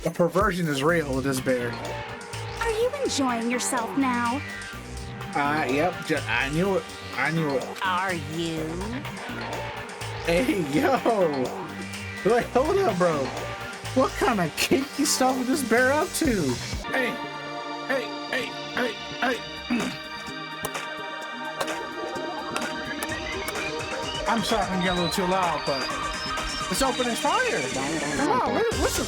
The perversion is real with this bear. Are you enjoying yourself now? Yep, I knew it. I knew it. Are you? Hey, yo! Like, hold up, bro. What kind of kinky stuff is this bear up to? Hey! Hey! Hey! Hey! Hey! I'm sorry if I get a little too loud, but it's open as fire. Come on, listen.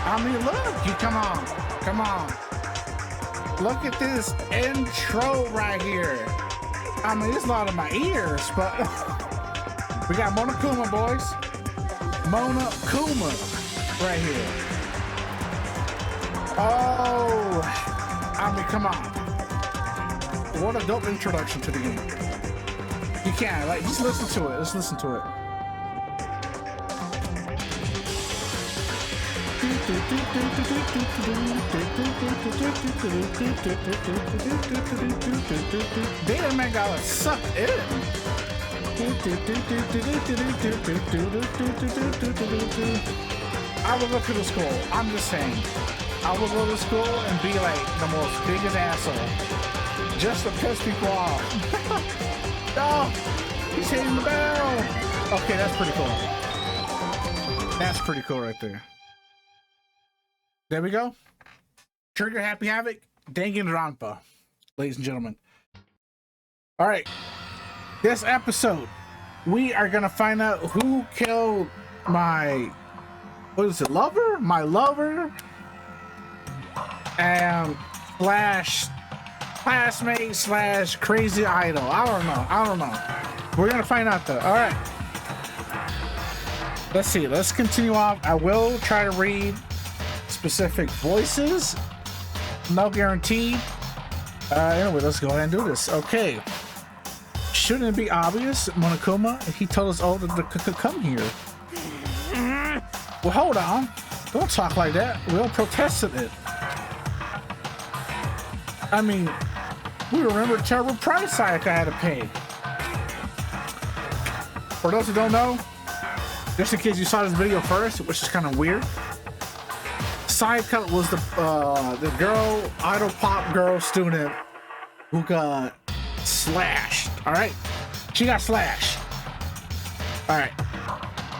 I mean, look, you come on. Look at this intro right here. I mean, it's loud in my ears, but we got Monokuma, boys. Monokuma right here. Oh, I mean, come on. What a dope introduction to the game. You can't, like, just listen to it. Just listen to it. Damn, man, got sucked in. I would go to the school. I'm just saying. I would go to school and be like the most biggest asshole. Just to piss people off. Oh, he's hitting the barrel. Okay, that's pretty cool. That's pretty cool right there. There we go. Trigger Happy Havoc, Daganronpa, ladies and gentlemen. All right, this episode, we are gonna find out who killed my, what is it, lover? My lover, and slash classmate slash crazy idol. I don't know. We're gonna find out though. All right. Let's see. Let's continue off. I will try to read specific voices. No guaranteed. Anyway, let's go ahead and do this. Okay. Shouldn't it be obvious, Monokuma? He told us all to come here. Well, hold on. Don't talk like that. We all protested it. I mean, we remember the terrible price Sayaka had to pay. For those who don't know, just in case you saw this video first, which is kind of weird, Sayaka was the girl, idol pop girl student who got slashed. All right, she got slashed. All right,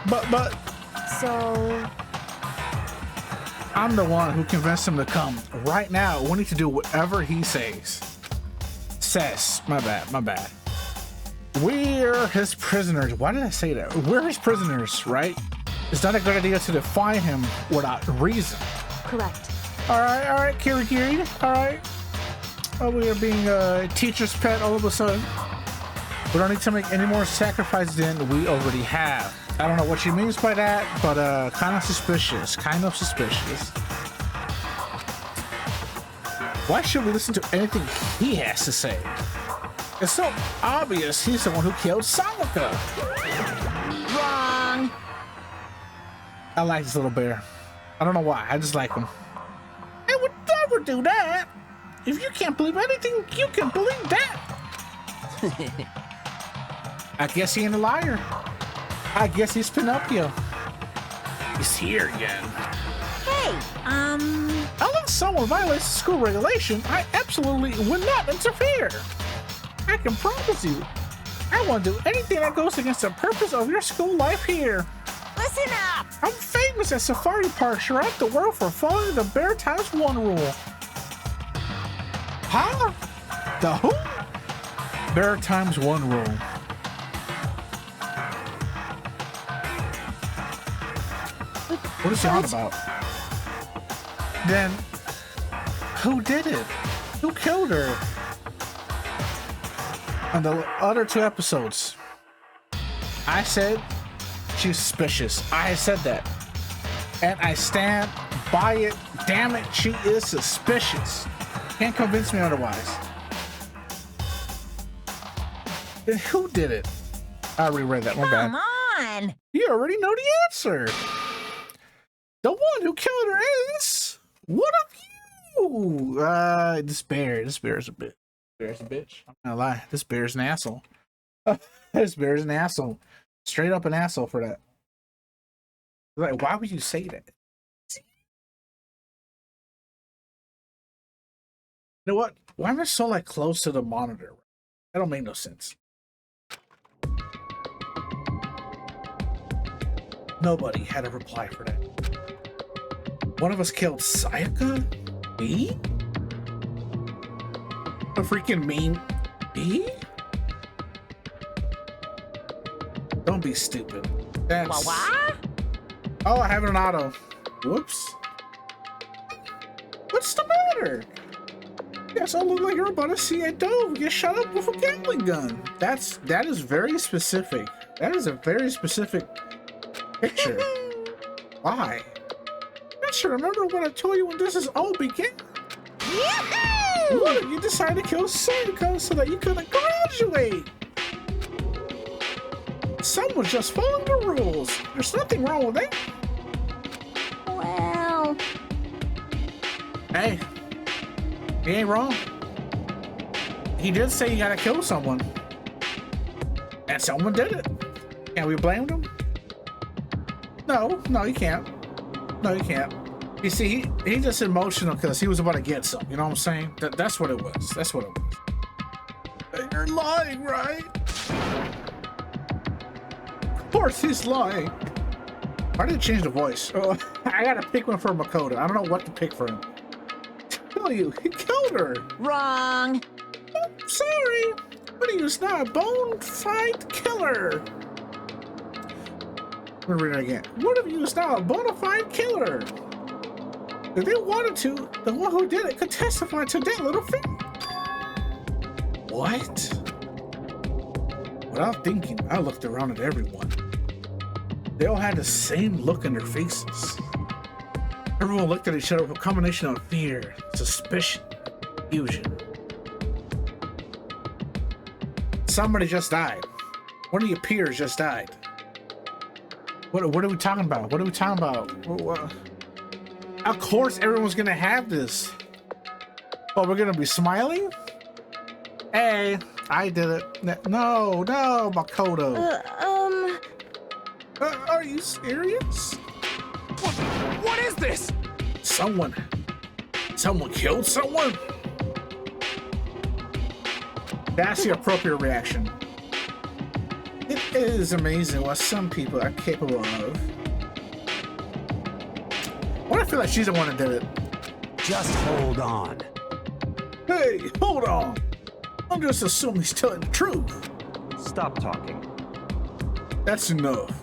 but So I'm the one who convinced him to come. Right now, we need to do whatever he says. My bad. We're his prisoners. Why did I say that? We're his prisoners, right? It's not a good idea to define him without reason. correct. All right, Kiri. All right. Oh, we are being a teacher's pet all of a sudden. We don't need to make any more sacrifices than we already have. I don't know what she means by that, but kind of suspicious. Why should we listen to anything he has to say? It's so obvious he's the one who killed Sayaka. Wrong. I like this little bear. I don't know why. I just like him. I would never do that. If you can't believe anything, you can believe that. I guess he ain't a liar. I guess he's Pinocchio. He's here again. Hey, Unless someone violates the school regulation, I absolutely would not interfere. I can promise you, I won't do anything that goes against the purpose of your school life here. listen up. I'm famous at safari parks throughout the world for following the Bear Times 1 rule. Huh? The who? Bear Times 1 rule. What is he on about? Then, who did it? Who killed her? On the other 2 episodes, I said she's suspicious. I said that. And I stand by it. Damn it, she is suspicious. Can't convince me otherwise. Then who did it? I reread that. My bad. Come on. You already know the answer. The one who What of you? This bear's a bit. Bear's a bitch. I'm not gonna lie. This bear's an asshole. This bear's an asshole. Straight up an asshole for that. Like, why would you say that? You know what? Why am I so like close to the monitor? That don't make no sense. Nobody had a reply for that. One of us killed Sayaka? Me? A freaking mean me? Don't be stupid. That's... Oh, I have an auto. Whoops. What's the matter? Yes, I look like you're about to see a dove get shot up with a Gatling gun. That is very specific. That is a very specific picture. Why? I should remember what I told you when this is all began. What if you decided to kill Sayaka so that you couldn't graduate? Someone's just following the rules. There's nothing wrong with that. Well... Hey, he ain't wrong. He did say you gotta kill someone. And someone did it. Can we blame him? No, you can't. No, you can't. You see, he's just emotional because he was about to get some. You know what I'm saying? That's what it was. That's what it was. You're lying, right? Of course he's lying. Why did it change the voice? Oh, I gotta pick one for Makoto. I don't know what to pick for him. Tell you, he killed her. Wrong. Oh, sorry, but he was not a bona fide killer. I'm gonna read it again. What if he was not a bona fide killer? If they wanted to, the one who did it could testify to that little thing. What? Without thinking, I looked around at everyone. They all had the same look in their faces. Everyone looked at each other with a combination of fear, suspicion, confusion. Somebody just died. One of your peers just died. What are we talking about? What are we talking about? What? Of course everyone's gonna have this. Oh, we're gonna be smiling? Hey, I did it. No, Makoto. Are you serious? What is this? Someone killed someone? That's the appropriate reaction. It is amazing what some people are capable of. Why do I feel like she's the one that did it? Just hold on. Hey, hold on. I'm just assuming he's telling the truth. Stop talking. That's enough.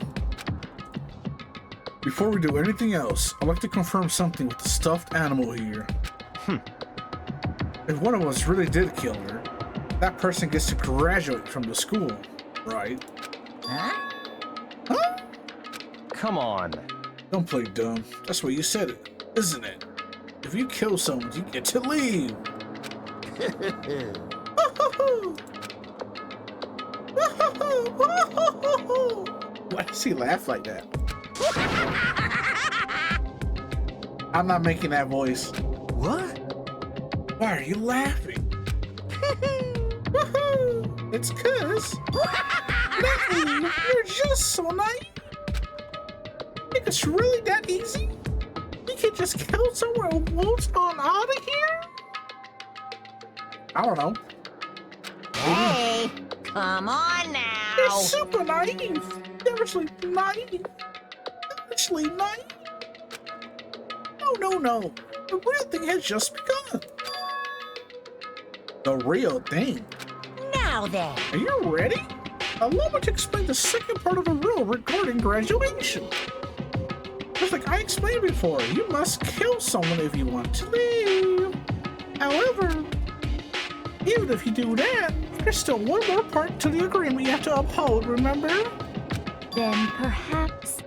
Before we do anything else, I'd like to confirm something with the stuffed animal here. If one of us really did kill her, that person gets to graduate from the school, right? Huh? Huh? Come on. Don't play dumb. That's what you said it, isn't it? If you kill someone, you get to leave. Why does he laugh like that? I'm not making that voice. What? Why are you laughing? It's cause nothing. You're just so naive. Think it's really that easy? You can just kill someone who wants on out of here? I don't know. Hey, come on now. You're super naive. Devilishly naive. Devilishly naive. No. The real thing has just begun. The real thing. Now then. Are you ready? Allow me to explain the second part of the rule regarding graduation. Just like I explained before, you must kill someone if you want to leave. However, even if you do that, there's still one more part to the agreement you have to uphold, remember? Then perhaps...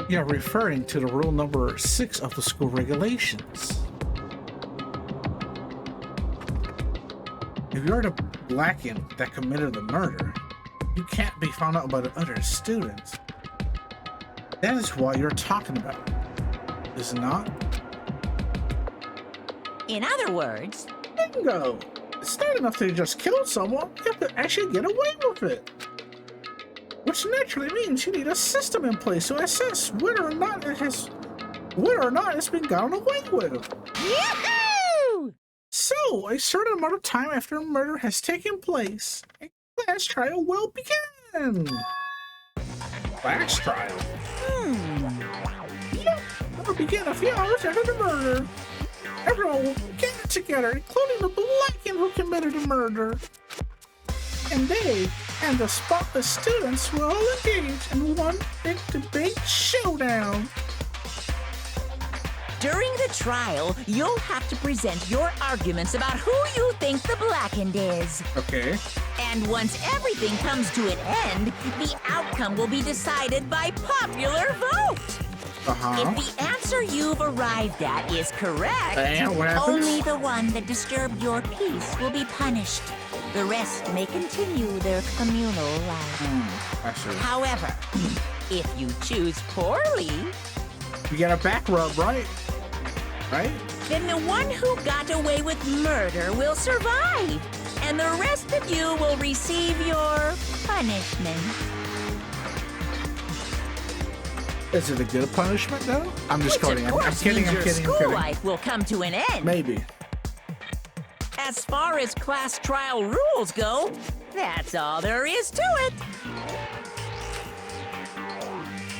You're referring to the rule number 6 of the school regulations. If you're the Blackened that committed the murder, you can't be found out by the other students. That is what you're talking about, is it not? In other words, bingo! It's not enough to just kill someone, you have to actually get away with it. Which naturally means you need a system in place to assess whether or not it's been gotten away with. Yahoo! So, a certain amount of time after a murder has taken place, a class trial will begin. Class trial? Yep, it'll begin a few hours after the murder. Everyone will gather together, including the Blackened who committed the murder. And they and the spotless students will all engage in one big debate showdown. During the trial, you'll have to present your arguments about who you think the Blackened is. Okay. And once everything comes to an end, the outcome will be decided by popular vote. If the answer you've arrived at is correct, And what happens? only the one that disturbed your peace will be punished. The rest may continue their communal life. I see. However, if you choose poorly, You get a back rub, right? Right? then the one who got away with murder will survive, and the rest of you will receive your punishment. Is it a good punishment, though? I'm just Which kidding. of I'm course kidding. means I'm your kidding. I'm school kidding. life will come to an end. Maybe. As far as class trial rules go, that's all there is to it.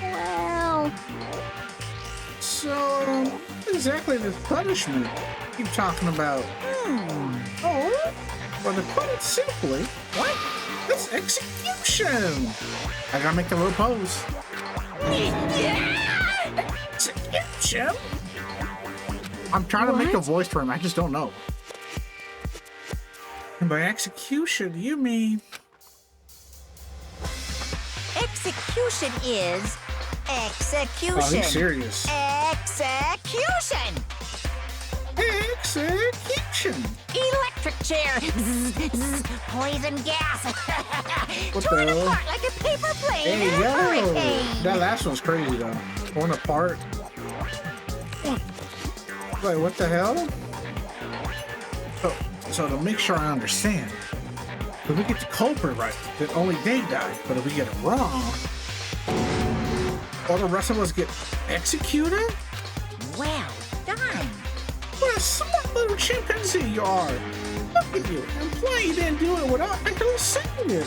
Well, So, what exactly the punishment you keep talking about? Oh, well, to put it simply, what? it's execution. I gotta make the little pose. Yeah! Execution? I'm trying to make a voice for him. I just don't know. And by execution, you mean Execution is execution. Oh, he's serious. Execution. Execution. Electric chair. Zzz, zzz, poison gas. What Torn the hell? apart like a paper plane Hey, in a yo! hurricane. That last one's crazy, though. Torn apart. Wait, what the hell? So to make sure I understand, if we get the culprit right, then only they die. But if we get it wrong, all the rest of us get executed? Well done. What a smart little chimpanzee you are! Look at you, implying you didn't do it without actually saying it.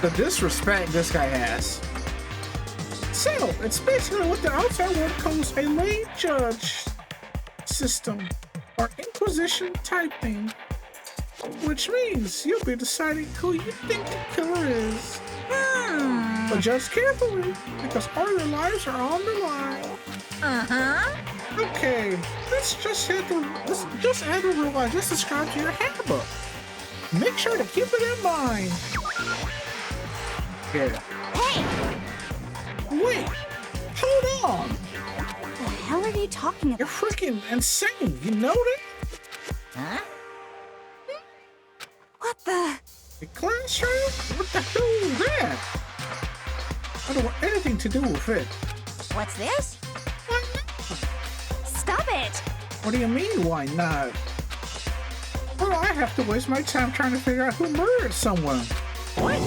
The disrespect this guy has. So, it's basically what the outside world calls a lay judge system, or inquisition type thing. Which means you'll be deciding who you think the killer is. But just carefully, because all your lives are on the line. Okay, let's just add the rule I just described to your handbook. Make sure to keep it in mind. Yeah. Hey, Wait, hold on. what the hell are you talking You're about? freaking insane. You know that? Huh? What the? The classroom? What the hell is that? I don't want anything to do with it. What's this? Why not? Stop it! What do you mean, why not? Well, I have to waste my time trying to figure out who murdered someone. What?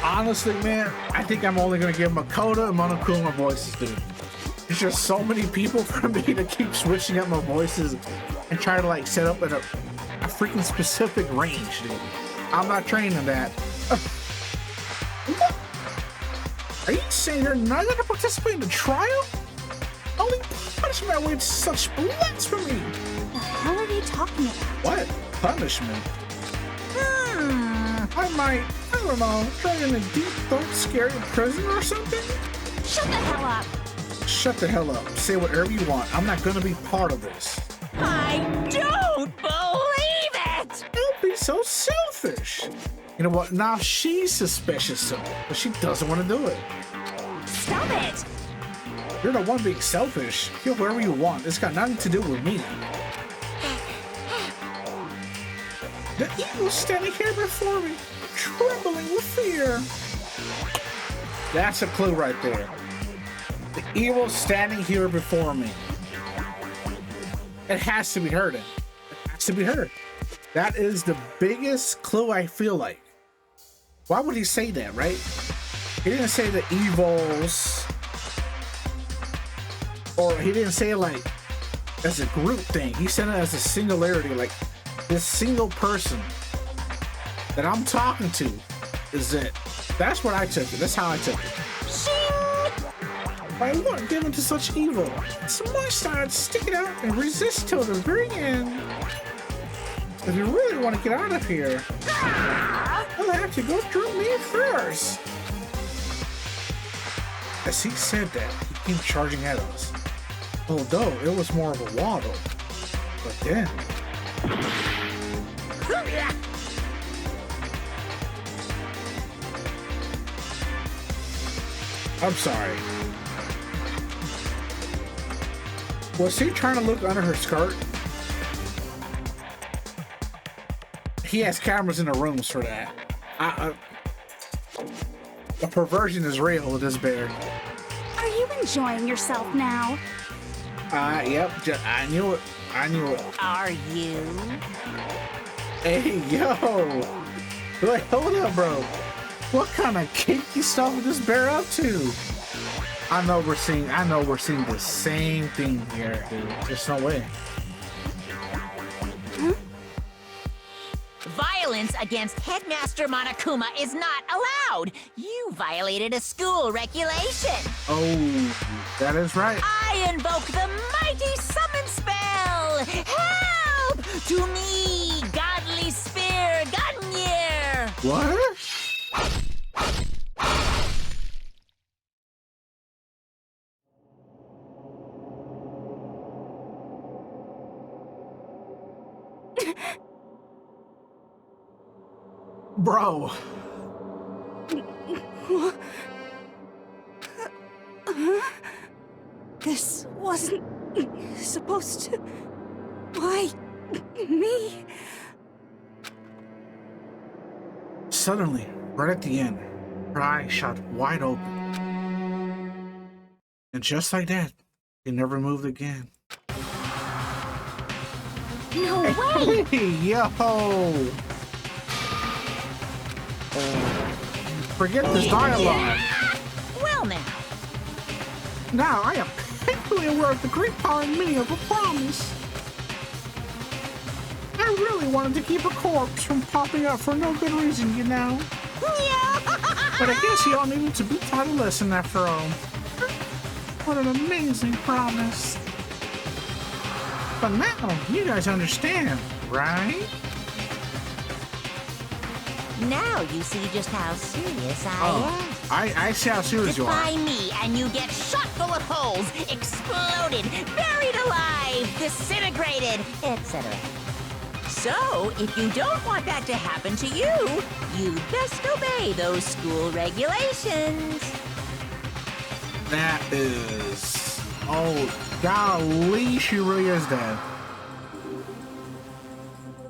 Honestly, man, I think I'm only gonna give him a coda and monokuma voices, dude. There's just so many people for me to keep switching up my voices and try to like set up in a freaking specific range, dude. I'm not trained in that. What? Are you saying you're not gonna participate in the trial? Only punishment with such blasphemy. What the hell are you talking about? What? Punishment? I don't know, throw you in a deep, dark, scary prison or something? Shut the hell up! Shut the hell up. Say whatever you want. I'm not gonna be part of this. I don't believe it! Don't be so selfish. You know what? Now she's suspicious of it, but she doesn't want to do it. Stop it! You're the one being selfish. Feel wherever you want. It's got nothing to do with me. The evil's standing here before me, trembling with fear. That's a clue right there. The evil standing here before me. It has to be her then. It has to be her. That is the biggest clue, I feel like. Why would he say that, right? He didn't say the evils. Or he didn't say it like as a group thing. He said it as a singularity, like this single person that I'm talking to is it. That's what I took it. That's how I took it. Why what given to such evil? Some more sides stick it out and resist till the very end. If you really want to get out of here, you'll have to go through me first. As he said that, he came charging at us. Although it was more of a waddle. But then... I'm sorry. Was he trying to look under her skirt? He has cameras in the rooms for that. The perversion is real with this bear. Are you enjoying yourself now? Yep. I knew it. I knew it. Are you? Hey, yo. Wait, hold up, bro. What kind of kinky stuff is this bear up to? I know we're seeing the same thing here, dude. There's no way. Violence against Headmaster Monokuma is not allowed. You violated a school regulation. Oh, that is right. I invoke the mighty summon spell. Help! To me, godly spear, Gunyear. What? Bro. This wasn't supposed to... Why me? Suddenly, right at the end, her eyes shot wide open. And just like that, they never moved again. No way! Hey, yo! Forget this dialogue. Well now. Now I am painfully aware of the great power and meaning of a promise. I really wanted to keep a corpse from popping up for no good reason, you know. Yeah. But I guess y'all needed to be taught a lesson after all. What an amazing promise. But now, you guys understand, right? Now you see just how serious I am. I see how serious you are. Defy me and you get shot full of holes, exploded, buried alive, disintegrated, etc. So, if you don't want that to happen to you, you best obey those school regulations. That is... Oh, golly, she really is dead.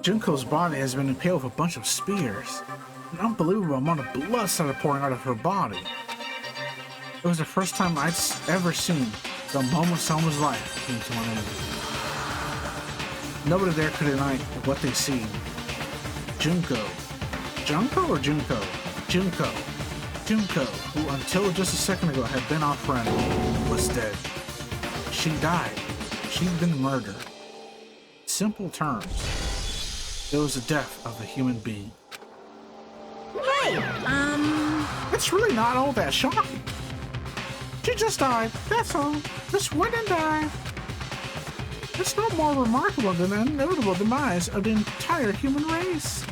Junko's body has been impaled with a bunch of spears. An unbelievable amount of blood started pouring out of her body. It was the first time I'd ever seen the moment someone's life came to an end. Nobody there could deny what they see. Junko. Junko or Junko? Junko. Junko, who until just a second ago had been our friend, was dead. She died. She'd been murdered. Simple terms. It was the death of a human being. Hey, It's really not all that shocking. She just died, that's all. Just went and died. It's no more remarkable than the inevitable demise of the entire human race.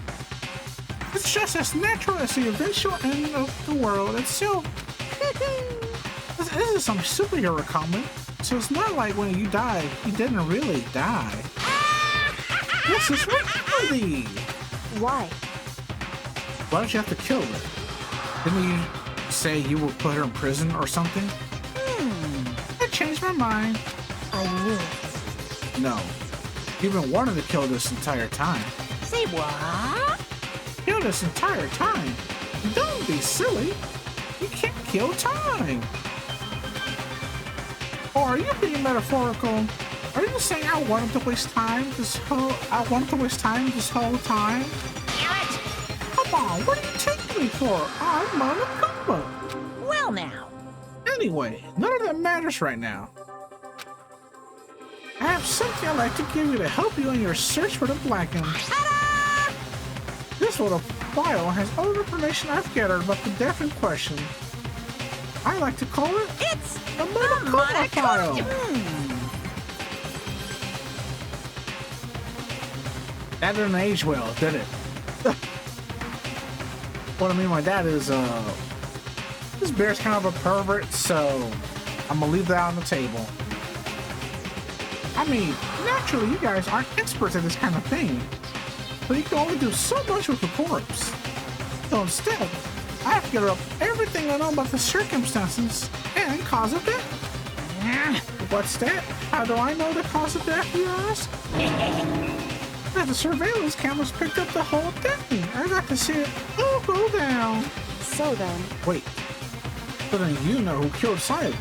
It's just as natural as the eventual end of the world itself. This isn't some superhero comic, so it's not like when you died, you didn't really die. This is reality! Why? Why don't you have to kill her? Didn't you say you would put her in prison or something? I changed my mind. I knew it. No. You've been wanting to kill this entire time. say what? Kill this entire time? Don't be silly. You can't kill time. Or are you being metaphorical? Are you saying I wanted to waste time this whole time? Damn it! Come on, what are you taking me for? I'm Monokuma. Well now. Anyway, none of that matters right now. I have something I'd like to give you to help you in your search for the Blackened. Ta-da! This little file has all the information I've gathered about the death in question. I like to call it It's the Monokuma file. That didn't age well, did it? What I mean by that is, this bear's kind of a pervert, so I'm gonna leave that on the table. I mean, naturally, you guys aren't experts at this kind of thing, but you can only do so much with a corpse. So instead, I have to gather up everything I know about the circumstances and cause of death. What's that? How do I know the cause of death, you ask? The surveillance cameras picked up the whole thing. I got to see it all go down. So then, Wait, so then you know who killed Sayaka?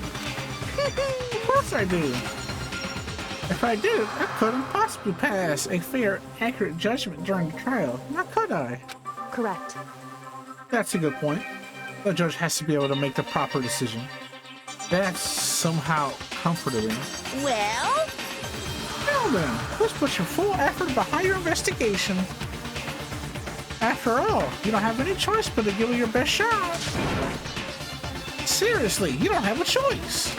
Of course I do. If I did, I couldn't possibly pass a fair, accurate judgment during the trial. Now could I? correct. That's a good point. The judge has to be able to make the proper decision. That's somehow comforting. Well, Now then, let's put your full effort behind your investigation. After all, you don't have any choice but to give it your best shot. Seriously, you don't have a choice.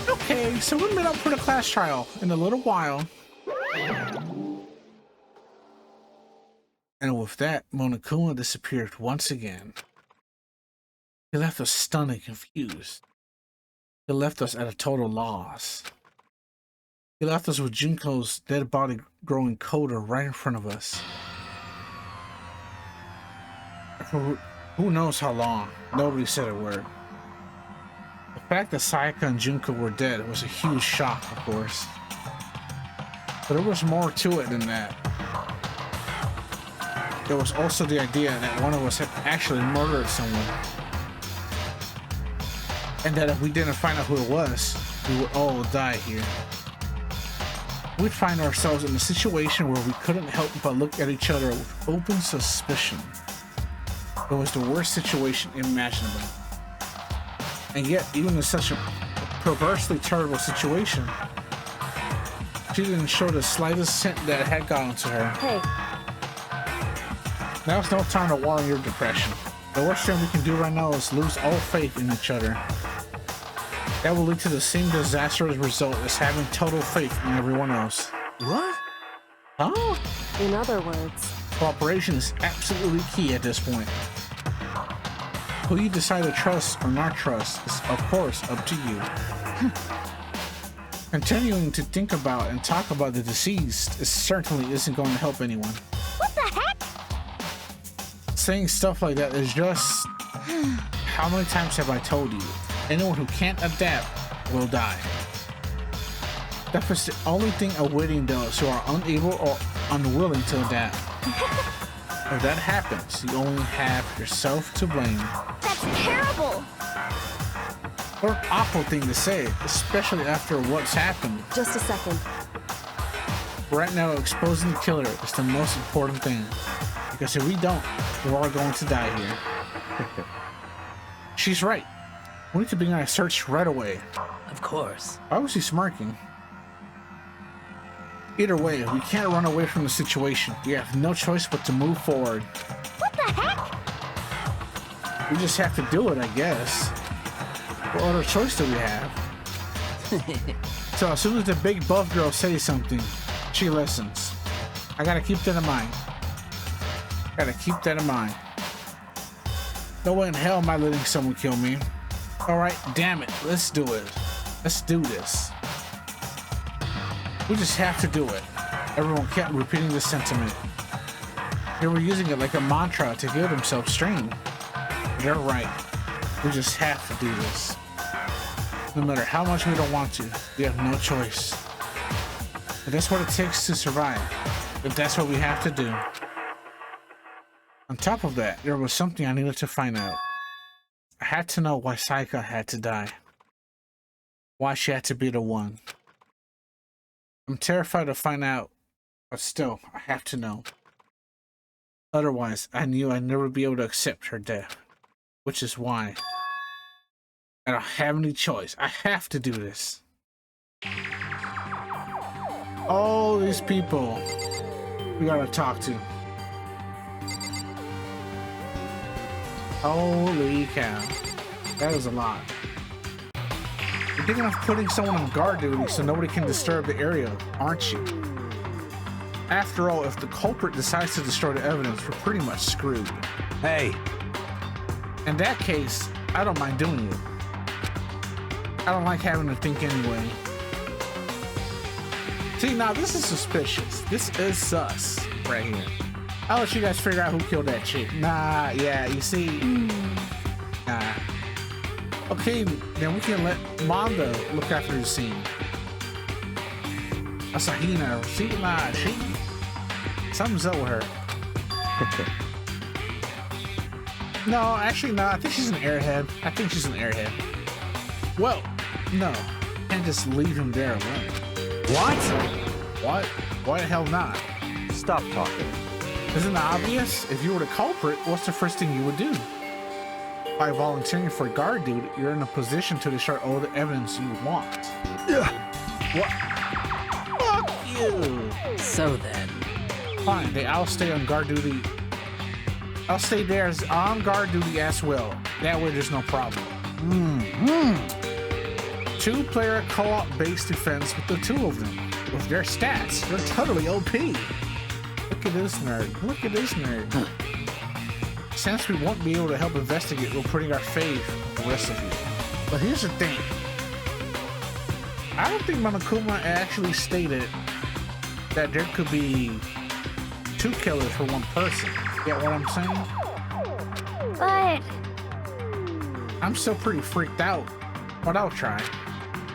Okay, so we'll meet up for the class trial in a little while. And with that, Monokuma disappeared once again. He left us stunned and confused. He left us at a total loss. He left us with Junko's dead body growing colder right in front of us. For who knows how long? Nobody said a word. The fact that Sayaka and Junko were dead was a huge shock, of course. But there was more to it than that. There was also the idea that one of us had actually murdered someone. And that if we didn't find out who it was, we would all die here. We'd find ourselves in a situation where we couldn't help but look at each other with open suspicion. It was the worst situation imaginable. And yet, even in such a perversely terrible situation, she didn't show the slightest hint that it had gotten to her. Hey, Now's no time to wallow in your depression. The worst thing we can do right now is lose all faith in each other. That will lead to the same disastrous result as having total faith in everyone else. What? Huh? in other words, Cooperation is absolutely key at this point. Who you decide to trust or not trust is, of course, up to you. Continuing to think about and talk about the deceased certainly isn't going to help anyone. what the heck? Saying stuff like that is just... How many times have I told you? Anyone who can't adapt will die. That is the only thing awaiting those who are unable or unwilling to adapt. If that happens, you only have yourself to blame. That's terrible. What an awful thing to say, especially after what's happened. just a second. Right now, exposing the killer is the most important thing. Because if we don't, we're all going to die here. She's right. We need to begin our search right away. Of course. Why was he smirking? Either way, we can't run away from the situation. We have no choice but to move forward. What the heck? We just have to do it, I guess. What other choice do we have? So as soon as the big buff girl says something, she listens. I gotta keep that in mind. Gotta keep that in mind. No way in hell am I letting someone kill me. Alright, damn it, let's do it. Let's do this. We just have to do it. Everyone kept repeating this sentiment. They were using it like a mantra to give themselves strength. They're right. We just have to do this. No matter how much we don't want to, we have no choice. If that's what it takes to survive, if that's what we have to do. On top of that, there was something I needed to find out. I had to know why Sayaka had to die. Why she had to be the one. I'm terrified to find out, but still, I have to know. Otherwise, I knew I'd never be able to accept her death. Which is why I don't have any choice. I have to do this. All these people we gotta talk to. Holy cow. That is a lot. You're thinking of putting someone on guard duty so nobody can disturb the area, aren't you? After all, if the culprit decides to destroy the evidence, we're pretty much screwed. Hey, In that case, I don't mind doing it. I don't like having to think anyway. See, now this is suspicious. This is sus right here. I'll let you guys figure out who killed that chick. Nah, yeah, you see. Nah. Okay, then we can let Manda look after the scene. Asahina, see, nah, something's up with her. No, actually, no, I think she's an airhead. Well, no, can't just leave him there alone. What? Why the hell not? stop talking. Isn't it obvious? If you were the culprit, what's the first thing you would do? By volunteering for guard duty, you're in a position to destroy all the evidence you want. What? Fuck you! So then, Fine, I'll stay on guard duty. I'll stay there as on guard duty as well. That way there's no problem. Two-player co-op based defense with the two of them. With their stats, they're totally OP. Look at this nerd. Since we won't be able to help investigate, we're putting our faith in the rest of you. But here's the thing. I don't think Monokuma actually stated that there could be two killers for one person. Get what I'm saying? But I'm still pretty freaked out. But I'll try.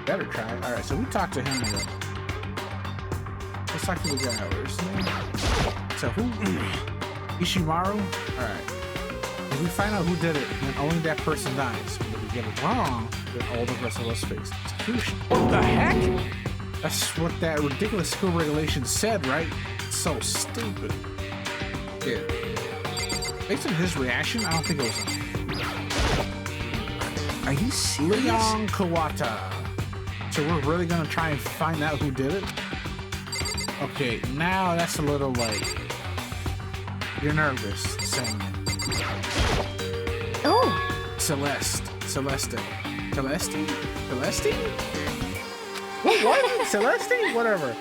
Better try. Alright, so we talked to him already. Let's talk to the guy. Where's his name? So who? Ishimaru? Alright. If we find out who did it, then only that person dies. But if we get it wrong, then all the rest of us face execution. What the heck? That's what that ridiculous school regulation said, right? It's so stupid. Yeah. Based on his reaction, I don't think it was him. Are you serious? Leon Kawata. So we're really gonna try and find out who did it? Okay, now that's a little like you're nervous saying it. oh, Celeste. What? Celeste? Whatever.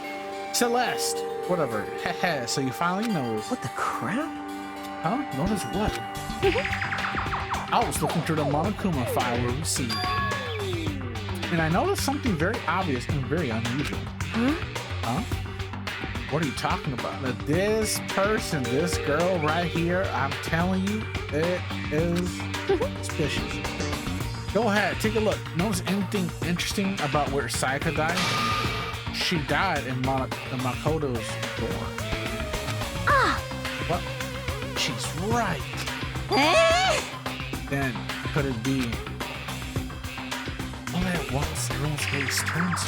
Celeste. Whatever. Haha. So you finally noticed. What the crap? Huh? Notice what? I was looking through the Monokuma file we received. And I noticed something very obvious and very unusual. Huh? What are you talking about? Now, this person, this girl right here, I'm telling you, it is suspicious. Go ahead, take a look. Notice anything interesting about where Sayaka died? She died in Makoto's door. What? She's right. Then, could it be all at once everyone's face turns?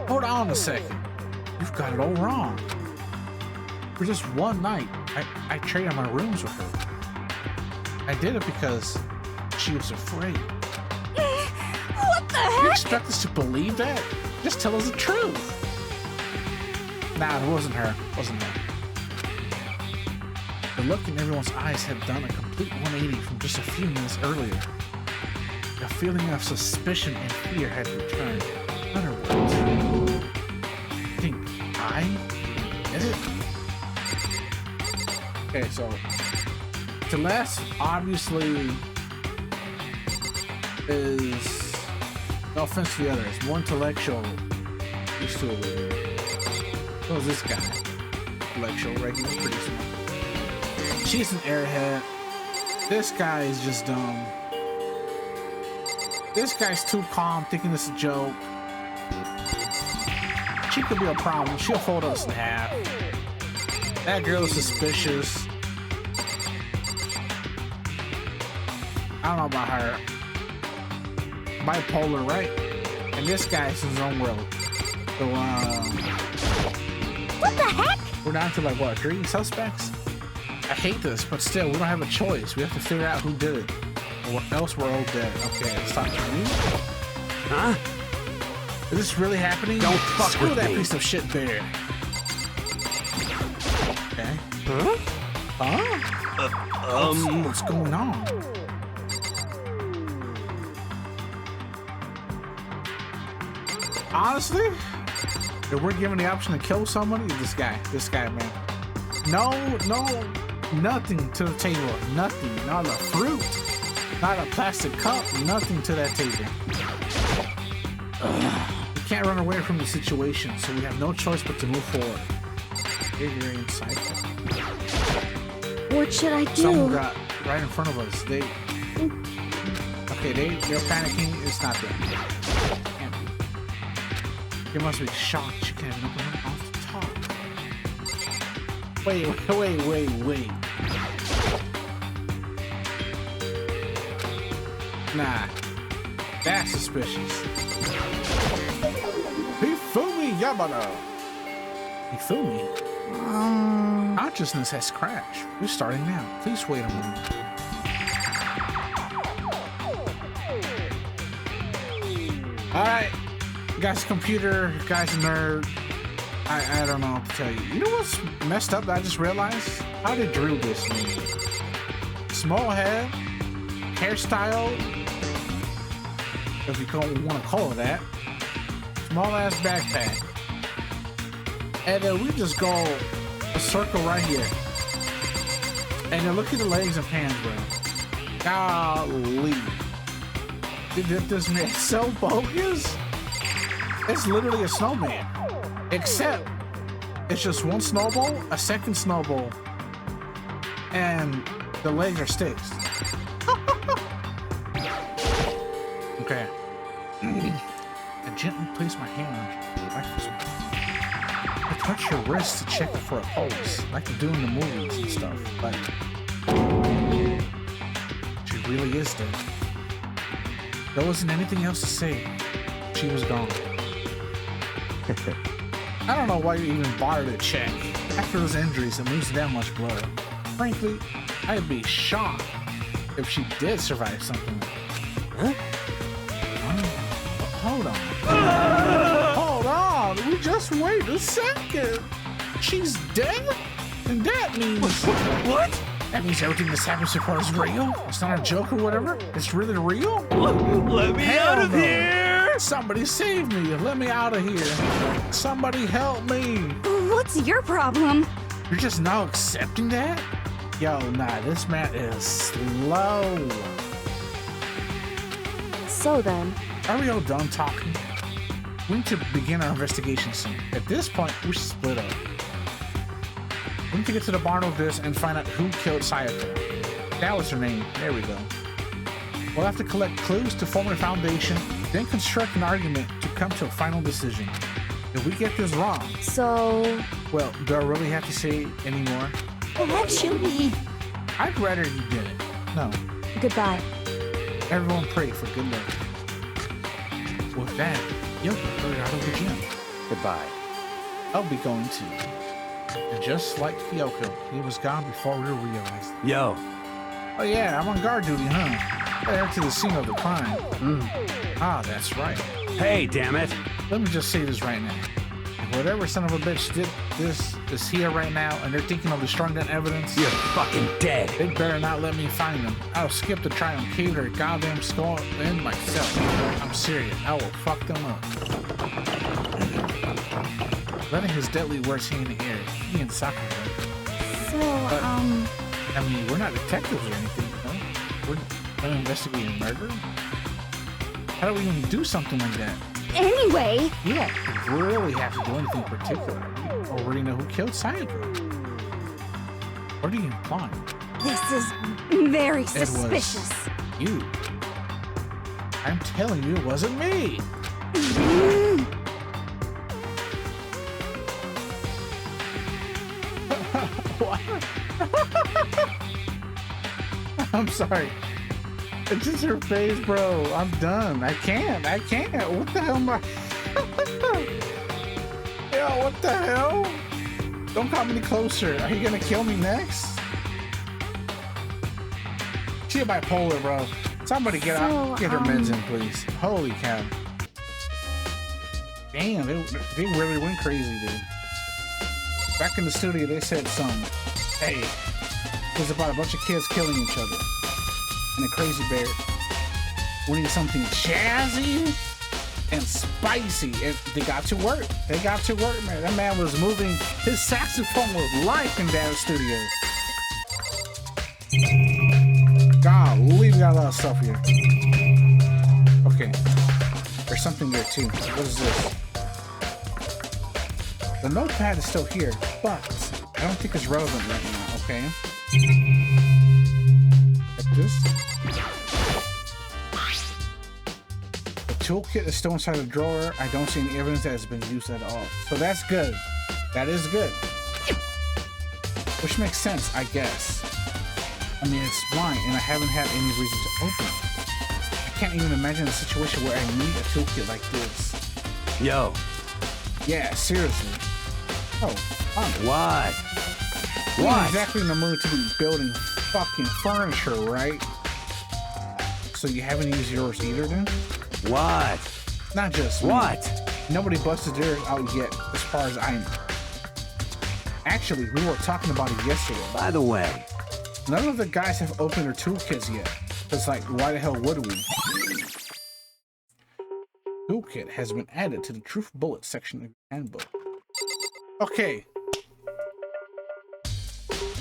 Hold on a second. You've got it all wrong. For just one night, I traded my rooms with her. I did it because she was afraid. what the You heck? expect us to believe that? Just tell us the truth. Nah, it wasn't her. The look in everyone's eyes had done a complete 180 from just a few minutes earlier. A feeling of suspicion and fear had returned. In other words, I think I did it? Okay, so Celeste obviously is, no offense to the others, more intellectual. These two over here. So is this guy. Intellectual, regular, pretty smart. She's an airhead. This guy is just dumb. This guy's too calm, thinking it's a joke. She could be a problem. She'll fold us in half. That girl is suspicious. I don't know about her. Bipolar, right? And this guy's in his own world. So, What the heck? we're down to like, what, 3 suspects? I hate this, but still, we don't have a choice. We have to figure out who did it. Or else we're all dead. Okay, let's talk to you. Huh? Is this really happening? Don't fuck Screw with that me. piece of shit bear. Okay. Huh? Huh? What's going on? Honestly, if we're given the option to kill somebody, this guy, man. No, nothing to the table. Nothing. Not a fruit. Not a plastic cup. Nothing to that table. We can't run away from the situation, so we have no choice but to move forward. You're very insightful. What should I do? Someone got right in front of us. Okay, they're panicking. It's not them. Can't be. They must be shocked. She can't even open her mouth to talk. Wait. Nah, that's suspicious. Hifumi Yamada. Hifumi. Consciousness has crashed. We're starting now. Please wait a moment. Alright. Guy's a computer, guy's a nerd. I don't know what to tell you. You know what's messed up that I just realized? How they drew this, man. Small head, hairstyle, if you want to call it that. Small ass backpack. And then we just go a circle right here. And then look at the legs and hands, bro. Golly. This man so bogus. It's literally a snowman. Except it's just one snowball, a second snowball, and the legs are sticks. Okay. I gently place my hand on your rifle. I touch your wrist to check for a pulse, like they do in the movies and stuff. But she really is dead. There wasn't anything else to say. She was gone. I don't know why you even bother to check. After those injuries and losing that much blood. Frankly, I'd be shocked if she did survive something. Huh? Hold on. Hold on. We just wait a second. She's dead? And that means... What? That means everything that's happened so far is real? It's not a joke or whatever? It's really real? Let me Hell out of no. here! Somebody save me. Let me out of here. Somebody help me. What's your problem? You're just now accepting that? Yo, nah, this man is slow. So then, Are we all done talking? We need to begin our investigation soon. At this point, we should split up. We need to get to the bottom of this and find out who killed Sayaka. That was her name. There we go. We'll have to collect clues to form a foundation, then construct an argument to come to a final decision. If we get this wrong, so well, do I really have to say anymore? actually, I'd rather you didn't. No. goodbye. Everyone pray for good luck. With that, Yoko hurried out of the gym. Goodbye. I'll be going too. And just like Kyoko, he was gone before we realized. Yo. Oh yeah, I'm on guard duty, huh? There to the scene of the crime. Ah, that's right. Hey, damn it. Let me just say this right now. If whatever son of a bitch did this is here right now and they're thinking of destroying that evidence, You're fucking dead. they better not let me find them. I'll skip the trial and cave their goddamn skull in myself. I'm serious. I will fuck them up. Letting his deadly words hang in the air. He and Sakura. So, I mean, we're not detectives or anything, you know? We're not investigating murder. How do we even do something like that? anyway, We don't really have to do anything particular. We already know who killed Sayaka. What are you implying? this is very was- suspicious. You. I'm telling you, it wasn't me. What? I'm sorry. It's just her face, bro. I'm done. I can't. What the hell am I? Yo, what the hell? Don't come any closer. Are you gonna kill me next? She bipolar, bro. Somebody get out, get her meds in, please. Holy cow. Damn, they really went crazy, dude. Back in the studio, they said hey, it was about a bunch of kids killing each other. And a crazy bear. We need something jazzy and spicy. And they got to work. Man. That man was moving his saxophone with life in that studio. Golly, we got a lot of stuff here. Okay. There's something there too. What is this? The notepad is still here, but I don't think it's relevant right now, okay? Like this. The toolkit is still inside the drawer. I don't see any evidence that has been used at all. So that's good. That is good. Which makes sense, I guess. I mean, it's mine, and I haven't had any reason to open it. I can't even imagine a situation where I need a toolkit like this. Yo. Yeah, seriously. Oh, fun. What? We're not exactly in the mood to be building fucking furniture, right? So you haven't used yours either, then? What? Not just me. What? Nobody busted theirs out yet, as far as I know. Actually, we were talking about it yesterday. By the way, none of the guys have opened their toolkits yet. It's like, why the hell would we? Toolkit has been added to the Truth Bullet section of the handbook. Okay.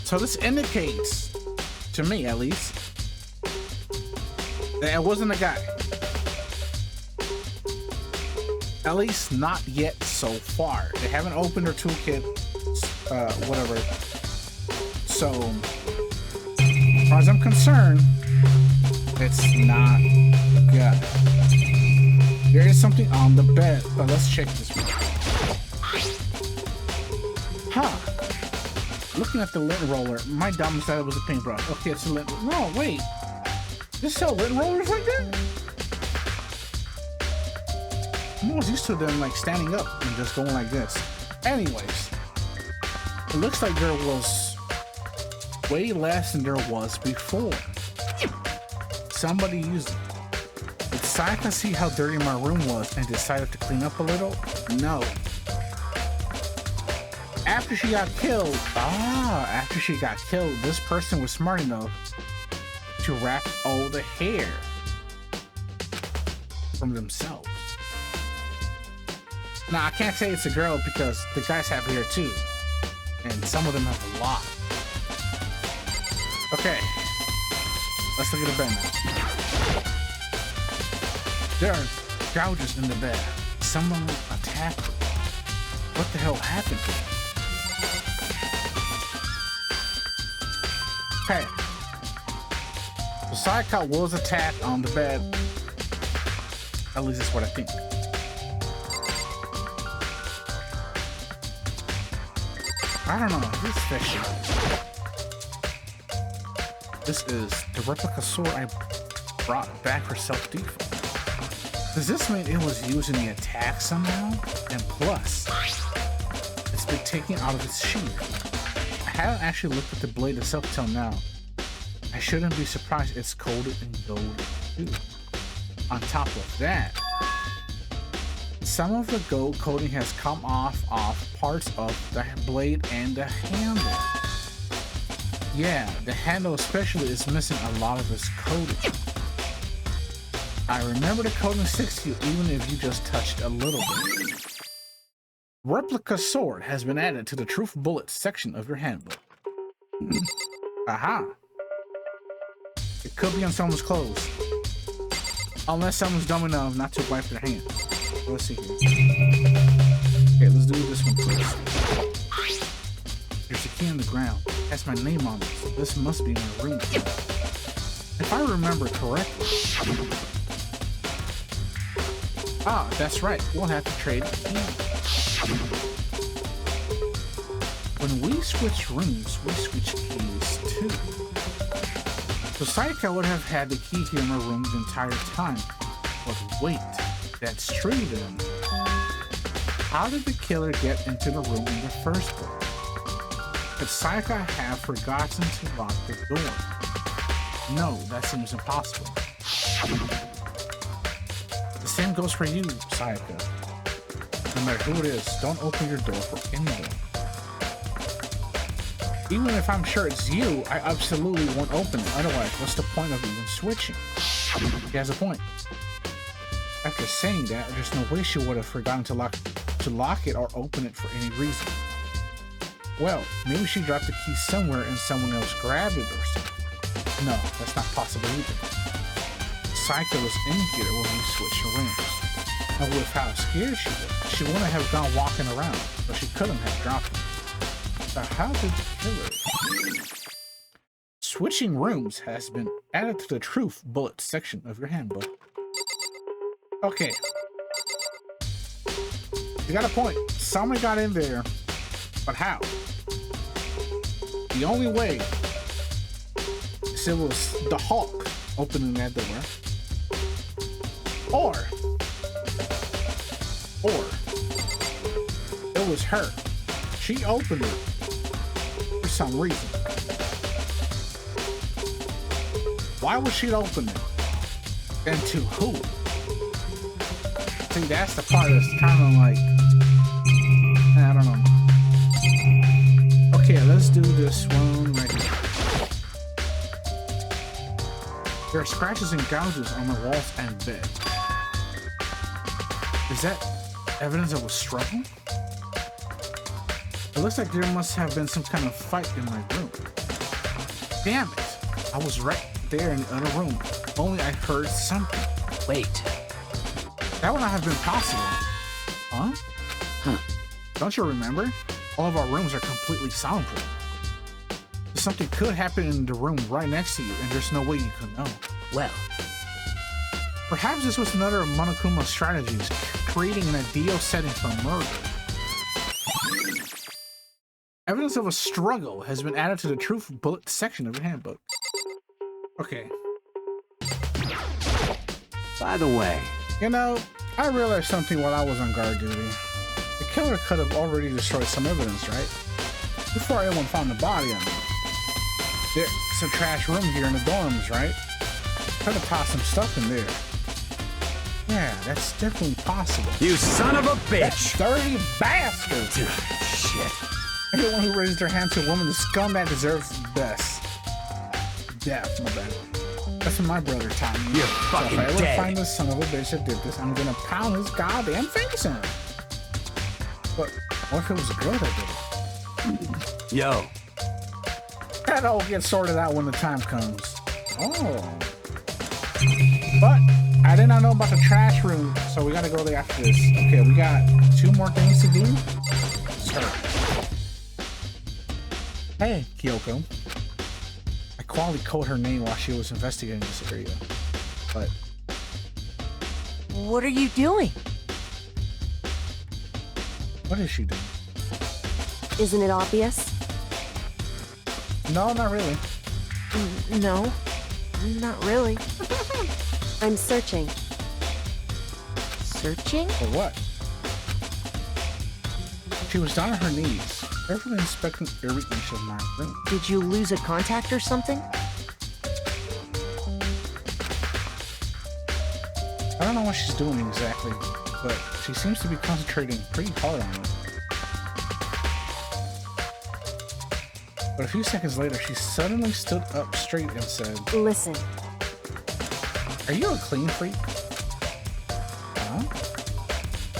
So this indicates, to me at least, that it wasn't a guy. At least not yet so far. They haven't opened their toolkit, whatever. So, as far as I'm concerned, it's not a guy. There is something on the bed, but let's check this one. Huh. Looking at the lint roller, my dumb said it was a paintbrush. Okay, it's a lint. No, wait. They sell lint rollers like that? I'm always used to them like standing up and just going like this. Anyways, it looks like there was way less than there was before. Somebody used it. Did Sayaka see how dirty my room was and decided to clean up a little? No. After she got killed, this person was smart enough to wrap all the hair from themselves. Now, I can't say it's a girl because the guys have hair too, and some of them have a lot. Okay, let's look at the bed now. There are gouges in the bed. Someone attacked her. What the hell happened to her? Okay. So Sayaka was attacked on the bed. At least that's what I think. I don't know. This is fishy. This is the replica sword I brought back for self-defense. Does this mean it was used in the attack somehow? And plus, it's been taken out of its sheath. I haven't actually looked at the blade itself till now. I shouldn't be surprised it's coated in gold too. On top of that, some of the gold coating has come off parts of the blade and the handle. Yeah, the handle especially is missing a lot of its coating. I remember the coating sticks to you even if you just touched a little bit. Replica sword has been added to the Truth Bullet section of your handbook. Aha! It could be on someone's clothes. Unless someone's dumb enough not to wipe their hands. Let's see here. Okay, let's do this one first. There's a key on the ground. It has my name on it, so this must be my room. If I remember correctly. Ah, that's right. We'll have to trade keys. When we switch rooms, we switch keys too. So Sayaka would have had the key here in her room the entire time. But wait, that's true then. How did the killer get into the room in the first place? Could Sayaka have forgotten to lock the door? No, that seems impossible. The same goes for you, Sayaka. No matter who it is, don't open your door for anyone. Even if I'm sure it's you, I absolutely won't open it. Otherwise, what's the point of even switching? He has a point. After saying that, there's no way she would have forgotten to lock it or open it for any reason. Well, maybe she dropped the key somewhere and someone else grabbed it or something. No, that's not possible either. Sayaka was in here when we switched rooms. And with how scared she wouldn't have gone walking around, so she couldn't have dropped it. But how did the killer? Switching rooms has been added to the truth bullet section of your handbook. Okay. You got a point. Someone got in there, but how? The only way is it was the Hawk opening that door, or it was her. She opened it for some reason. Why would she open it? And to who? See, that's the part that's kind of like, I don't know. Okay, let's do this one right here. There are scratches and gouges on the walls and bed. Is that evidence of a struggle? It looks like there must have been some kind of fight in my room. Damn it! I was right there in the other room. Only I heard something. Wait. That would not have been possible. Huh? Don't you remember? All of our rooms are completely soundproof. Something could happen in the room right next to you, and there's no way you could know. Well, perhaps this was another of Monokuma's strategies, creating an ideal setting for murder. Evidence of a struggle has been added to the truth bullet section of the handbook. Okay. by the way, You know, I realized something while I was on guard duty. The killer could have already destroyed some evidence, right? Before anyone found the body, I mean. There's a trash room here in the dorms, right? Could have tossed some stuff in there. Yeah, that's definitely possible. you son of a That bitch! dirty bastard! Shit. Anyone who raises their hand to a woman, the scumbag deserves best. Death, my bad. That's what my brother taught me. You're So fucking if I ever dead. find this son of a bitch that did this, I'm gonna pound his goddamn face in. But what if it was a girl that did it? Yo, That all gets sorted out when the time comes. Oh. But I did not know about the trash room, so we gotta go there after this. Okay, we got 2 more things to do. Start. Hey, Kyoko. I quality called her name while she was investigating this area. But What are you doing? what is she doing? Isn't it obvious? No, not really. No, not really. I'm searching. Searching? For what? She was down on her knees, carefully inspecting every inch of my room. Did you lose a contact or something? I don't know what she's doing exactly, but she seems to be concentrating pretty hard on it. But a few seconds later, she suddenly stood up straight and said, Listen, "Are you a clean freak?" Huh?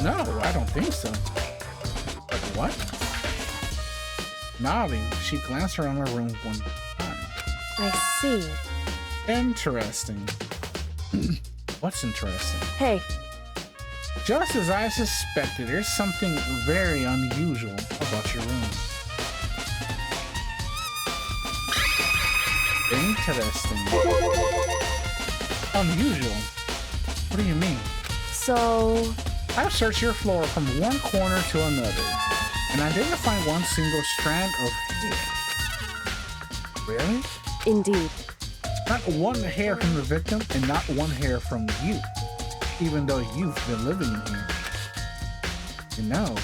No, I don't think so. But what? Nodding, she glanced around her room one time. I see. Interesting. What's interesting? Hey, Just as I suspected, there's something very unusual about your room. Interesting. Unusual? What do you mean? so I've searched your floor from one corner to another, and I didn't find one single strand of hair. Really? indeed. Not one hair from the victim and not one hair from you, even though you've been living in here. You know,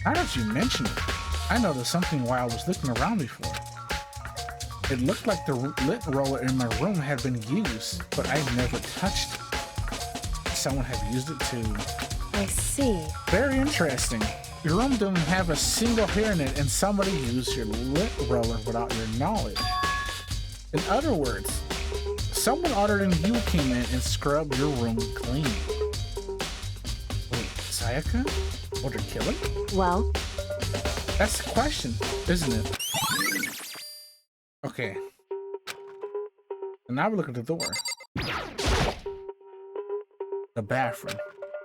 now that you mention it, I noticed something while I was looking around before. It looked like the lint roller in my room had been used, but I never touched it. Someone had used it too. I see. Very interesting. Your room doesn't have a single hair in it, and somebody used your lint roller without your knowledge. In other words, someone other than you came in and scrubbed your room clean. Wait, Sayaka? Or the killer? Well, That's the question, isn't it? Okay. And now we look at the door. The bathroom.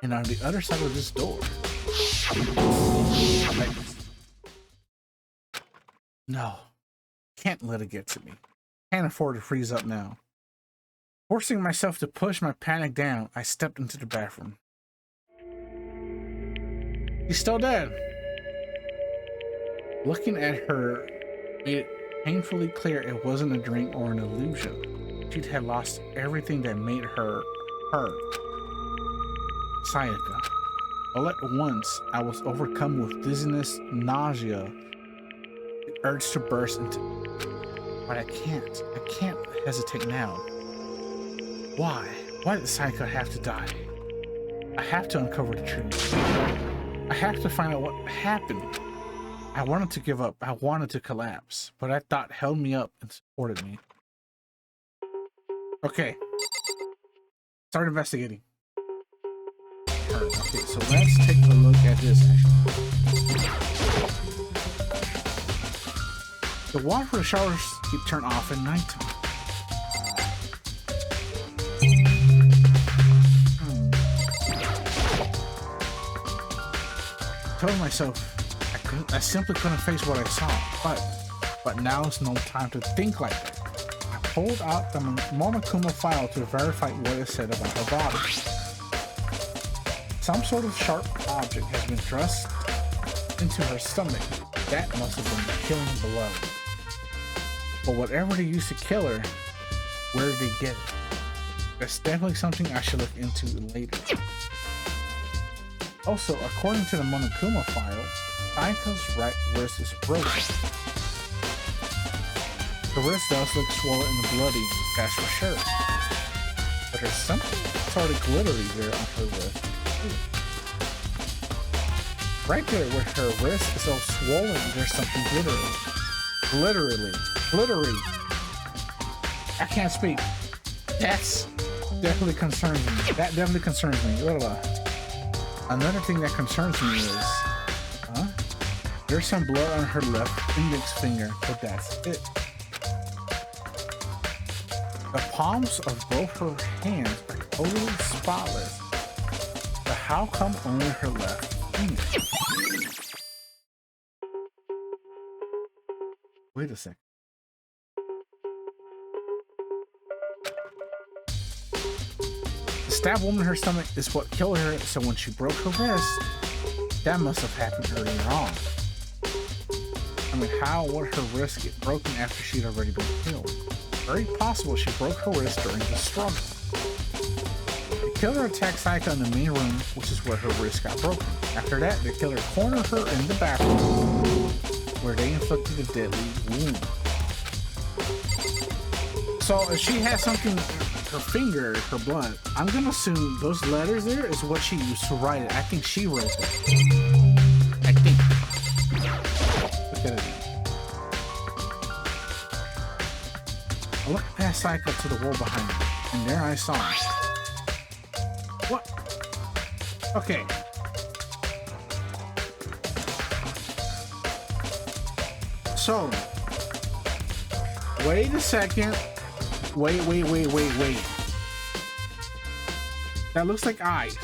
And on the other side of this door. Like this. No. Can't let it get to me. Can't afford to freeze up now. Forcing myself to push my panic down, I stepped into the bathroom. She's still dead. Looking at her made it painfully clear it wasn't a dream or an illusion. She'd had lost everything that made her her. Sayaka. All at once, I was overcome with dizziness, nausea, the urge to burst into... But I can't hesitate now. Why? Why did Sayaka have to die? I have to uncover the truth. I have to find out what happened. I wanted to give up. I wanted to collapse. But that thought held me up and supported me. Okay. Start investigating. Okay, so let's take a look at this actually. The water for the showers keep turned off at nighttime. I told myself I simply couldn't face what I saw, but now is no time to think like that. I pulled out the Monokuma file to verify what it said about her body. Some sort of sharp object has been thrust into her stomach. That must have been the killing blow. But whatever they used to kill her, where did they get it? That's definitely something I should look into later. Also, according to the Monokuma file, Sayaka's right wrist is broken. The wrist does look swollen and bloody, that's for sure. But there's something sort of glittery there on her wrist. Right there where her wrist is so swollen, there's something glittery. Glittery. I can't speak. That's definitely concerns me. That definitely concerns me. Another thing that concerns me is, there's some blood on her left index finger, but that's it. The palms of both her hands are totally spotless. But how come only her left finger? Wait a second. The stab wound in her stomach is what killed her, so when she broke her wrist, that must have happened earlier on. I mean, how would her wrist get broken after she'd already been killed? Very possible she broke her wrist during the struggle. The killer attacked Sayaka in the main room, which is where her wrist got broken. After that, the killer cornered her in the bathroom, where they inflicted a deadly wound. So if she has something, her finger, her blood, I'm gonna assume those letters there is what she used to write it. I think she wrote it. I think. Look at it. I looked past Sayaka to the wall behind me, and there I saw him. What? Okay. So, wait a second. Wait. That looks like eyes.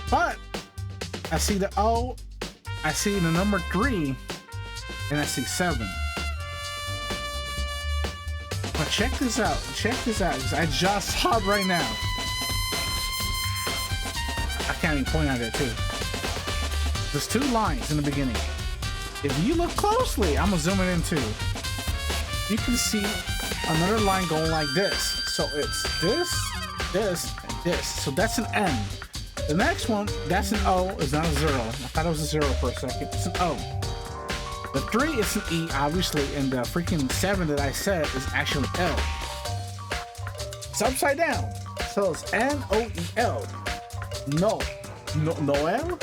But I see the O, I see the number 3, and I see 7. But check this out, because I just saw it right now. I can't even point at it too. There's 2 lines in the beginning. If you look closely, I'm gonna zoom it in too. you can see another line going like this. So it's this, this, and this. So that's an N. The next one, that's an O, is not a 0. I thought it was a 0 for a second. It's an O. The 3 is an E, obviously, and the freaking 7 that I said is actually L. It's upside down. So it's N-O-E-L. No. Noel?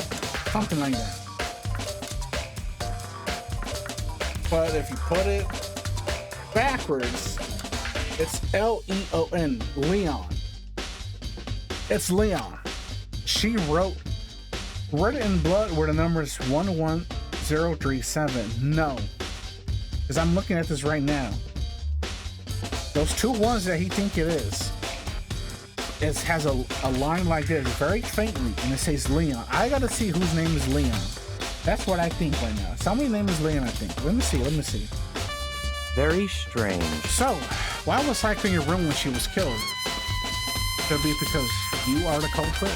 Something like that. But if you put it backwards, it's L-E-O-N. Leon. It's Leon. She wrote it in blood where the number is 11037. No. Because I'm looking at this right now. Those 2 ones that he think it is. It has a line like this, very faintly, and it says Leon. I gotta see whose name is Leon. That's what I think right now. Somebody's name is Leon, I think. Let me see. Very strange. So, why was Sayaka in your room when she was killed? Could it be because you are the culprit?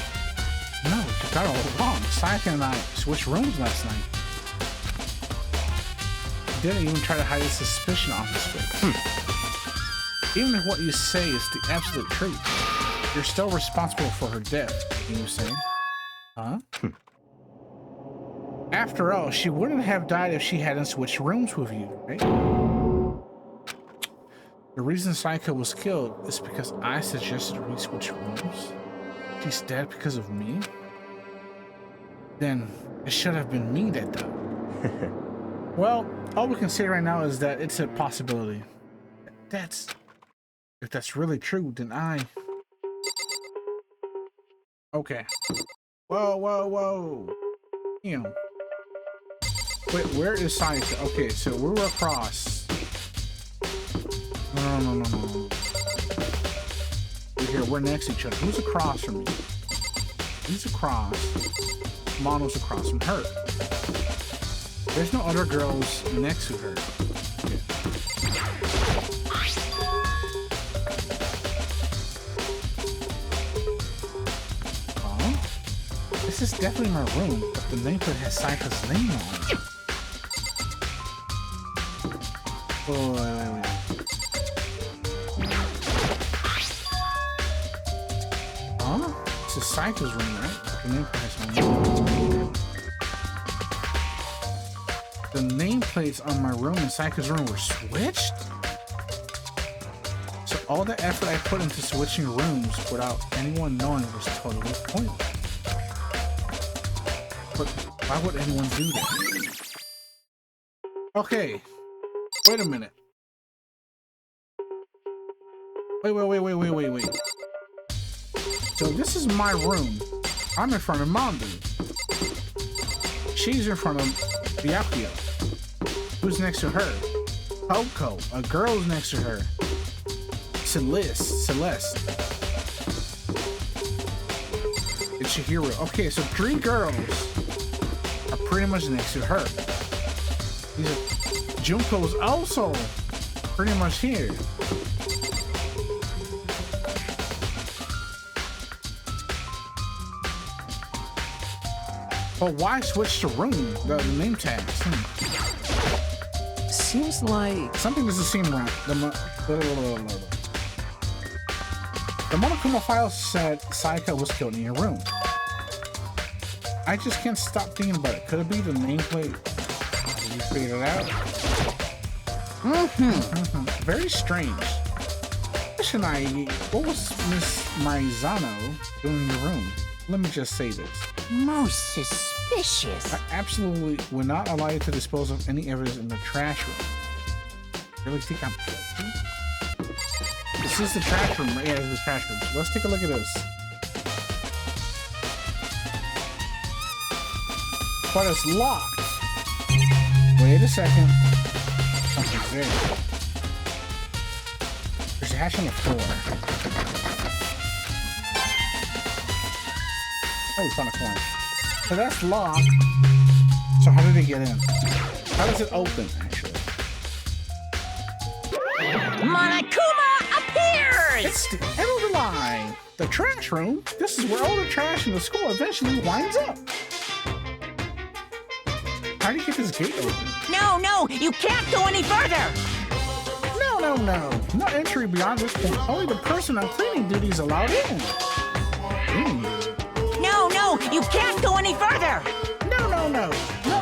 No, you got it all wrong. Sayaka and I switched rooms last night. He didn't even try to hide his suspicion on his face. Even if what you say is the absolute truth, you're still responsible for her death, you say? Huh? After all, she wouldn't have died if she hadn't switched rooms with you, right? The reason Sayaka was killed is because I suggested we switch rooms. She's dead because of me? Then it should have been me that died. Well, all we can say right now is that it's a possibility. If that's really true, then okay. Whoa. Wait, where is Sayaka? Okay, so we're across. No. We're here, we're next to each other. Who's across from me? Who's across? Mono's across from her. There's no other girls next to her. Okay. This is definitely my room, but the nameplate has Sayaka's name on it. Oh, wait. Huh? This is Sayaka's room, right? The nameplate has my name on it. The nameplates on my room and Sayaka's room were switched? So all the effort I put into switching rooms without anyone knowing was totally pointless. But why would anyone do that? Okay. Wait a minute. Wait. So this is my room. I'm in front of Mandu. She's in front of Byakuya. Who's next to her? Coco. A girl's next to her. Celeste. It's Chihiro. Okay, so 3 girls are pretty much next to her. Junko's also pretty much here. But why switch the room? The name tags. Seems like something doesn't seem right. The Monokuma file said Sayaka was killed in your room. I just can't stop thinking about it. Could it be the nameplate? Did you figure it out? Very strange. What was Miss Maizano doing in your room? Let me just say this. Most suspicious. I absolutely would not allow you to dispose of any evidence in the trash room. Really think I'm guilty? This is the trash room. Yeah, this is the trash room. Let's take a look at this. But it's locked. Wait a second. Something's there. There's a hatch on the floor. Oh, we found a coin. So that's locked. So how did it get in? How does it open, actually? Monokuma appears! It's the end of the line. The trash room? This is where all the trash in the school eventually winds up. How do you get this gate open? No, you can't go any further! No entry beyond this point. Only the person on cleaning duty is allowed in. Cleaning duty. No, you can't go any further. No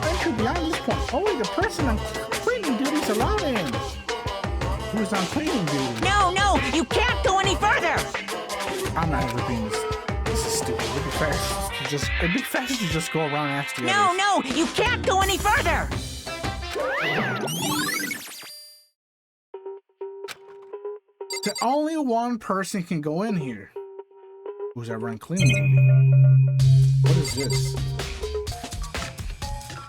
entry beyond this point. Only the person on cleaning duty is allowed in. Who's on cleaning duty? No, you can't go any further. I'm not ever being this. This is stupid. It'd be faster to just go around and ask the others. No, you can't go any further. So only one person can go in here. Who's ever on cleaning duty? What is this?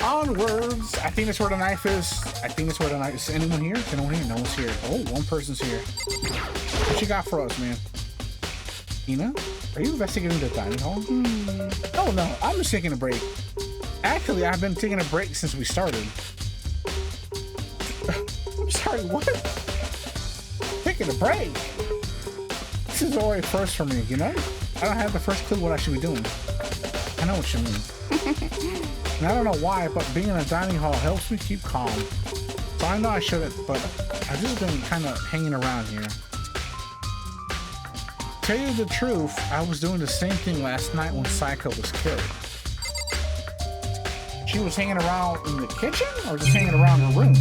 Onwards. I think that's where the knife is. Is anyone here? Is anyone here? No one's here. Oh, one person's here. What you got for us, man? Ina? Are you investigating the dining hall? Oh no, I'm just taking a break. Actually, I've been taking a break since we started. I'm sorry, what? Taking a break? This is already first for me, you know? I don't have the first clue what I should be doing. I know what you mean. And I don't know why, but being in a dining hall helps me keep calm. So I know I shouldn't, but I've just been kind of hanging around here. Tell you the truth, I was doing the same thing last night when Sayaka was killed. She was hanging around in the kitchen or just hanging around her room?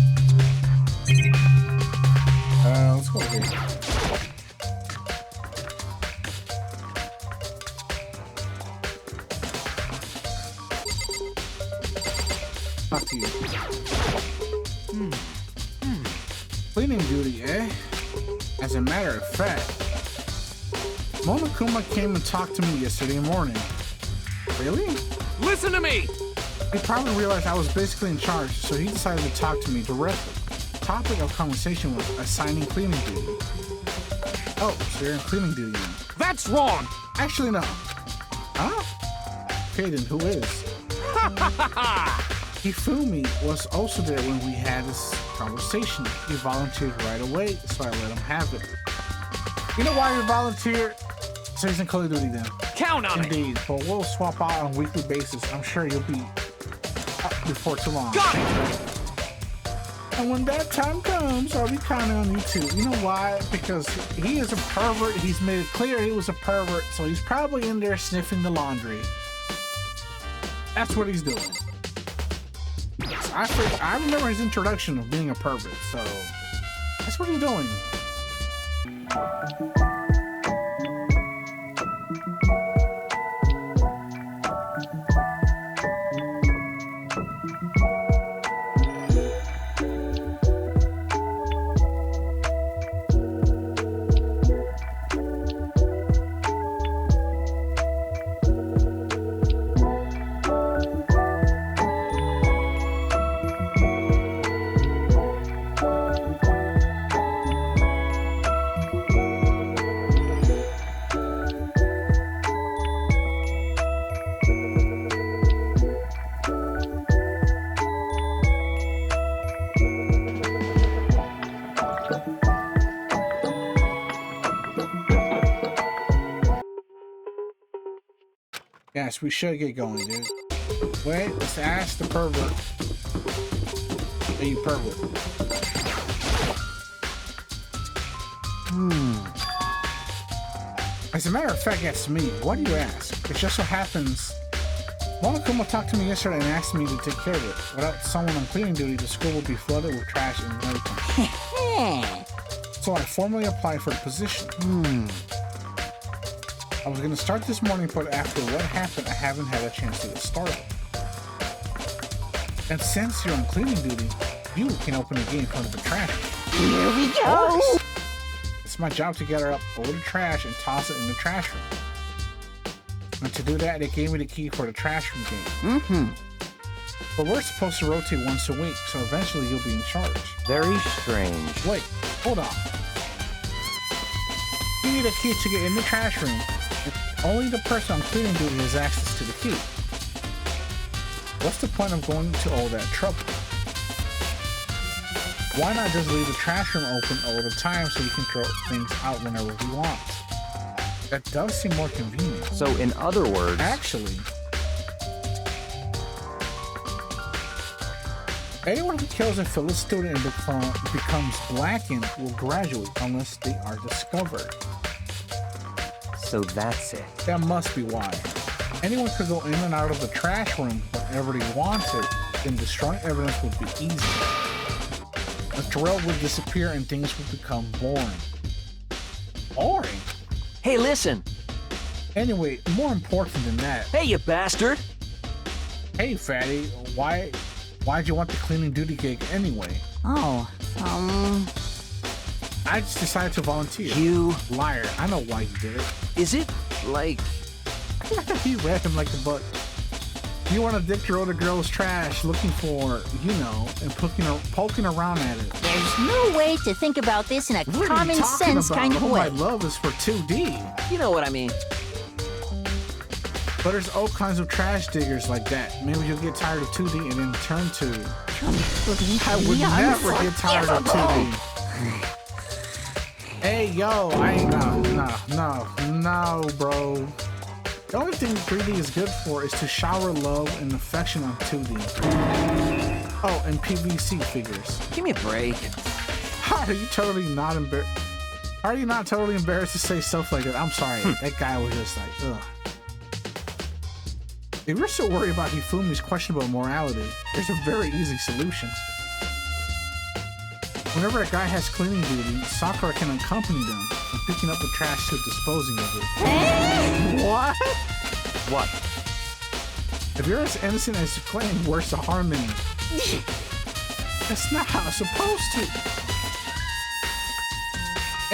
Let's go here. Talk to you. Cleaning duty, eh? As a matter of fact, Monokuma came and talked to me yesterday morning. Really? Listen to me! He probably realized I was basically in charge, so he decided to talk to me directly. The topic of conversation was assigning cleaning duty. Oh, so you're in cleaning duty then. That's wrong! Actually, no. Huh? Okay, then who is? Hifumi was also there when we had this conversation. He volunteered right away, so I let him have it. You know why you volunteered? So he's in cleaning duty then. Count on it! Indeed, but we'll swap out on a weekly basis. I'm sure you'll be up before too long. Got it! And when that time comes, I'll be counting on you too. You know why? Because he is a pervert. He's made it clear he was a pervert, so he's probably in there sniffing the laundry. That's what he's doing. I remember his introduction of being a pervert, so that's what he's doing. Yes, we should get going, dude. Wait, let's ask the pervert. Are you pervert? As a matter of fact, that's me. Why do you ask? It just so happens Monokuma talked to me yesterday and asked me to take care of it. Without someone on cleaning duty, the school would be flooded with trash and everything. So I formally applied for the position. I was gonna start this morning, but after what happened, I haven't had a chance to get started. And since you're on cleaning duty, you can open the gate in front of the trash. Here we go! It's my job to gather up all the trash and toss it in the trash room. And to do that, they gave me the key for the trash room gate. But we're supposed to rotate once a week, so eventually you'll be in charge. Very strange. Wait, hold on. You need a key to get in the trash room. Only the person on cleaning duty has access to the key. What's the point of going to all that trouble? Why not just leave the trash room open all the time so you can throw things out whenever we want? That does seem more convenient. So in other words... Actually, Anyone who kills a fellow student and becomes blackened will graduate unless they are discovered. So that's it. That must be why. Anyone could go in and out of the trash room whenever they wanted, then destroying evidence would be easy. The thrill would disappear and things would become boring. Boring? Hey, listen. Anyway, more important than that. Hey, you bastard. Hey, fatty, why'd you want the cleaning duty gig anyway? Oh, I just decided to volunteer. You... Liar, I know why you did it. Is it, like... He read him like a book. You want to dip through other girl's trash looking for, you know, and poking around at it. there's no way to think about this in a What are you common talking sense about? kind of All way. my love is for 2D. You know what I mean. But there's all kinds of trash diggers like that. Maybe you'll get tired of 2D and then turn to... I would never get tired of 2D. Hey, yo, I ain't... No, bro. The only thing 3D is good for is to shower love and affection on 2D. Oh, and PVC figures. Give me a break. How are you totally not embarrassed? Are you not totally embarrassed to say stuff like that? I'm sorry. That guy was just like, ugh. If you're so worried about Hifumi's questionable morality, there's a very easy solution. Whenever a guy has cleaning duty, Sakura can accompany them from picking up the trash to disposing of it. What? What? If you're as innocent as you claim, where's the harm in it? That's not how it's supposed to.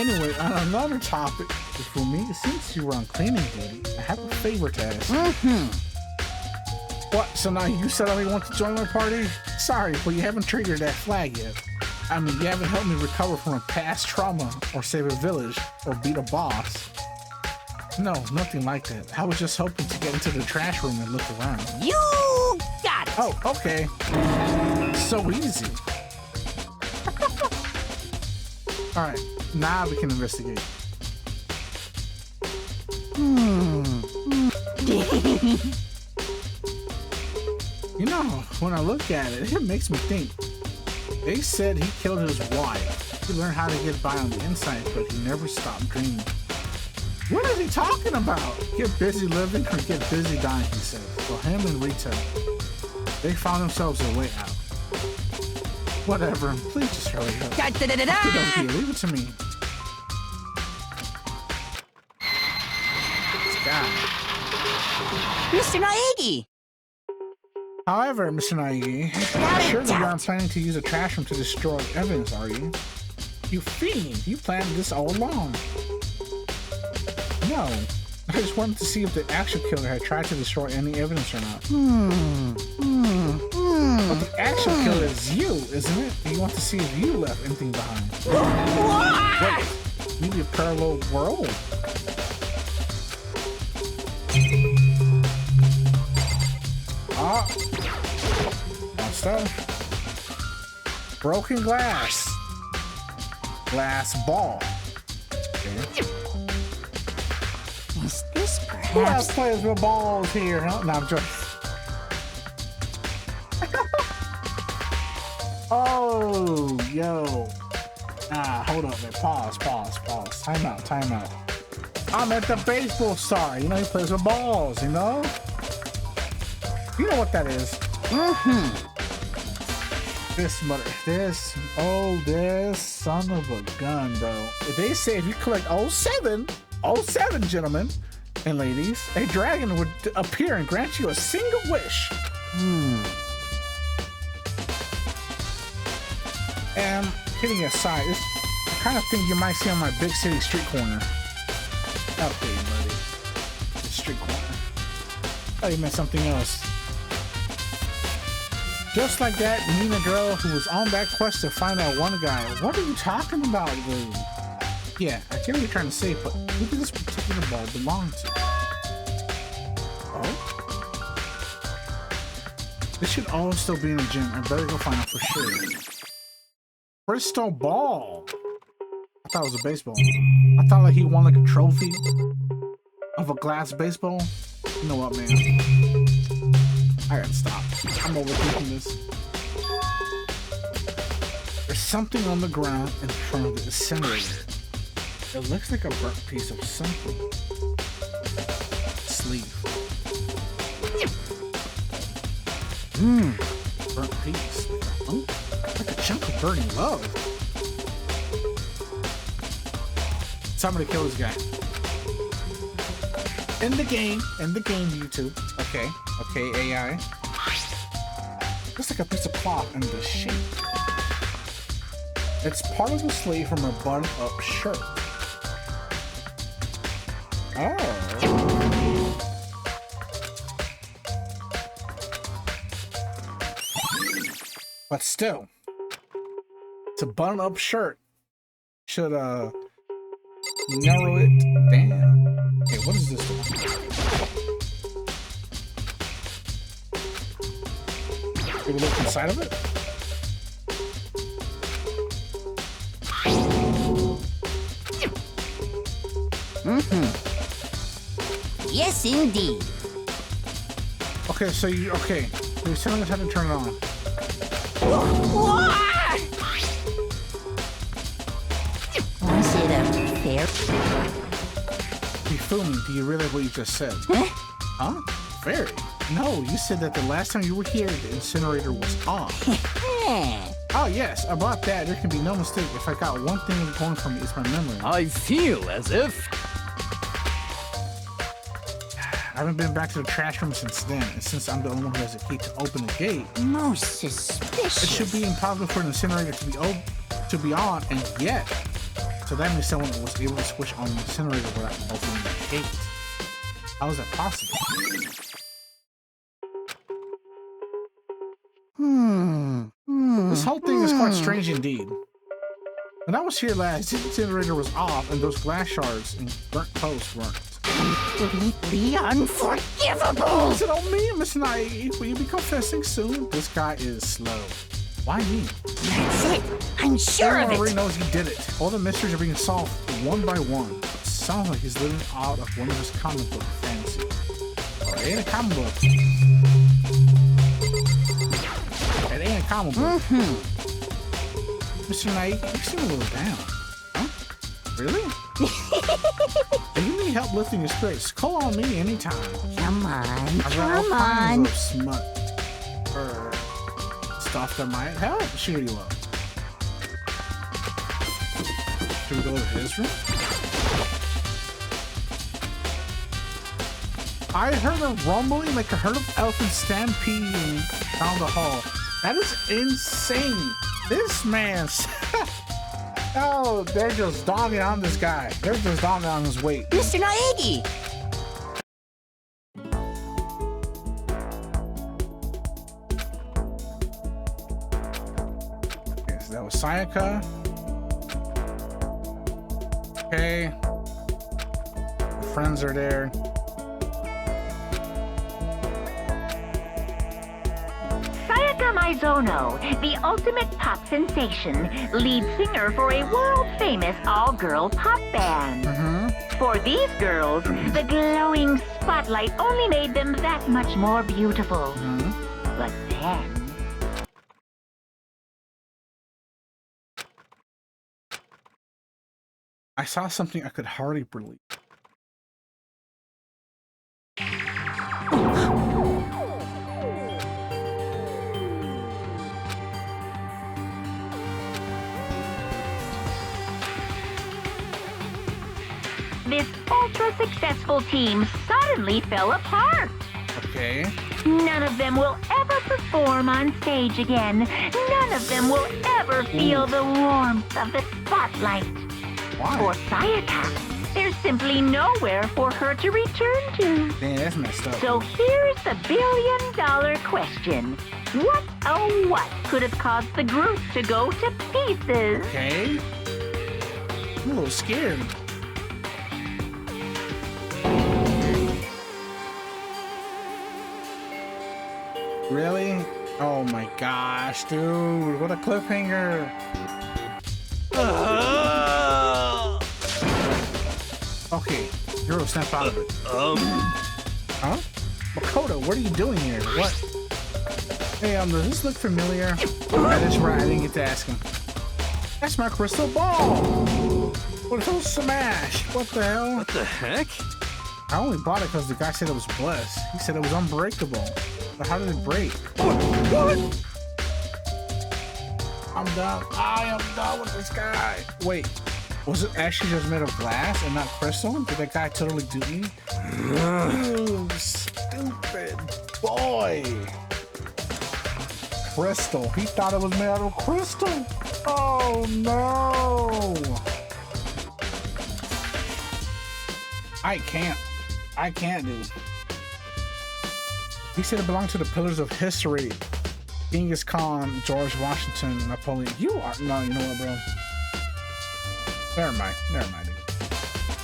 Anyway, on another topic, for me, since you were on cleaning duty, I have a favor to ask. What? So now you suddenly want to join my party? Sorry, but you haven't triggered that flag yet. I mean, you haven't helped me recover from a past trauma, or save a village, or beat a boss. No, nothing like that. I was just hoping to get into the trash room and look around. You got it. Oh, okay. So easy. Alright, now we can investigate. You know, when I look at it, it makes me think. They said he killed his wife. He learned how to get by on the inside, but he never stopped dreaming. What is he talking about? Get busy living or get busy dying, he said. So him and Rita, they found themselves a way out. Whatever, please just hurry up. Okay, leave it to me. This guy. Mr. Naegi! However, Mr. Naegi, surely you aren't planning to use a trash room to destroy evidence, are you? You fiend! You planned this all along. No, I just wanted to see if the actual killer had tried to destroy any evidence or not. But the actual killer is you, isn't it? You want to see if you left anything behind. Wait, maybe a parallel world? Stuff. Broken glass. Glass ball. Okay. Is this Who else perhaps... plays with balls here, huh? No, I'm joking. Oh, yo. Hold up, man. Pause. Time out. I'm at the baseball star. You know, he plays with balls, you know? You know what that is. This son of a gun, bro. They say if you collect 07, gentlemen and ladies, a dragon would appear and grant you a single wish. And kidding aside, it's the kind of thing you might see on my big city street corner. Okay, buddy. The street corner. Oh, you meant something else. Just like that, you mean a girl who was on that quest to find out one guy. What are you talking about, dude? Yeah, I get what you're trying to say, but who did this particular ball belong to? Oh? This should all still be in the gym. I better go find out for sure. Crystal ball. I thought it was a baseball. I thought like he won like a trophy of a glass baseball. You know what, man? I gotta stop. I'm overthinking this. something on the ground in front of the incinerator. It looks like a burnt piece of something. Sleeve. Burnt piece. Like a chunk of burning love. Somebody kill this guy. In the game, YouTube. Okay, AI. Looks like a piece of cloth in the shape. It's part of the sleeve from a button-up shirt. Oh. But still, it's a button-up shirt. Should narrow it down. Okay, what is this one? Can we look inside of it? Yes, indeed. Okay, so you're telling us how to turn it on. Was it a fair? You fool me. Do you realize what you just said? Huh? Very. No, you said that the last time you were here, the incinerator was off. Oh, yes, about that, there can be no mistake. If I got one thing going for me, it's my memory. I feel as if... I haven't been back to the trash room since then, and since I'm the only one who has a key to open the gate, Most suspicious. it should be impossible for an incinerator to be on, and yet. So that means someone was able to switch on the incinerator without opening the gate. How is that possible? This whole thing is quite strange indeed. When I was here last, the incinerator was off, and those glass shards and burnt posts weren't. Completely unforgivable. Is it on me, Miss Naive? Will you be confessing soon? This guy is slow. Why me? That's it. I'm sure of Everyone already it. knows he did it. All the mysteries are being solved one by one. It sounds like he's living out of one of his comic book fantasies. Oh, it ain't a comic book. It ain't a comic book. Mr. Knight, you seem a little down. Huh? Really? If you need help lifting your spirits, call on me anytime. Come on, I've got all come kinds on. of smut or stuff that might help cheer you up. Should we go to his room? I heard a rumbling like a herd of elephants stampeding down the hall. That is insane. This man's... Oh, they're just dogging on this guy. They're just dogging on his weight. Mr. Naegi. Okay, so that was Sayaka. Okay. The friends are there. Sayaka Maizono, the ultimate pop sensation, lead singer for a world-famous all-girl pop band. For these girls, the glowing spotlight only made them that much more beautiful. But then... I saw something I could hardly believe. This ultra-successful team suddenly fell apart. Okay. None of them will ever perform on stage again. None of them will ever feel the warmth of the spotlight. Why? For Sayaka, there's simply nowhere for her to return to. Dang, that's messed up. So here's the billion-dollar question. What, oh what, could have caused the group to go to pieces? Okay. I'm a little scared. Really? Oh my gosh, dude. What a cliffhanger. Okay, Hero, snap out of it. Huh? Makoto, what are you doing here? What? Hey, does this look familiar? That is right, I didn't get to ask him. That's my crystal ball. What if it was smashed? What the hell? What the heck? I only bought it because the guy said it was blessed. He said it was unbreakable. But how did it break? What? I'm done. I am done with this guy. Wait, was it actually just made of glass and not crystal? Did that guy totally do me? You stupid boy. Crystal. He thought it was made out of crystal. Oh no. I can't do. He said it belonged to the pillars of history. Genghis Khan, George Washington, Napoleon. You know what, bro? Never mind, dude.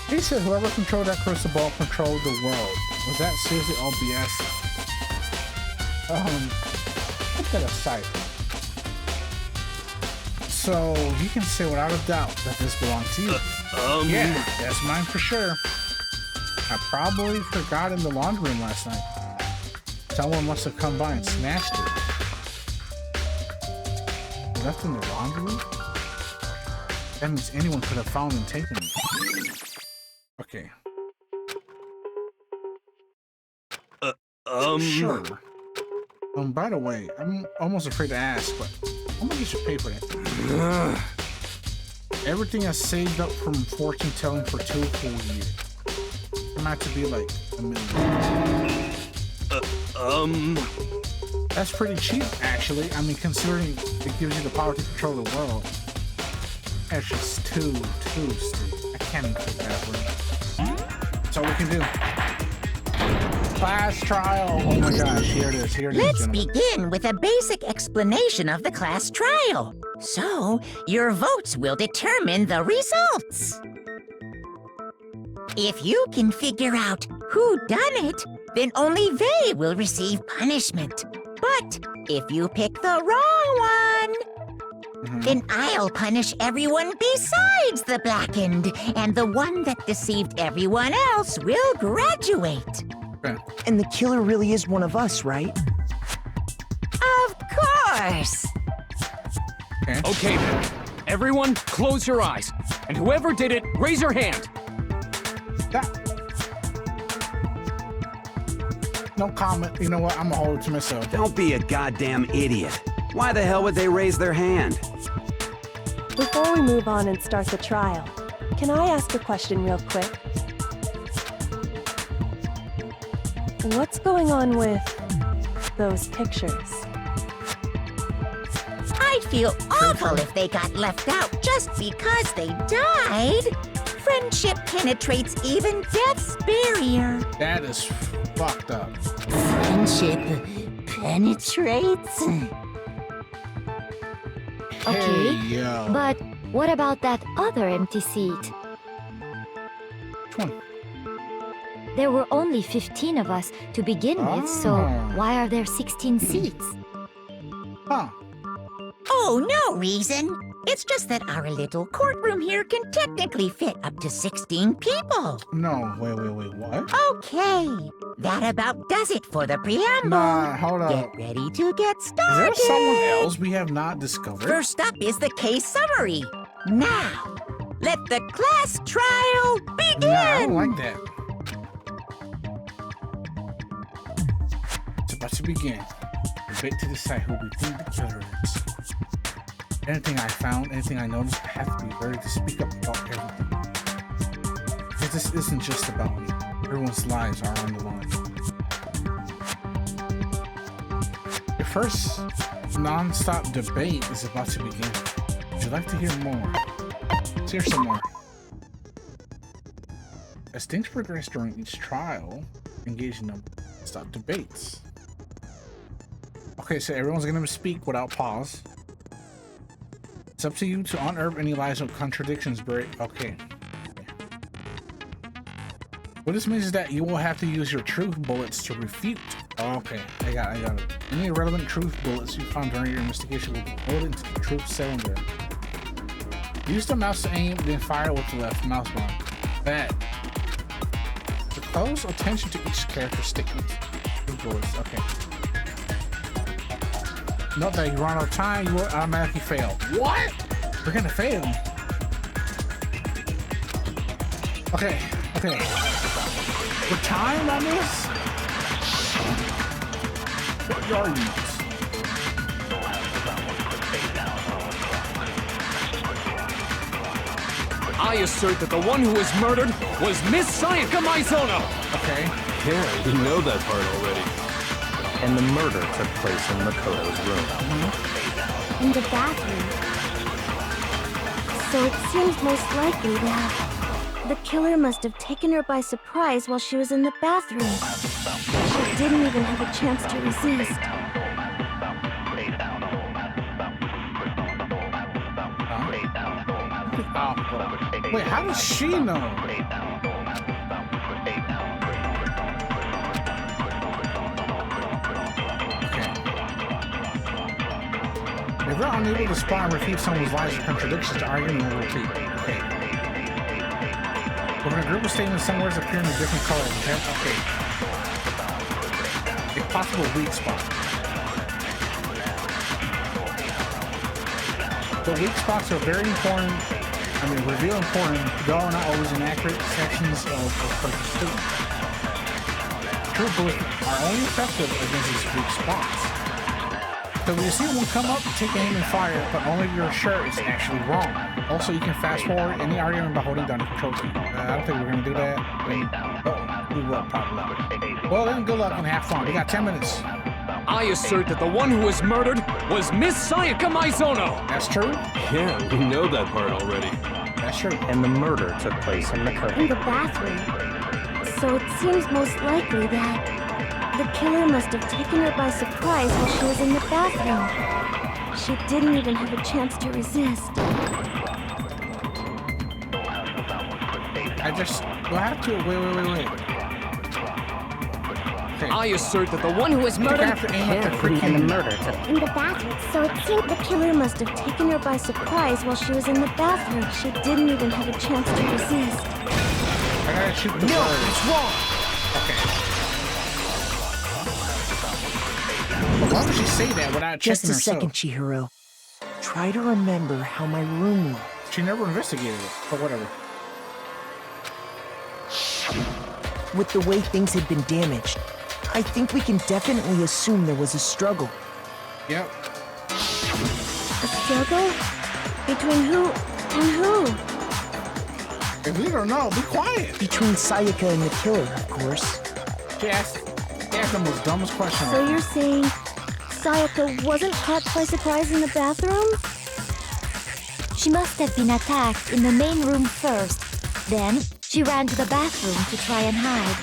He said whoever controlled that crystal ball controlled the world. Was that seriously all BS? Put that aside. So you can say without a doubt that this belongs to you. Yeah, that's mine for sure. I probably forgot in the laundry room last night. Someone must have come by and snatched it. Left in the laundry room? That means anyone could have found and taken it. Okay. Sure. By the way, I'm almost afraid to ask, but how much you should pay for that? Everything I saved up from fortune telling for 2 full years. It might to be like $1 million. That's pretty cheap, actually. I mean, considering it gives you the power to control the world. That's just too stupid. I can't even put that up. That's all we can do. Class trial. Oh my gosh, here it is. Let's gentlemen. begin with a basic explanation of the class trial. So, your votes will determine the results. If you can figure out who done it, then only they will receive punishment. But if you pick the wrong one, then I'll punish everyone besides the blackened, and the one that deceived everyone else will graduate. Okay. And the killer really is one of us, right? Of course! Okay then. Everyone, close your eyes. And whoever did it, raise your hand. No comment. You know what? I'm gonna hold it to myself. Don't be a goddamn idiot. Why the hell would they raise their hand? Before we move on and start the trial, can I ask a question real quick? What's going on with those pictures? I'd feel awful if they got left out just because they died. Friendship penetrates even death's barrier. That is fucked up. Friendship penetrates? Okay, Hey, yo. but what about that other empty seat? Which one? There were only 15 of us to begin with, so Ah. why are there 16 seats? Huh. Oh, no reason. It's just that our little courtroom here can technically fit up to 16 people. No, wait, what? Okay, that about does it for the preamble. Nah, hold Get up. ready to get Is started. there someone else we have not discovered? First up is the case summary. Now, let the class trial begin. Nah, I don't like that. It's about to begin. Debate to decide who we think the killer is. Anything I found, anything I noticed, I have to be ready to speak up about everything. Because this isn't just about me. Everyone's lives are on the line. The first non-stop debate is about to begin. Would you like to hear more? Let's hear some more. As things progress during each trial, engage in non-stop debates. Okay, so everyone's gonna speak without pause. It's up to you to unearth any lies or contradictions, Brit. Okay. What this means is that you will have to use your truth bullets to refute. Okay, I got it. Any irrelevant truth bullets you found during your investigation will be loaded into the truth cylinder. Use the mouse to aim, then fire with the left mouse button. That. To close attention to each character statement. Truth bullets. Okay. Note that you run out of time, you will automatically fail. What? We're gonna fail. Okay, okay. We're timed on this? What are you? I assert that the one who was murdered was Miss Sayaka Maizono! Okay. Yeah, we know that part already. And the murder took place in Makoto's room. In the bathroom. So it seems most likely that the killer must have taken her by surprise while she was in the bathroom. She didn't even have a chance to resist. Wait, how does she know? Okay. If they're unable to spot and refute someone's lies or contradictions, the argument will repeat. Okay. When a group of statements somewhere appear in a different color, okay. A possible weak spot. The weak spots are very important. I mean, reveal important, though not always inaccurate sections of purpose statement. True bullets are only effective against these weak spots. So when you see one come up, take aim and fire, but only if you're sure it's actually wrong. Also, you can fast forward any argument by holding down the control key. I don't think we're gonna do that. We will probably. Well then, good luck and have fun. We got 10 minutes. I assert that the one who was murdered was Miss Sayaka Maizono! That's true? Yeah, we know that part already. That's true. And the murder took place in Makoto. In the bathroom. So it seems most likely that the killer must have taken her by surprise while she was in the bathroom. She didn't even have a chance to resist. I just... We'll have to... Wait. Okay. I assert that the one who was murdered... And the murder took In the bathroom, so it seemed the killer must have taken her by surprise while she was in the bathroom. She didn't even have a chance to resist. I gotta shoot the bird. It's wrong! Okay. Why would she say that without Just checking a herself? second, Chihiro. Try to remember how my room looked. She never investigated it, but whatever. With the way things had been damaged, I think we can definitely assume there was a struggle. Yep. A struggle? Between who and who? If we don't know, be quiet. Between Sayaka and the killer, of course. She asked the most dumbest question. So you're saying Sayaka wasn't caught by surprise in the bathroom? She must have been attacked in the main room first. Then she ran to the bathroom to try and hide.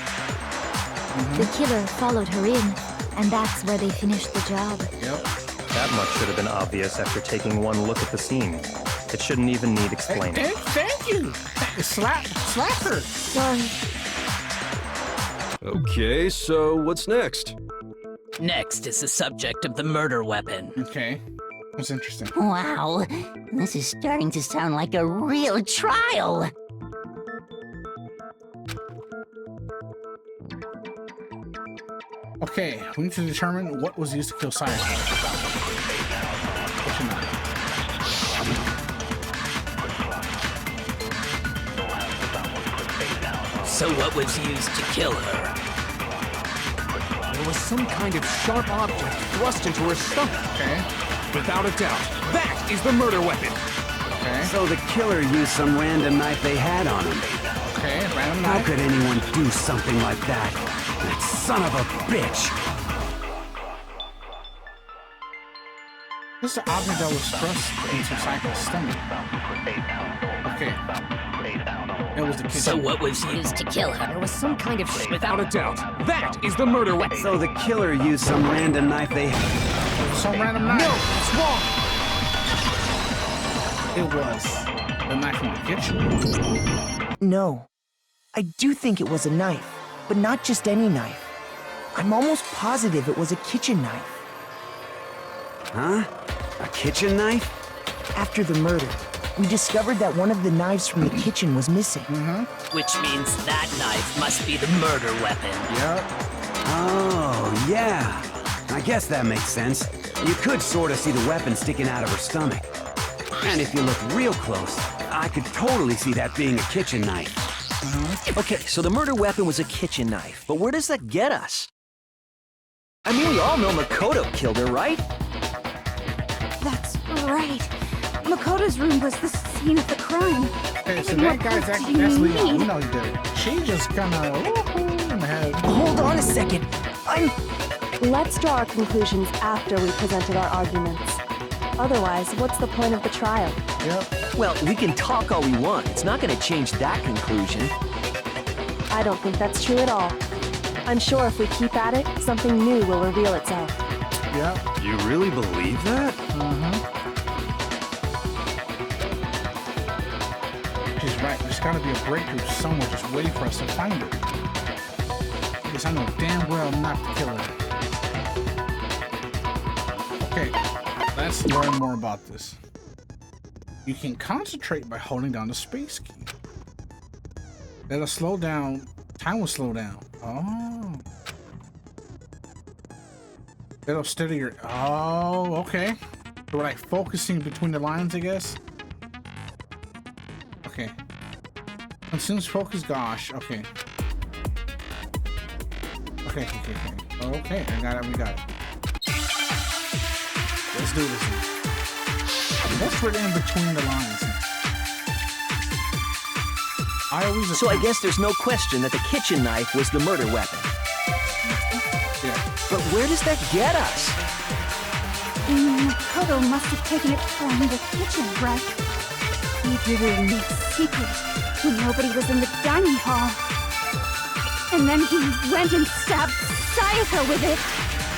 The killer followed her in, and that's where they finished the job. Yep. That much should have been obvious after taking one look at the scene. It shouldn't even need explaining. Thank you. Slap her. Sorry. Okay, so what's next? Next is the subject of the murder weapon. Okay. That's interesting. Wow, this is starting to sound like a real trial. Okay, we need to determine what was used to kill Sayaka. What you know? So what was used to kill her? There was some kind of sharp object thrust into her stomach. Okay. Without a doubt, that is the murder weapon. Okay. So the killer used some random knife they had on him. Okay, random How knife. could anyone do something like that? That son of a bitch! This is the object that was thrust into Sayaka's stomach. Okay. It was the kitchen. So what was used to kill her? There was some kind of without a doubt, that is the murder weapon. So the killer used some random knife they had. Some random knife. No, it's wrong. It was the knife from the kitchen. No. I do think it was a knife, but not just any knife. I'm almost positive it was a kitchen knife. Huh? A kitchen knife? After the murder, we discovered that one of the knives from the kitchen was missing. Which means that knife must be the murder weapon. Yep. Oh, yeah. I guess that makes sense. You could sort of see the weapon sticking out of her stomach. And if you look real close, I could totally see that being a kitchen knife. Okay, so the murder weapon was a kitchen knife, but where does that get us? I mean, we all know Makoto killed her, right? That's right. Makoto's room was the scene of the crime. Okay, so And that what guy's else do actually, that's you Leo. need? We know he did it. She just kinda, woohoo, in the head. Hold on a second. Let's draw our conclusions after we presented our arguments. Otherwise, what's the point of the trial? Yep. Well, we can talk all we want. It's not going to change that conclusion. I don't think that's true at all. I'm sure if we keep at it, something new will reveal itself. Yep. You really believe that? She's right. There's gotta be a breakthrough somewhere just waiting for us to find it. Because I know damn well not to kill her. Okay, let's learn more about this. You can concentrate by holding down the space key. That'll slow down. Time will slow down. Oh. It'll steady your. Oh, okay. So we're like focusing between the lines, I guess. Okay. Consumes focus. Gosh. Okay. Okay. Okay. I got it. We got it. Let's do this. What's written in between the lines? I always. So I guess there's no question that the kitchen knife was the murder weapon. Yeah. But where does that get us? Makoto must have taken it from the kitchen, right? He did it in secret when nobody was in the dining hall. And then he went and stabbed Sayaka with it.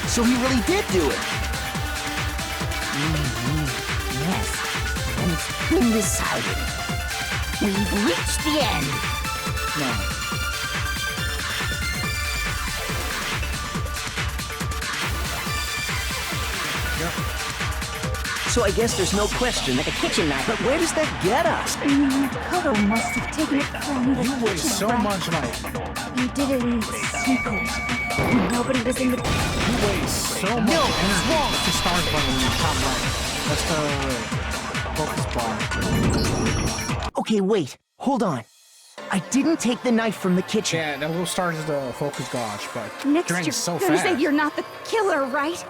So he really did do it. Yes, and it's been decided. We've reached the end. No. Yep. So I guess there's no question that the kitchen knife. But where does that get us? Makoto must have taken it from the You kitchen, waste so right? much life. He did it in secret when nobody was in the... You waste so much energy to start button in the top right. That's the focus bar. Okay, wait. Hold on. I didn't take the knife from the kitchen. Yeah, that will start as the focus gauge, but Next, drank you're so gonna fast. say you're not the killer, right?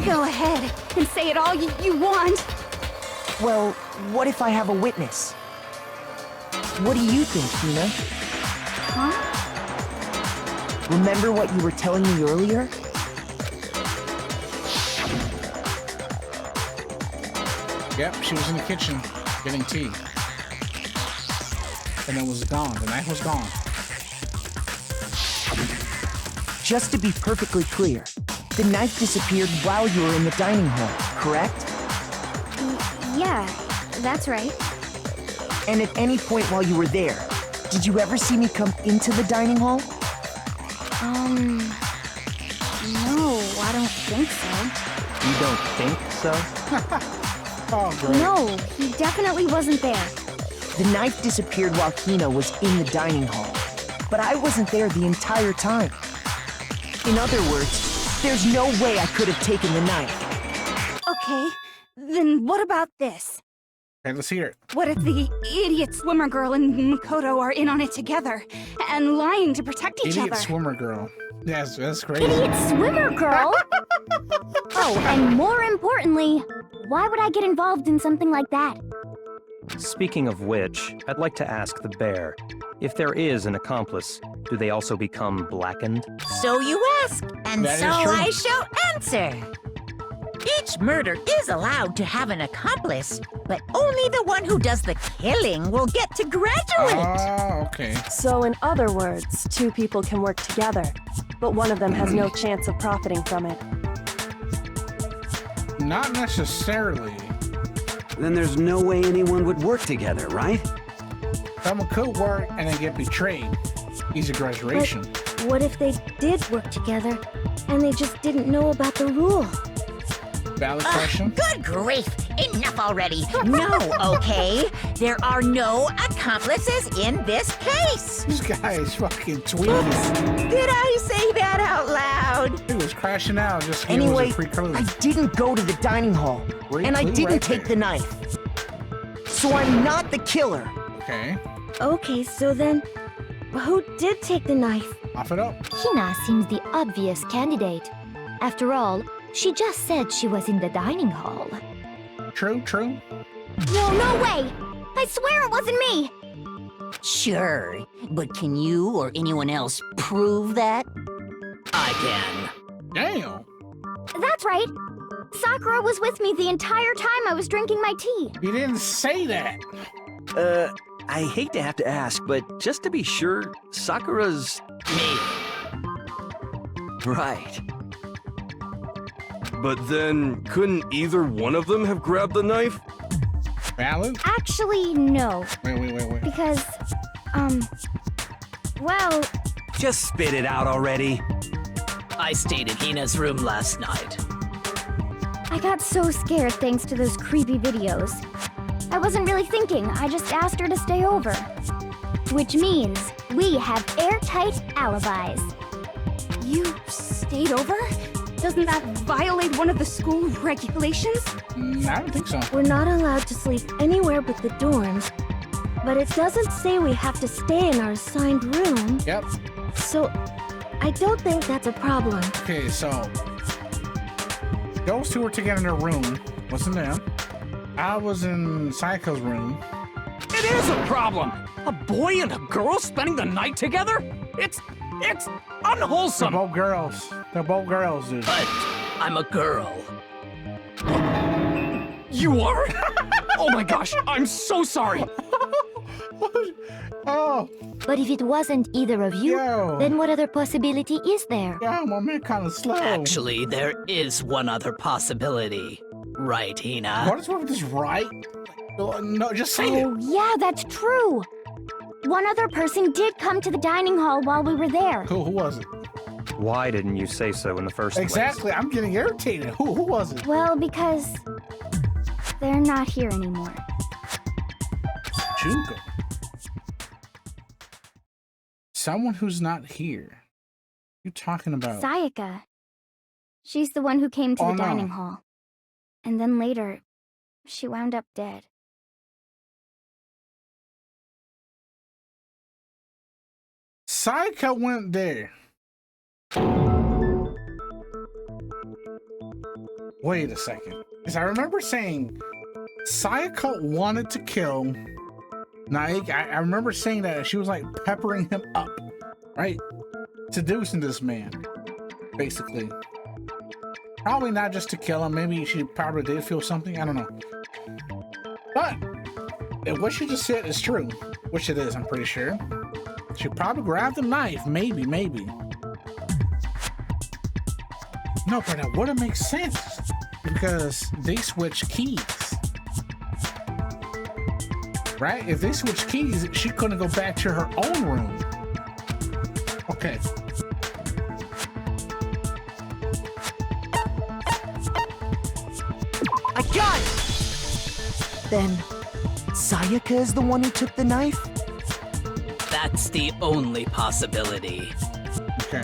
Go ahead and say it all you want. Well, what if I have a witness? What do you think, Hina? Huh? Remember what you were telling me earlier? Yep, she was in the kitchen getting tea. And it was gone. The knife was gone. Just to be perfectly clear, the knife disappeared while you were in the dining hall, correct? Yeah, that's right. And at any point while you were there, did you ever see me come into the dining hall? No, I don't think so. You don't think so? Oh, great. No, he definitely wasn't there. The knife disappeared while Hina was in the dining hall, but I wasn't there the entire time. In other words, there's no way I could have taken the knife. Okay, then what about this? Okay, let's hear it. What if the idiot swimmer girl and Makoto are in on it together and lying to protect each Idiot other? swimmer girl. Yes, that's crazy. Idiot swimmer girl! Oh, and more importantly, why would I get involved in something like that? Speaking of which, I'd like to ask the bear, if there is an accomplice, do they also become blackened? So you ask, and That so is true. I shall answer. Each murder is allowed to have an accomplice, but only the one who does the killing will get to graduate. Oh, okay. So in other words, two people can work together, but one of them has no chance of profiting from it. Not necessarily. Then there's no way anyone would work together, right? Someone could work and then get betrayed. Easy graduation. What if they did work together and they just didn't know about the rule? Valid question. Good grief! Enough already. No, okay? There are no accomplices in this case. This guy is fucking tweeting. Did I say that out loud? He was crashing out just Anyway, free code. I didn't go to the dining hall, Great and I clue didn't right take there. the knife. So I'm not the killer. Okay. Okay, so then, who did take the knife? Off it up. Hina seems the obvious candidate. After all, she just said she was in the dining hall. True. No way! I swear it wasn't me! Sure, but can you or anyone else prove that? I can. Damn. That's right. Sakura was with me the entire time I was drinking my tea. You didn't say that. I hate to have to ask, but just to be sure, Sakura's... Me. Right. But then, couldn't either one of them have grabbed the knife? Valid? Actually, no. Wait. Because, well... Just spit it out already. I stayed in Hina's room last night. I got so scared thanks to those creepy videos. I wasn't really thinking, I just asked her to stay over. Which means we have airtight alibis. You stayed over? Doesn't that violate one of the school regulations? I don't think so. We're not allowed to sleep anywhere but the dorms, but it doesn't say we have to stay in our assigned room. Yep. So, I don't think that's a problem. Okay, so those two were together in their room. Wasn't them? I was in Sayaka's room. It is a problem! A boy and a girl spending the night together? It's unwholesome! They're both girls. They're both girls, dude. But I'm a girl. You are? Oh my gosh, I'm so sorry! Oh. But if it wasn't either of you, then what other possibility is there? Yeah, my man kind of slow. Actually, there is one other possibility. Right, Hina? What is wrong with this right? No, just say it. Oh, yeah, that's true. One other person did come to the dining hall while we were there. Who was it? Why didn't you say so in the first place? Exactly, I'm getting irritated. Who was it? Well, because they're not here anymore. Junko. Someone who's not here. You talking about? Sayaka. She's the one who came to the dining hall. And then later, she wound up dead. Sayaka went there. Wait a second. Because I remember saying Sayaka wanted to kill Naik. I remember saying that she was like peppering him up, right? Seducing this man, basically. Probably not just to kill him. Maybe she probably did feel something. I don't know. But if what she just said is true, which it is, I'm pretty sure. She probably grabbed the knife. Maybe. No, but that wouldn't make sense because they switched keys. Right? If they switched keys, she couldn't go back to her own room. Okay. I got it! Then, Sayaka is the one who took the knife? That's the only possibility. Okay.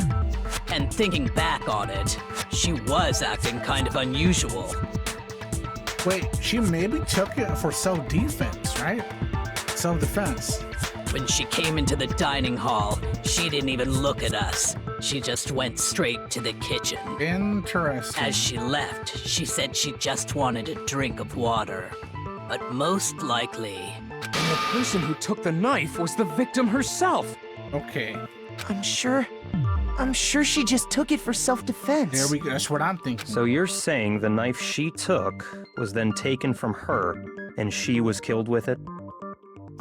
And thinking back on it, she was acting kind of unusual. Wait, she maybe took it for self-defense, right? Self-defense. When she came into the dining hall, she didn't even look at us. She just went straight to the kitchen. Interesting. As she left, she said she just wanted a drink of water. But most likely... And the person who took the knife was the victim herself. Okay. I'm sure she just took it for self-defense. There we go. That's what I'm thinking. So you're saying the knife she took was then taken from her, and she was killed with it?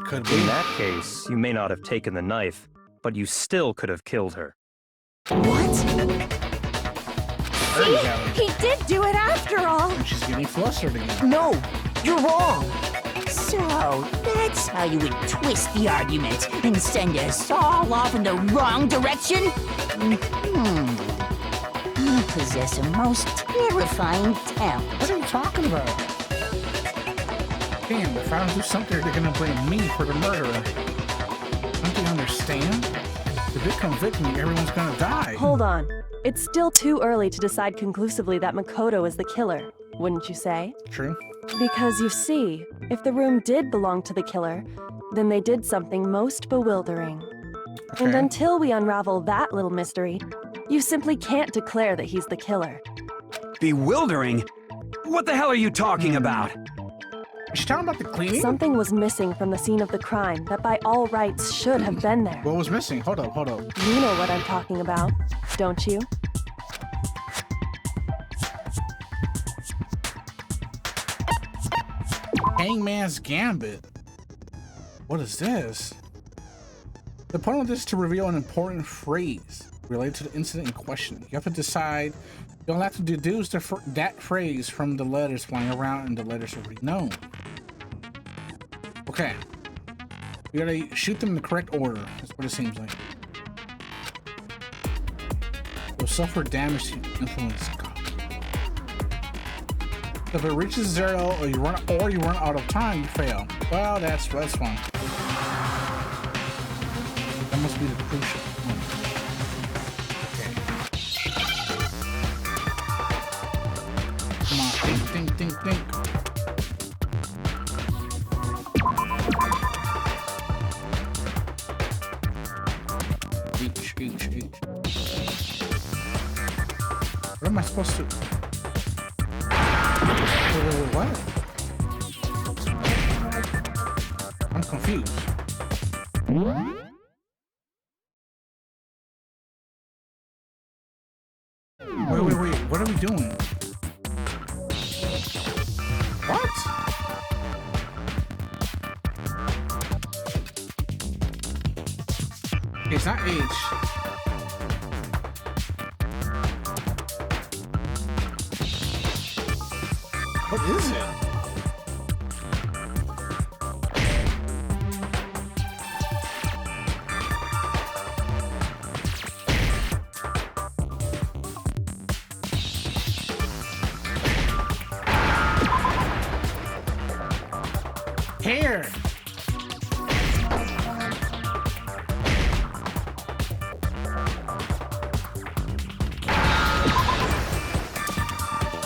Could be. In that case, you may not have taken the knife, but you still could have killed her. What? See? He did do it after all. And she's getting flustered again. No, you're wrong. So, that's how you would twist the argument and send us all off in the wrong direction? You possess a most terrifying talent. What are you talking about? Damn, if I don't do something, they're gonna blame me for the murderer. Don't you understand? If they convict me, everyone's gonna die. Hold on. It's still too early to decide conclusively that Makoto is the killer. wouldn't you say? True. Because you see, if the room did belong to the killer, then they did something most bewildering. Okay. And until we unravel that little mystery, you simply can't declare that he's the killer. Bewildering? What the hell are you talking about? Is she talking about the cleaning? Something was missing from the scene of the crime that by all rights should have been there. What was missing? Hold up. You know what I'm talking about, don't you? Hangman's Gambit. What is this? The point of this is to reveal an important phrase related to the incident in question. You have to decide. You'll have to deduce that phrase from the letters flying around, and the letters are already known. Okay. You gotta shoot them in the correct order. That's what it seems like. You'll suffer damage to influence. If it reaches 0 or you run out of time, you fail. Well, that's fun. That must be the crucial one. Okay. Come on, think. Each. What am I supposed to? Wait, what? I'm confused. Wait. What are we doing? What? It's not H. What is it? Hair.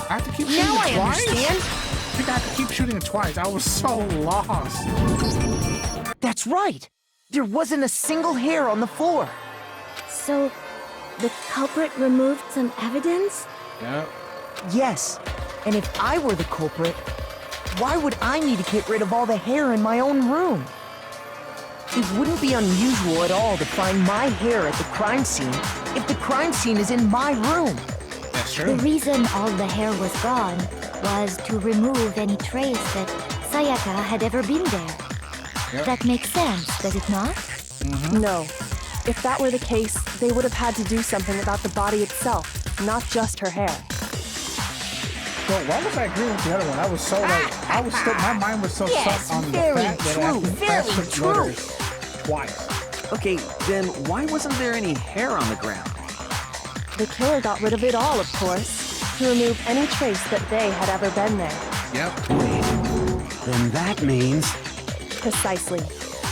I have to keep shooting Now I it twice? understand. I think I have to keep shooting it twice. I was so lost. That's right. There wasn't a single hair on the floor. So, the culprit removed some evidence? Yep. Yes. And if I were the culprit, why would I need to get rid of all the hair in my own room? It wouldn't be unusual at all to find my hair at the crime scene if the crime scene is in my room. That's true. The reason all the hair was gone was to remove any trace that Sayaka had ever been there. Yep. That makes sense, does it not? No. If that were the case, they would have had to do something about the body itself, not just her hair. So why was I agreeing with the other one? I was so my mind was so Yes, stuck on the very fact that I true, had to very press the true. letters twice. Okay, then why wasn't there any hair on the ground? The killer got rid of it all, of course, to remove any trace that they had ever been there. Yep. Then that means... Precisely.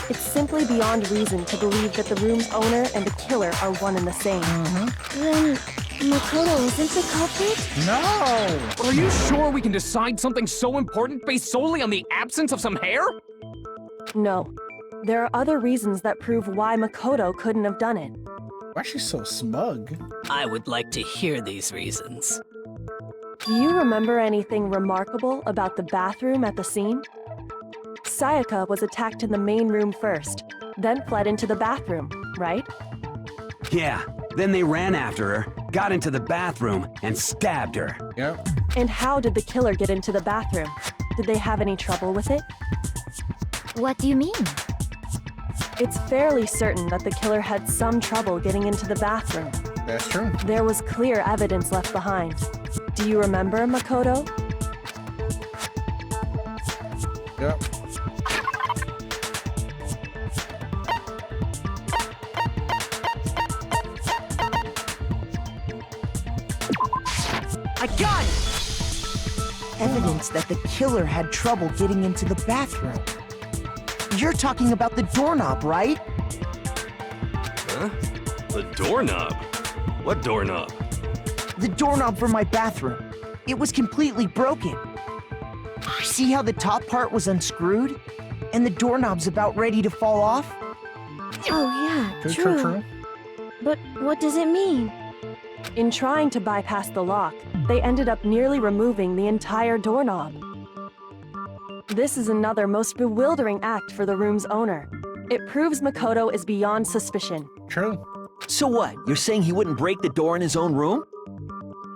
It's simply beyond reason to believe that the room's owner and the killer are one and the same. Then Makoto isn't the culprit? No! Are you sure we can decide something so important based solely on the absence of some hair? No. There are other reasons that prove why Makoto couldn't have done it. Why is she so smug? I would like to hear these reasons. Do you remember anything remarkable about the bathroom at the scene? Sayaka was attacked in the main room first, then fled into the bathroom, right? Yeah, then they ran after her, got into the bathroom, and stabbed her. Yep. And how did the killer get into the bathroom? Did they have any trouble with it? What do you mean? It's fairly certain that the killer had some trouble getting into the bathroom. That's true. There was clear evidence left behind. Do you remember, Makoto? Yep. I got it! Evidence that the killer had trouble getting into the bathroom. You're talking about the doorknob, right? Huh? The doorknob? What doorknob? The doorknob for my bathroom. It was completely broken. See how the top part was unscrewed? And the doorknob's about ready to fall off? Oh yeah, true. But what does it mean? In trying to bypass the lock, they ended up nearly removing the entire doorknob. This is another most bewildering act for the room's owner. It proves Makoto is beyond suspicion. True. So what? You're saying he wouldn't break the door in his own room?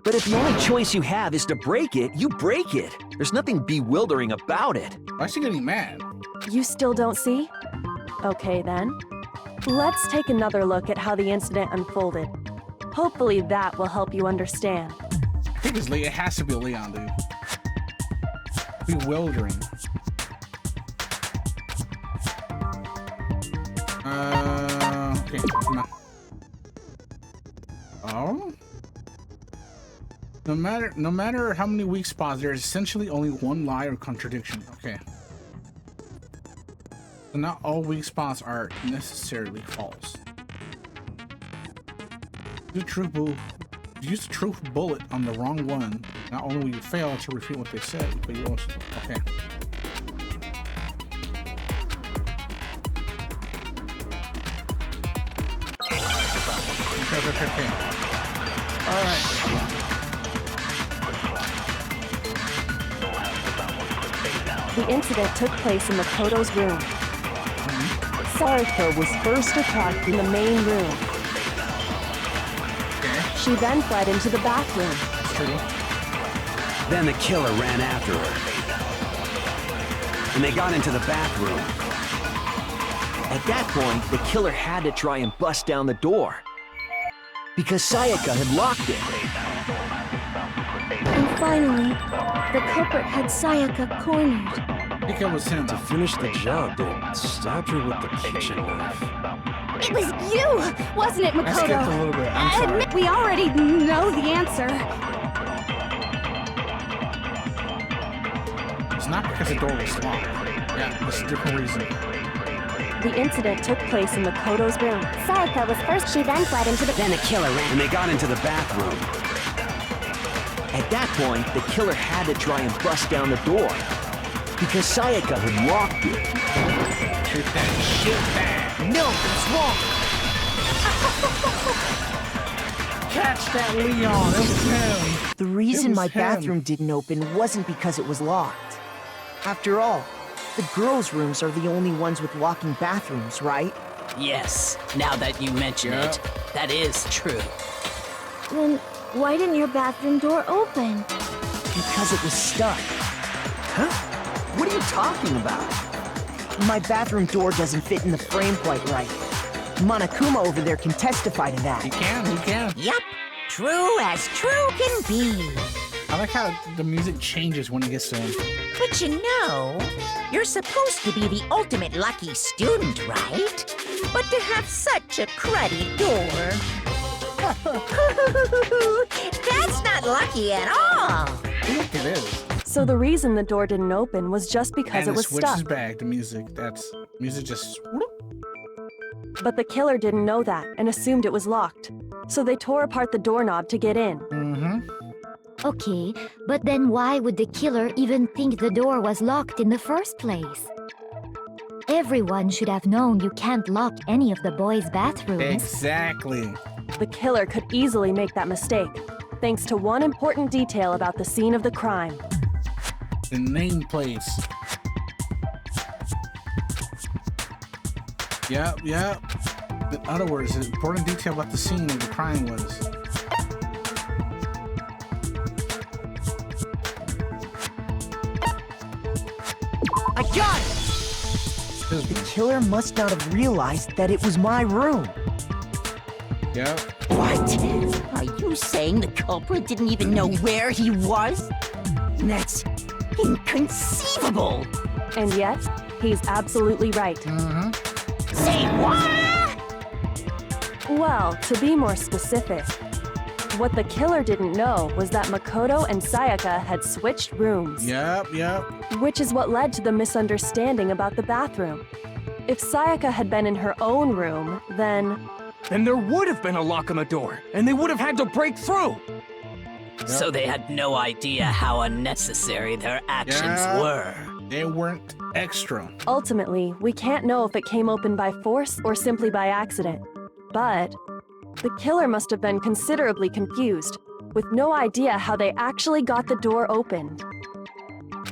But if the only choice you have is to break it, you break it. There's nothing bewildering about it. Why is she getting mad? You still don't see? Okay then. Let's take another look at how the incident unfolded. Hopefully that will help you understand. I think it has to be Leon, dude. Bewildering. Okay. Oh? No matter how many weak spots, there's essentially only one lie or contradiction. Okay. So not all weak spots are necessarily false. Use the truth bullet on the wrong one. Not only will you fail to refute what they said, but you also... Okay. Okay. Alright. The incident took place in Makoto's room. Sayaka was first attacked in the main room. She then fled into the bathroom. Then the killer ran after her. And they got into the bathroom. At that point, the killer had to try and bust down the door. Because Sayaka had locked it. And finally, the culprit had Sayaka cornered. I think it was him. To finish the job, they stabbed her with the kitchen knife. It was you, wasn't it, I skipped a Makoto? little bit. I'm sorry. Admit we already know the answer. It's not because the door was locked. Yeah, it's a different reason. The incident took place in Makoto's room. Sayaka was first, she then fled into the... Then the killer ran. And they got into the bathroom. At that point, the killer had to try and bust down the door. Because Sayaka had locked it. Shoot that. Shoot that. No, it's wrong! Catch that, Leon. It was him. The reason my him. bathroom didn't open wasn't because it was locked. After all, the girls' rooms are the only ones with locking bathrooms, right? Yes, now that you mention it, that is true. Then why didn't your bathroom door open? Because it was stuck. Huh? What are you talking about? My bathroom door doesn't fit in the frame quite right. Monokuma over there can testify to that. He can. Yep, true as true can be. I like how the music changes when it gets to him. But you know, you're supposed to be the ultimate lucky student, right? But to have such a cruddy door. That's not lucky at all. I think it is. So the reason the door didn't open was just because And it was the switch is stuck. back. The music. That's music just. But the killer didn't know that and assumed it was locked. So they tore apart the doorknob to get in. Okay, but then why would the killer even think the door was locked in the first place? Everyone should have known you can't lock any of the boys' bathrooms. Exactly. The killer could easily make that mistake, thanks to one important detail about the scene of the crime. The nameplates. Yep. In other words, the important detail about the scene of the crime was. I got it! The killer must not have realized that it was my room. Yep. What? Are you saying the culprit didn't even know where he was? That's inconceivable. And yet, he's absolutely right. Say what? Well, to be more specific, what the killer didn't know was that Makoto and Sayaka had switched rooms. Yep. Which is what led to the misunderstanding about the bathroom. If Sayaka had been in her own room, then Then there would have been a lock on the door, and they would have had to break through. So they had no idea how unnecessary their actions were. They weren't extra. Ultimately, we can't know if it came open by force or simply by accident. But the killer must have been considerably confused, with no idea how they actually got the door opened.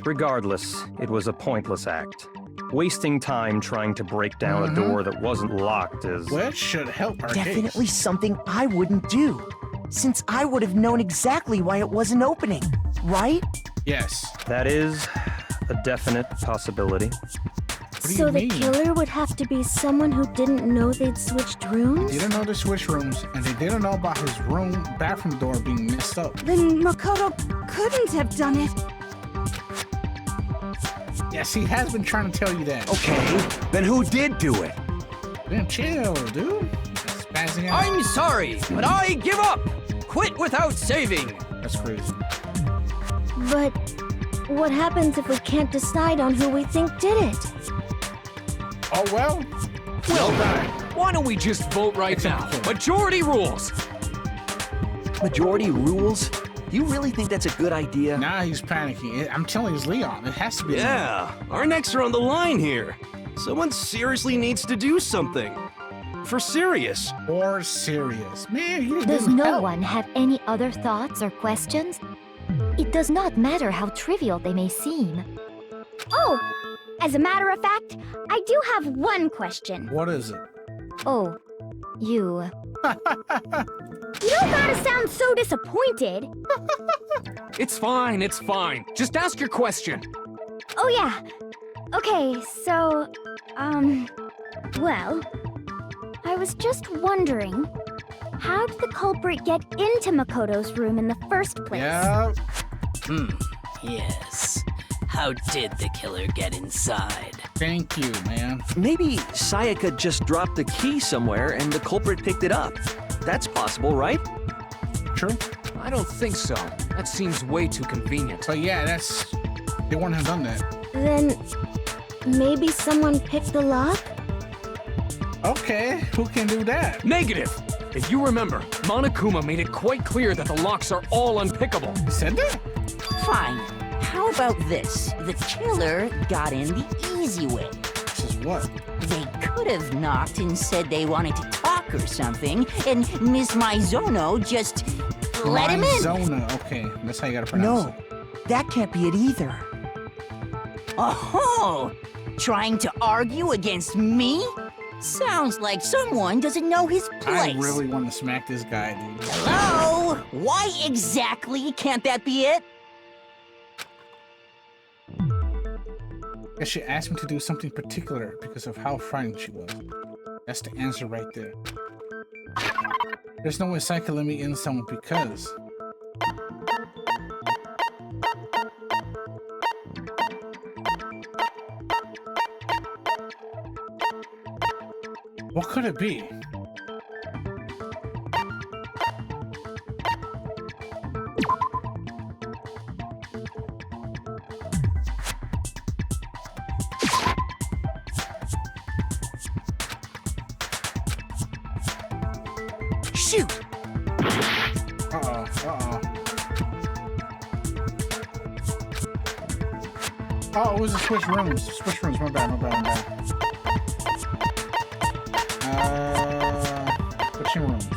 Regardless, it was a pointless act. Wasting time trying to break down a door that wasn't locked is... Which should help our Definitely something I wouldn't do, since I would have known exactly why it wasn't opening, right? Yes. That is a definite possibility. So the killer would have to be someone who didn't know they'd switched rooms? They didn't know they switched rooms, and they didn't know about his bathroom door being messed up. Then Makoto couldn't have done it. Yes, he has been trying to tell you that. Okay, then who did do it? Then chill, dude. Spazzing out. I'm sorry, but I give up. Quit without saving. That's crazy. But what happens if we can't decide on who we think did it? Oh, well. Well, why don't we just vote right now? Majority rules. Majority rules? You really think that's a good idea? Nah, he's panicking. I'm telling you, it's Leon. It has to be Yeah, our necks are on the line here. Someone seriously needs to do something. For serious. Or serious. Man, you Does no one have any other thoughts or questions? It does not matter how trivial they may seem. Oh, as a matter of fact, I do have one question. What is it? Oh, you. You don't gotta sound so disappointed. It's fine, it's fine. Just ask your question. Oh yeah. Okay, so, well, I was just wondering, how did the culprit get into Makoto's room in the first place? Yeah. Yes. How did the killer get inside? Thank you, man. Maybe Sayaka just dropped the key somewhere and the culprit picked it up. That's possible, right? True. I don't think so. That seems way too convenient. But yeah, they wouldn't have done that. Then maybe someone picked the lock? Okay, who can do that? Negative! If you remember, Monokuma made it quite clear that the locks are all unpickable. He said that? Fine. How about this? The killer got in the easy way. This is what? They could have knocked and said they wanted to talk or something, and Miss Maizono just let him in. Maizono, okay. That's how you gotta pronounce it. No, that can't be it either. Oh, trying to argue against me? Sounds like someone doesn't know his place. I really want to smack this guy, dude. Hello? Why exactly can't that be it? I should ask him to do something particular because of how frightened she was. That's the answer right there. There's no way Sayaka let me in someone because... What could it be? Shoot! Oh, it was a switch rooms. Switch rooms, my bad. Switching rooms.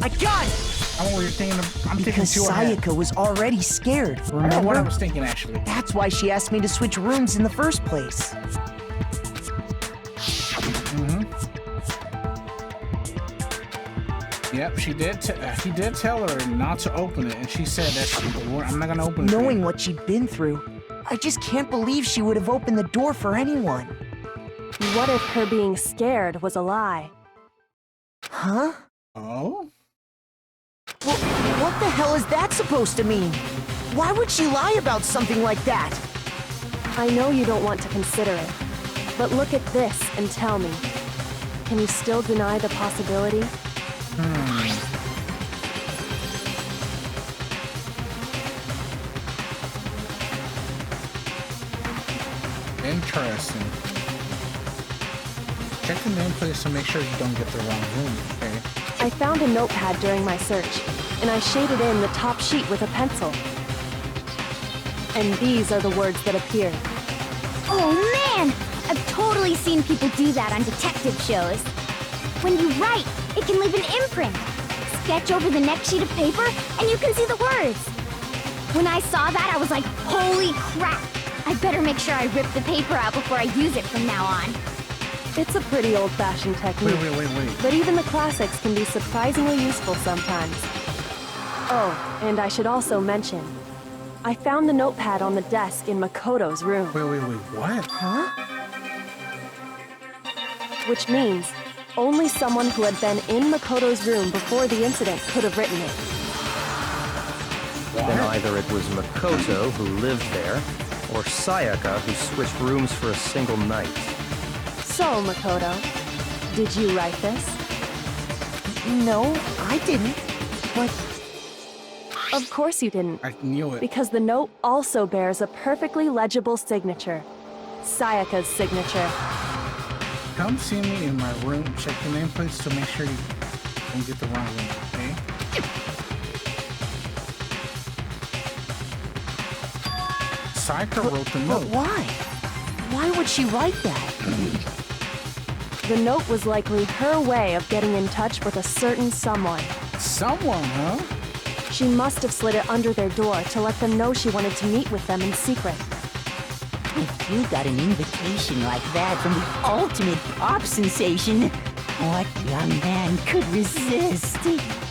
I got it! I don't know what you're thinking of. I'm thinking Because too ahead. Sayaka was already scared, I know remember? what I was thinking, actually. That's why she asked me to switch rooms in the first place. Yep, she did. He did tell her not to open it, and she said that I'm not gonna open it. Knowing what she'd been through, I just can't believe she would have opened the door for anyone. What if her being scared was a lie? Huh? Oh? Well, what the hell is that supposed to mean? Why would she lie about something like that? I know you don't want to consider it, but look at this and tell me. Can you still deny the possibility? Interesting. Check the nameplates to make sure you don't get the wrong room, okay? I found a notepad during my search, and I shaded in the top sheet with a pencil. And these are the words that appeared. Oh man! I've totally seen people do that on detective shows. When you write, it can leave an imprint. Sketch over the next sheet of paper, and you can see the words. When I saw that, I was like, holy crap! I better make sure I rip the paper out before I use it from now on. It's a pretty old-fashioned technique. Wait. But even the classics can be surprisingly useful sometimes. Oh, and I should also mention, I found the notepad on the desk in Makoto's room. Wait, what? Huh? Which means only someone who had been in Makoto's room before the incident could have written it. Then either it was Makoto who lived there, or Sayaka who switched rooms for a single night. So, Makoto, did you write this? No, I didn't. But Of course you didn't. I knew it. Because the note also bears a perfectly legible signature. Sayaka's signature. Come see me in my room. Check the nameplates to make sure you don't get the wrong one, okay? Sayaka wrote the note. But why? Why would she write that? The note was likely her way of getting in touch with a certain someone. Someone, huh? She must have slid it under their door to let them know she wanted to meet with them in secret. If you got an invitation like that from the ultimate pop sensation, what young man could resist?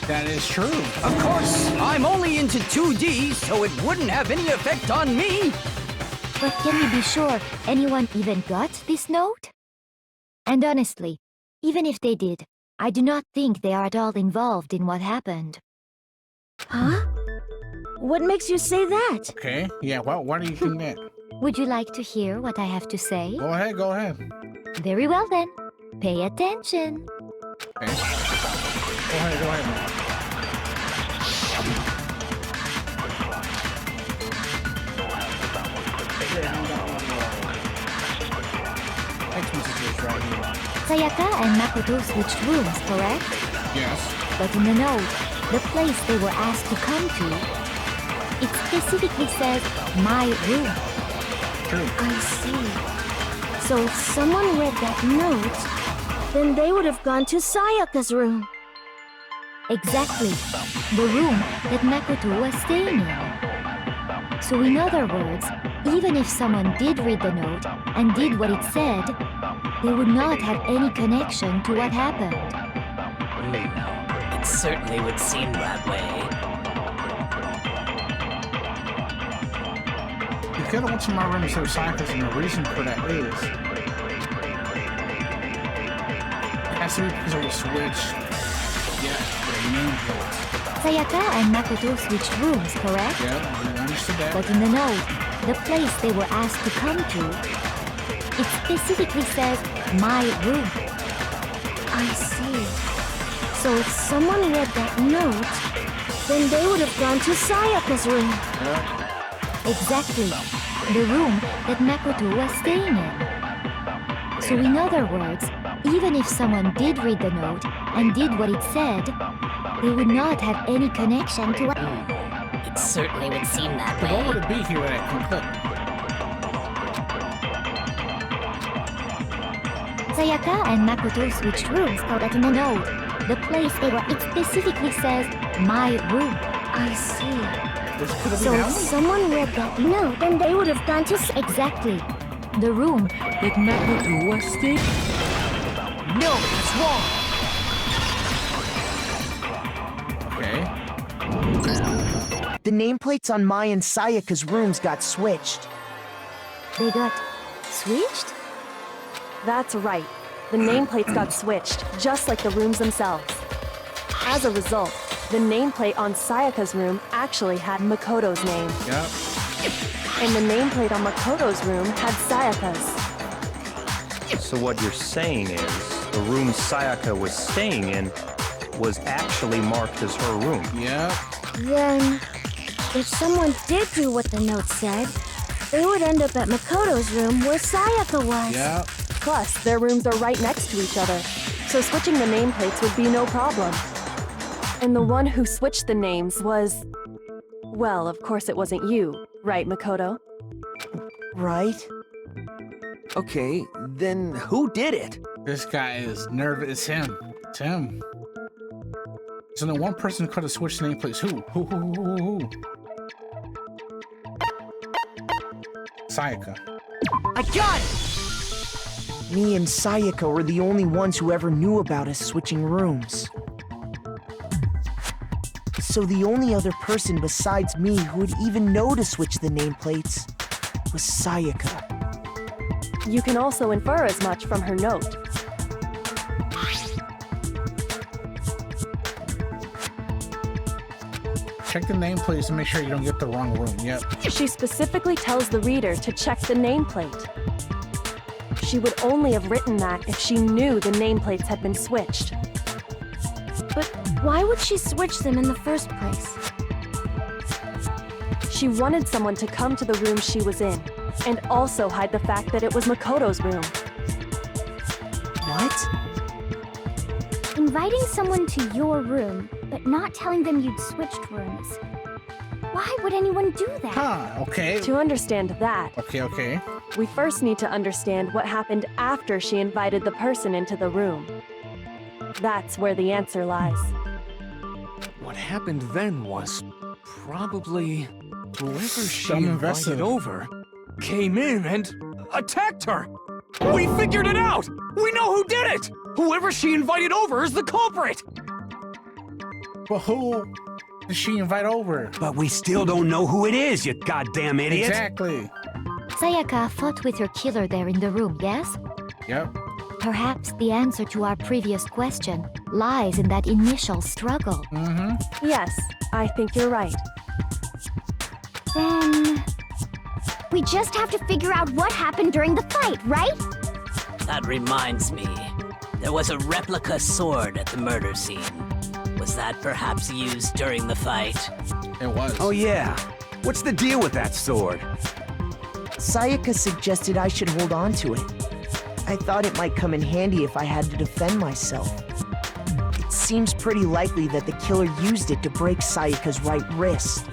That is true. Of course, I'm only into 2D, so it wouldn't have any effect on me. But can we be sure anyone even got this note? And honestly, even if they did, I do not think they are at all involved in what happened. Huh? What makes you say that? Okay, yeah, why do you think that? Would you like to hear what I have to say? Go ahead. Very well then. Pay attention. Okay. Go ahead. Text messages right here. Sayaka and Makoto switched rooms, correct? Yes. But in the note, the place they were asked to come to, it specifically says, my room. True. I see. So if someone read that note, then they would have gone to Sayaka's room. Exactly. The room that Makoto was staying in. So in other words, even if someone did read the note and did what it said, they would not have any connection to what happened. It certainly would seem that way. You could have went to my room instead of Sayaka's, and the reason for that is it has to be because we switched. Yeah, the name plates. Sayaka and Makoto switched rooms, correct? Yeah, we understood that. But in the note, the place they were asked to come to, it specifically says, my room. I see. So if someone read that note, then they would have gone to Sayaka's room. Yeah. Exactly. The room that Makoto was staying in. So in other words, even if someone did read the note and did what it said, they would not have any connection to what... It certainly would seem that But way. what would it be here that I can click? Sayaka and Makoto switched rooms, but in the note, the place they were, it specifically says, my room. I see. This could have So been if Ellie? someone read that note, then they would have gone to... Exactly. The room that Makoto was staying. No, it's wrong. Okay. The nameplates on my and Sayaka's rooms got switched. They got switched? That's right. The nameplates got switched, just like the rooms themselves. As a result, the nameplate on Sayaka's room actually had Makoto's name. Yep. And the nameplate on Makoto's room had Sayaka's. So what you're saying is, the room Sayaka was staying in was actually marked as her room. Yep. Then, if someone did do what the note said, they would end up at Makoto's room where Sayaka was. Yep. Plus, their rooms are right next to each other, so switching the nameplates would be no problem. And the one who switched the names was... Well, of course it wasn't you, right, Makoto? Right? Okay, then who did it? This guy is nervous. It's him. It's him. So the one person who could have switched nameplates. Who? Who? Sayaka. I got it! Me and Sayaka were the only ones who ever knew about us switching rooms. So the only other person besides me who would even know to switch the nameplates was Sayaka. You can also infer as much from her note. Check the nameplates to make sure you don't get the wrong room. Yep. She specifically tells the reader to check the nameplate. She would only have written that if she knew the nameplates had been switched. But why would she switch them in the first place? She wanted someone to come to the room she was in, and also hide the fact that it was Makoto's room. What? Inviting someone to your room, but not telling them you'd switched rooms. Why would anyone do that? Huh, okay. To understand that, Okay. we first need to understand what happened after she invited the person into the room. That's where the answer lies. What happened then was probably whoever she Some invited invested. over came in and attacked her. We figured it out! We know who did it! Whoever she invited over is the culprit! But who did she invite over? But we still don't know who it is, you goddamn idiot! Exactly. Sayaka fought with her killer there in the room, yes? Yep. Perhaps the answer to our previous question lies in that initial struggle. Mm-hmm. Yes, I think you're right. Then... we just have to figure out what happened during the fight, right? That reminds me. There was a replica sword at the murder scene. Was that perhaps used during the fight? It was. Oh yeah. What's the deal with that sword? Sayaka suggested I should hold on to it. I thought it might come in handy if I had to defend myself. It seems pretty likely that the killer used it to break Sayaka's right wrist.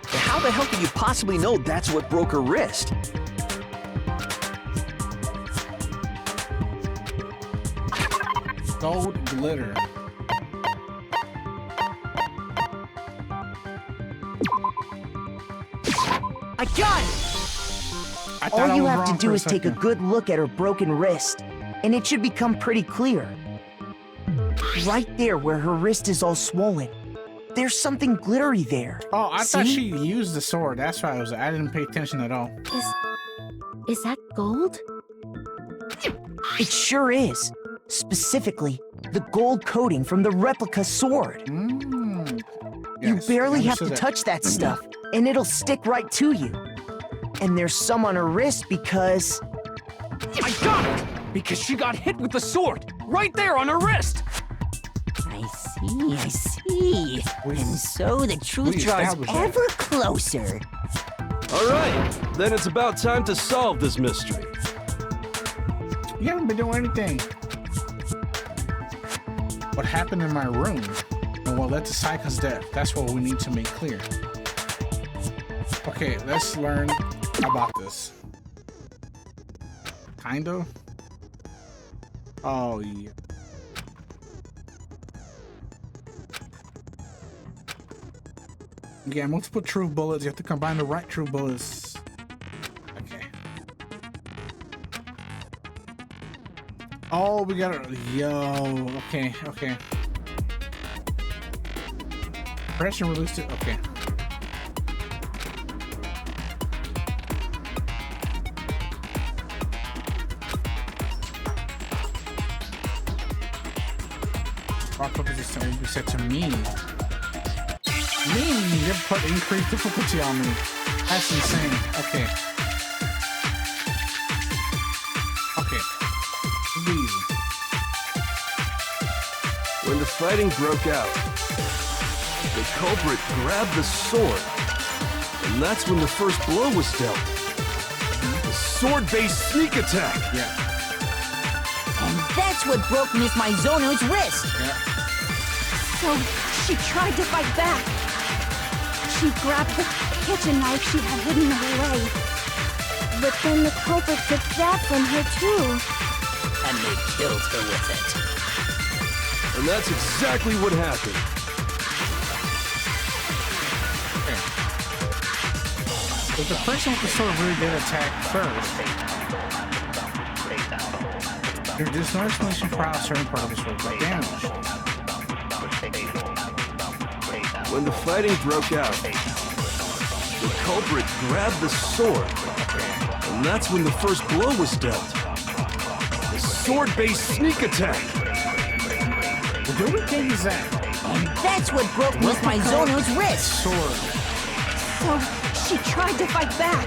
How the hell could you possibly know that's what broke her wrist? Gold glitter. I got it! I thought All I you was have to wrong do for a is take a second. good look at her broken wrist, and it should become pretty clear. Right there where her wrist is all swollen. There's something glittery there. Oh, I thought See? she used the sword. That's why I didn't pay attention at all. Is that gold? It sure is. Specifically, the gold coating from the replica sword. Yes, You barely have to understood that. touch that stuff, and it'll stick right to you. And there's some on her wrist because... I got it! Because she got hit with the sword, right there on her wrist! I see. And so the truth we draws established that. ever closer. All right, then it's about time to solve this mystery. You haven't been doing anything. What happened in my room and what led to Sayaka's death? That's what we need to make clear. Okay, let's learn about this. Kind of. Oh, yeah. Yeah, multiple truth bullets. You have to combine the right truth bullets. Okay. Oh, we gotta. Yo. Okay. Press and release it. Okay. Rock paper scissors will be set to me. You put increased difficulty on me. That's insane. Okay. Easy. When the fighting broke out, the culprit grabbed the sword, and that's when the first blow was dealt. A sword-based sneak attack. Yeah. And that's what broke Miss Mizono's wrist. Yeah. So She tried to fight back. She grabbed the kitchen knife she had hidden away. But then the culprit took that from her too. And they killed her with it. And that's exactly what happened. If the person with the sword really did attack first, there's no explanation for how a certain part of the sword got damaged. When the fighting broke out, the culprit grabbed the sword, and that's when the first blow was dealt. The sword-based sneak attack. The only thing is that, And that's what broke Miss Maizono's wrist. Sword. So she tried to fight back.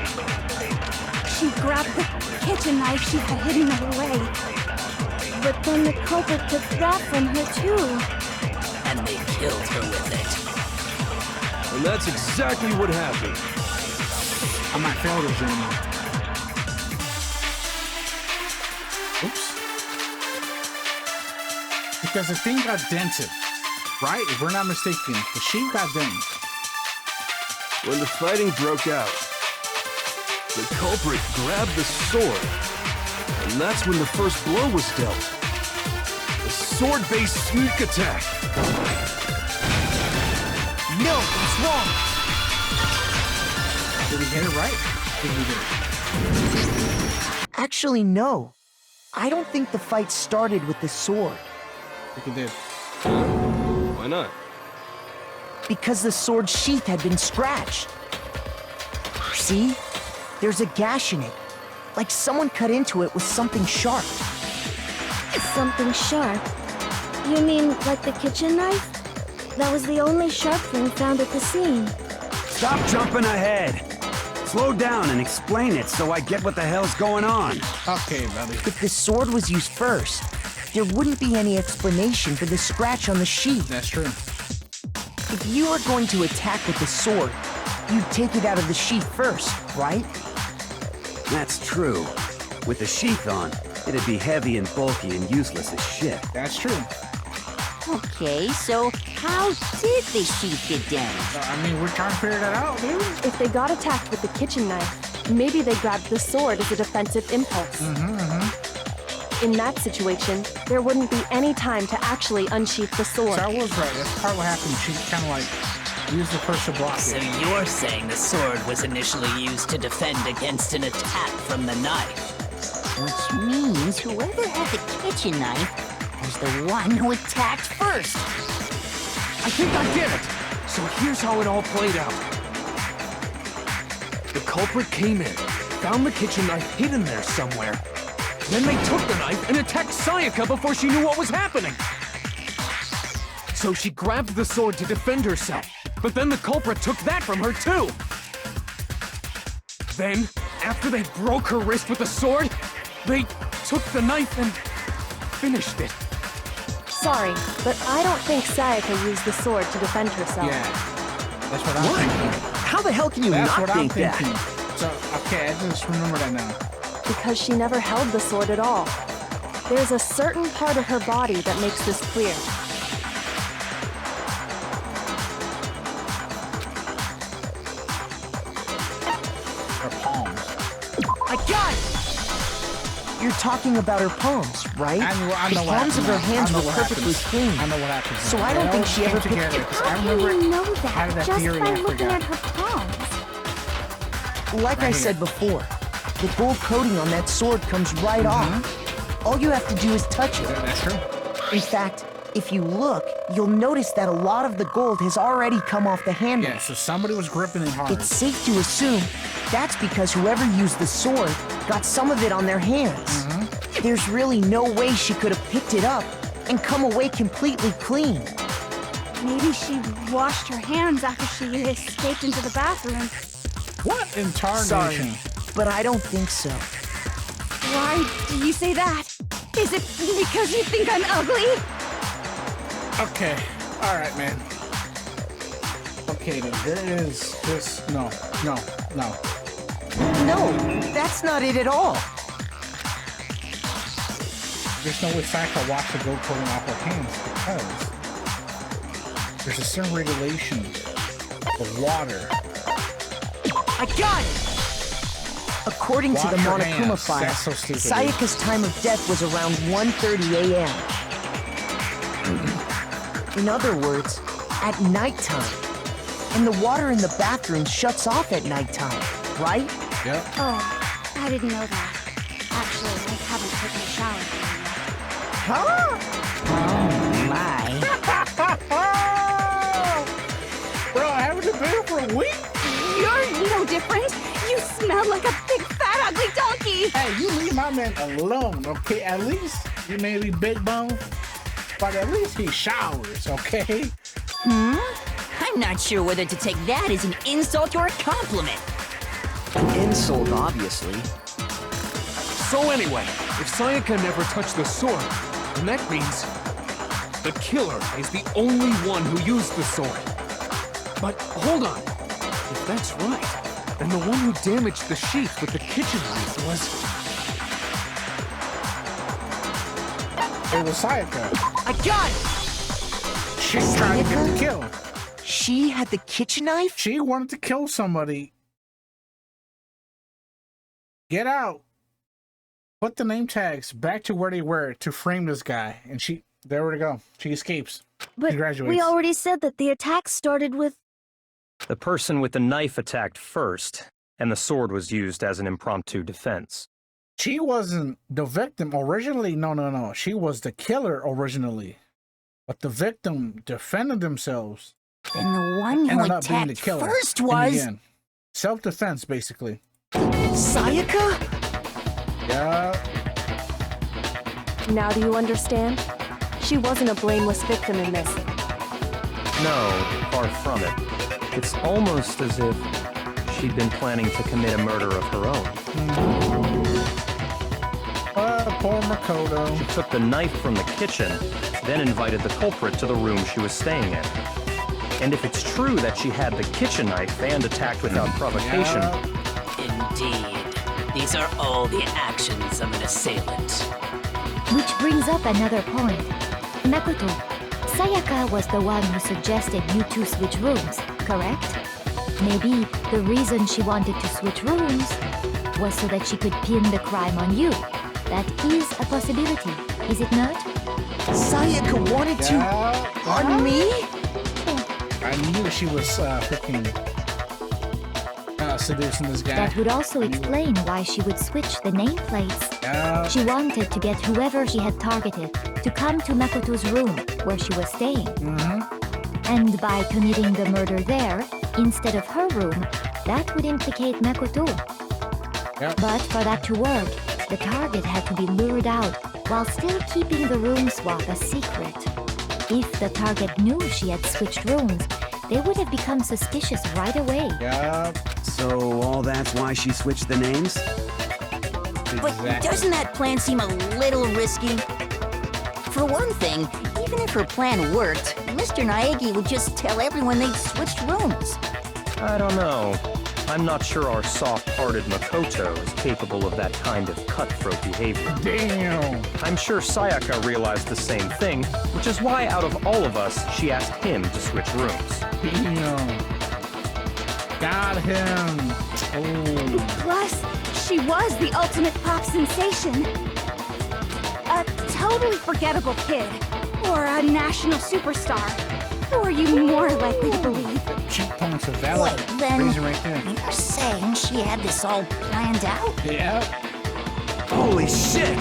She grabbed the kitchen knife she had hidden away. But then the culprit took that from her too. And they killed her with it. And that's exactly what happened. I might fail this journey. Oops. Because the thing got dented, right? If we're not mistaken, the sheep got dented. When the fighting broke out, the culprit grabbed the sword, and that's when the first blow was dealt. The sword-based sneak attack. No, that's wrong. Did we get it right? Did we get it? Actually, no. I don't think the fight started with the sword. I think it did. Why not? Because the sword's sheath had been scratched. See? There's a gash in it. Like someone cut into it with something sharp. Something sharp? You mean like the kitchen knife? That was the only sharp thing found at the scene. Stop jumping ahead. Slow down and explain it so I get what the hell's going on. Okay, buddy. If the sword was used first, there wouldn't be any explanation for the scratch on the sheath. That's true. If you were going to attack with the sword, you'd take it out of the sheath first, right? That's true. With the sheath on, it'd be heavy and bulky and useless as shit. That's true. Okay, so how did the sheath get damaged? I mean, we're trying to figure that out, dude. If they got attacked with the kitchen knife, maybe they grabbed the sword as a defensive impulse. In that situation, there wouldn't be any time to actually unsheath the sword. So I was right. That's part of what happened. She kind of like used the first to block So it. you're saying the sword was initially used to defend against an attack from the knife? Which means whoever had the kitchen knife was the one who attacked first. I think I get it. So here's how it all played out. The culprit came in, found the kitchen knife hidden there somewhere. Then they took the knife and attacked Sayaka before she knew what was happening. So she grabbed the sword to defend herself, but then the culprit took that from her too. Then, after they broke her wrist with the sword, they took the knife and finished it. Sorry, but I don't think Sayaka used the sword to defend herself. Yeah. That's what I'm thinking. How the hell can you That's not what I'm think that? thinking. So, okay, I just remember that now. Because she never held the sword at all. There's a certain part of her body that makes this clear. Her palms. I got it! You're talking about her palms, right? I The know what palms of her happened. hands I know were what perfectly happens. clean. I know what happens. So I don't It think all she came ever picked together, it. 'cause I How do remember you know had that that just theory, by I looking forgot. at her palms? Like I Right said here. before, the gold coating on that sword comes right off. All you have to do is touch it. That's true. In fact, if you look, you'll notice that a lot of the gold has already come off the handle. Yeah, so somebody was gripping it hard. It's safe to assume that's because whoever used the sword got some of it on their hands. There's really no way she could have picked it up and come away completely clean. Maybe she washed her hands after she escaped into the bathroom. What in tarnation? Sorry, but I don't think so. Why do you say that? Is it because you think I'm ugly? Okay, all right, man. Okay, then there is this. No. No, that's not it at all. There's no way Sayaka washed the gold coating off her hands because There's a certain regulation of water. I got it! According to the Wash your Monokuma hands. file, That's so stupid, dude. Sayaka's time of death was around 1:30 a.m. In other words, at nighttime. And the water in the bathroom shuts off at nighttime, right? Yep. Oh, I didn't know that. Actually, I haven't taken a shower. Huh? Bro, I haven't been here for a week. You're no different. You smell like a big, fat, ugly donkey. Hey, you leave my man alone, okay? At least you may be big bone, but at least he showers, okay? I'm not sure whether to take that as an insult or a compliment. An insult, obviously. So anyway, if Sayaka never touched the sword, then that means the killer is the only one who used the sword. But hold on. If that's right, then the one who damaged the sheath with the kitchen knife was... It was Sayaka. I got it! She's trying to get the kill. She had the kitchen knife? She wanted to kill somebody. Get out. Put the name tags back to where they were to frame this guy. And there we go. She escapes. But She graduates. we already said that the attack started with... The person with the knife attacked first, and the sword was used as an impromptu defense. She wasn't the victim originally. No. She was the killer originally. But the victim defended themselves. Then the one who Ended up being the attacked killer. first in the was... end. Self-defense, basically. Sayaka? Yeah. Now do you understand? She wasn't a blameless victim in this. No, far from it. It's almost as if she'd been planning to commit a murder of her own. Poor Makoto. She took the knife from the kitchen, then invited the culprit to the room she was staying in. And if it's true that she had the kitchen knife and attacked without provocation... Indeed. These are all the actions of an assailant. Which brings up another point. Makoto, Sayaka was the one who suggested you two switch rooms, correct? Maybe the reason she wanted to switch rooms was so that she could pin the crime on you. That is a possibility, is it not? Sayaka wanted to... on me? I knew she was freaking seducing this guy. That would also explain why she would switch the nameplates. She wanted to get whoever she had targeted to come to Makoto's room where she was staying. And by committing the murder there, instead of her room, that would implicate Makoto. But for that to work, the target had to be lured out while still keeping the room swap a secret. If the target knew she had switched rooms, they would have become suspicious right away. So all that's why she switched the names? But doesn't that plan seem a little risky? For one thing, even if her plan worked, Mr. Naegi would just tell everyone they'd switched rooms. I don't know. I'm not sure our soft-hearted Makoto is capable of that kind of cutthroat behavior. Damn! I'm sure Sayaka realized the same thing, which is why out of all of us, she asked him to switch rooms. Damn! Got him! Oh. Plus, she was the ultimate pop sensation. A totally forgettable kid. Or a national superstar. Who are you more likely to believe? Cheekbones are valid. Wait, then Reason right there. you're saying she had this all planned out? Yeah. Holy shit!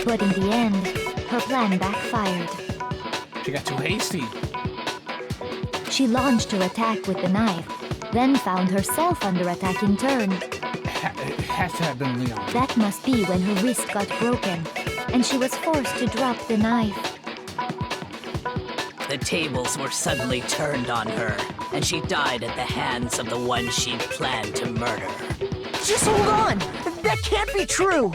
But in the end, her plan backfired. She got too hasty. She launched her attack with the knife, then found herself under attack in turn. It has to have been Leon. That must be when her wrist got broken, and she was forced to drop the knife. The tables were suddenly turned on her, and she died at the hands of the one she'd planned to murder. Just hold on! That can't be true!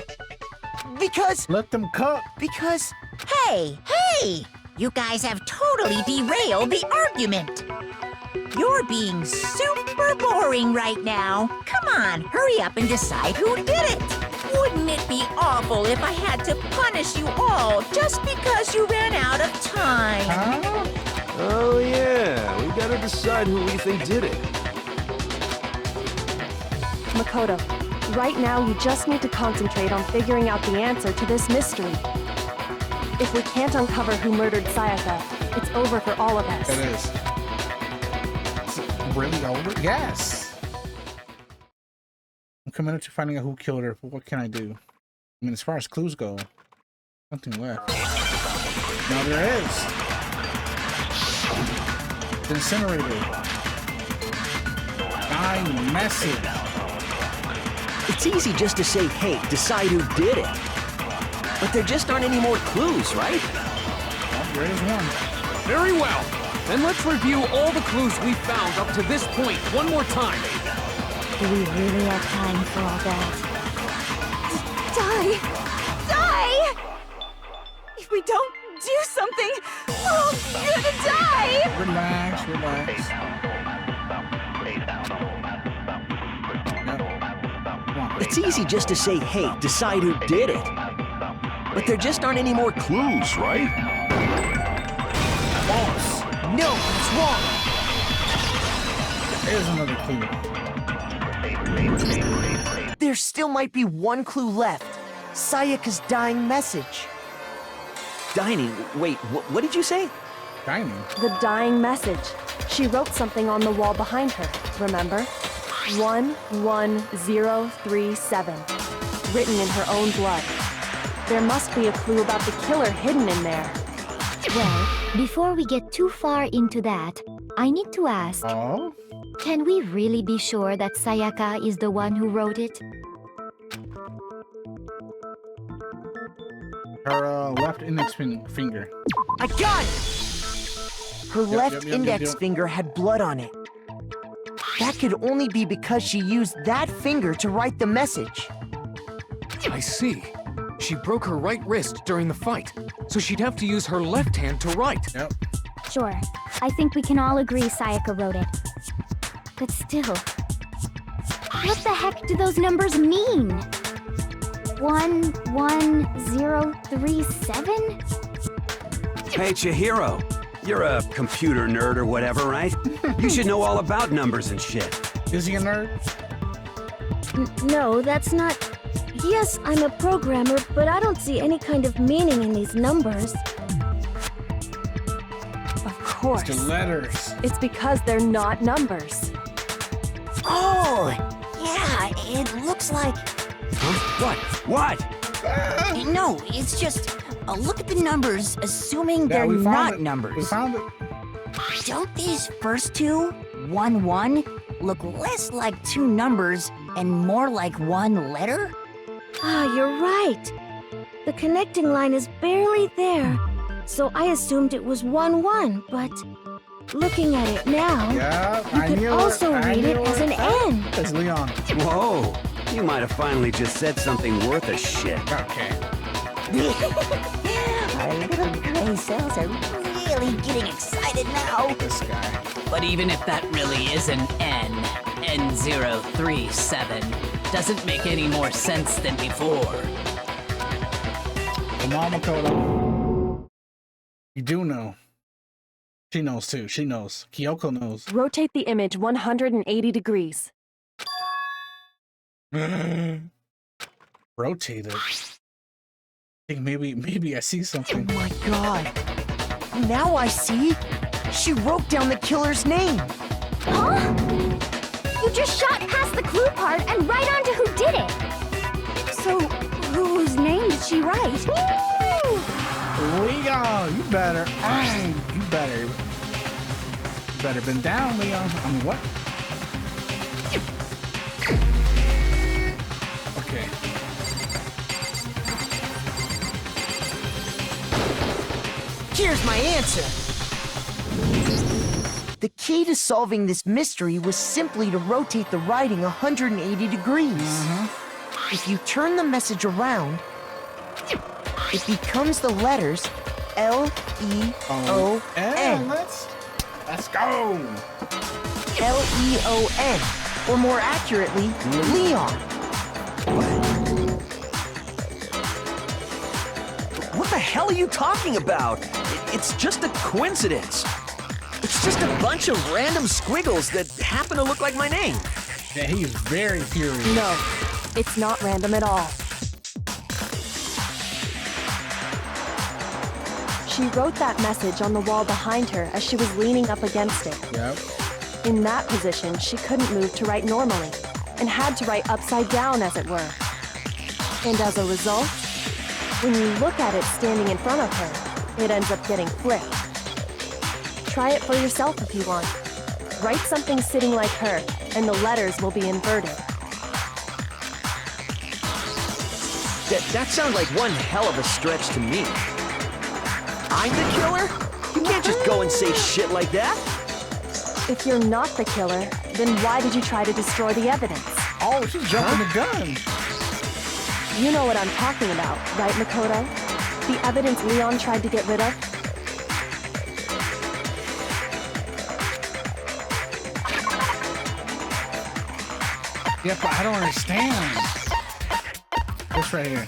Because... Let them cook! Because... Hey! You guys have totally derailed the argument. You're being super boring right now. Come on, hurry up and decide who did it. Wouldn't it be awful if I had to punish you all just because you ran out of time? Oh yeah, we gotta decide who we think did it. Makoto, right now you just need to concentrate on figuring out the answer to this mystery. If we can't uncover who murdered Sayaka, it's over for all of us. It is. Is it really over? Yes. I'm committed to finding out who killed her, but what can I do? I mean, as far as clues go, nothing left. Now there is. The incinerator. Dying message. It's easy just to say, hey, decide who did it. But there just aren't any more clues, right? Oh, there is one. Very well. Then let's review all the clues we found up to this point one more time. Do we really have time for all that? Die! Die! If we don't do something, we're all gonna die! Relax, relax. It's easy just to say, hey, decide who did it. But there just aren't any more clues, right? False. No, it's wrong. There's another clue. There still might be one clue left. Sayaka's dying message. Dining? Wait, what did you say? Dining? The dying message. She wrote something on the wall behind her, remember? 11037. Written in her own blood. There must be a clue about the killer hidden in there. Well, before we get too far into that, I need to ask, Oh? can we really be sure that Sayaka is the one who wrote it? Her left index finger. I got it! Her left index yep. finger had blood on it. That could only be because she used that finger to write the message. I see. She broke her right wrist during the fight, so she'd have to use her left hand to write. Yep. Sure, I think we can all agree Sayaka wrote it. But still, what the heck do those numbers mean? 11037? Hey, Chihiro. You're a computer nerd or whatever, right? You should know all about numbers and shit. Is he a nerd? No, that's not... Yes, I'm a programmer, but I don't see any kind of meaning in these numbers. Of course. It's the letters. It's because they're not numbers. Oh, yeah, it looks like... Huh? What? No, it's just... look at the numbers, assuming Yeah, they're we found not it. numbers. We found it. Don't these first two, 1, 1, look less like two numbers and more like one letter? Ah, you're right. The connecting line is barely there, so I assumed it was 1-1, but looking at it now, Yeah, you I could knew also it. I read it knew as an N. It's Leon. Whoa. You might have finally just said something worth a shit. Okay. Our little gray cells are really getting excited now. This guy. But even if that really is an N, N037, doesn't make any more sense than before. Come on, Makoto. You do know. She knows too. She knows. Kyoko knows. Rotate the image 180 degrees. Rotate it. I think maybe I see something. Oh my god. Now I see. She wrote down the killer's name. Huh? You just shot past the clue part and right onto who did it. So, whose name did she write? Leon, you better. You better been down, Leon. I mean, what? Okay. Here's my answer. The key to solving this mystery was simply to rotate the writing 180 degrees. If you turn the message around, it becomes the letters L-E-O-N. Let's go. L-E-O-N, or more accurately, Leon. What the hell are you talking about? It's just a coincidence. It's just a bunch of random squiggles that happen to look like my name. Yeah, he's very furious. No, it's not random at all. She wrote that message on the wall behind her as she was leaning up against it. Yep. In that position, she couldn't move to write normally, and had to write upside down, as it were. And as a result, when you look at it standing in front of her, it ends up getting flipped. Try it for yourself if you want. Write something sitting like her, and the letters will be inverted. That sounds like one hell of a stretch to me. I'm the killer? You can't just go and say shit like that. If you're not the killer, then why did you try to destroy the evidence? Oh, she's jumping the gun. You know what I'm talking about, right, Makoto? The evidence Leon tried to get rid of? Yeah, but I don't understand. This right here.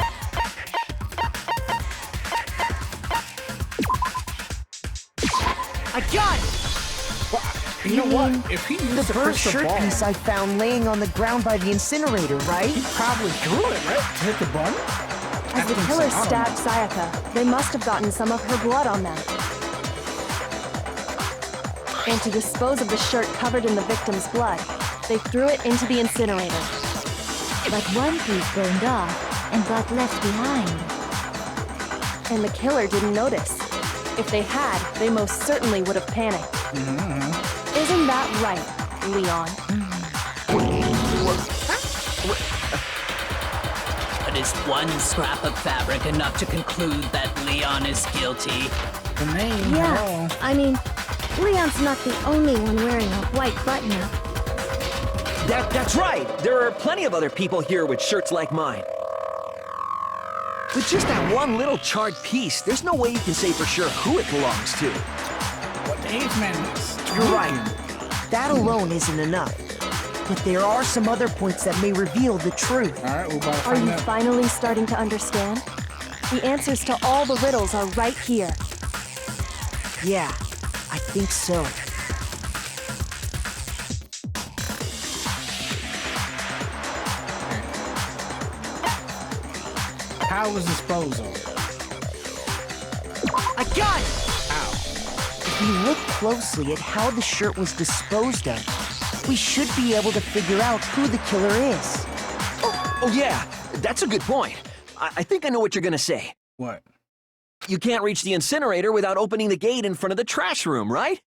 I got it! You know what? If he used the first shirt piece I found laying on the ground by the incinerator, right? He probably drew it, right? To hit the button? As the killer stabbed Sayaka, they must have gotten some of her blood on them. And to dispose of the shirt covered in the victim's blood, they threw it into the incinerator. But one piece burned off and got left behind. And the killer didn't notice. If they had, they most certainly would have panicked. Isn't that right, Leon? But is one scrap of fabric enough to conclude that Leon is guilty? The name, Yeah, I mean, Leon's not the only one wearing a white button-up. That's right. There are plenty of other people here with shirts like mine. With just that one little charred piece, there's no way you can say for sure who it belongs to. What the H-Man is You're right. That alone isn't enough. But there are some other points that may reveal the truth. All right, we're about to Are find you out. finally starting to understand? The answers to all the riddles are right here. Yeah, I think so. How was disposal? I got it! How? If you look closely at how the shirt was disposed of, we should be able to figure out who the killer is. Oh yeah, that's a good point. I think I know what you're gonna say. What? You can't reach the incinerator without opening the gate in front of the trash room, right?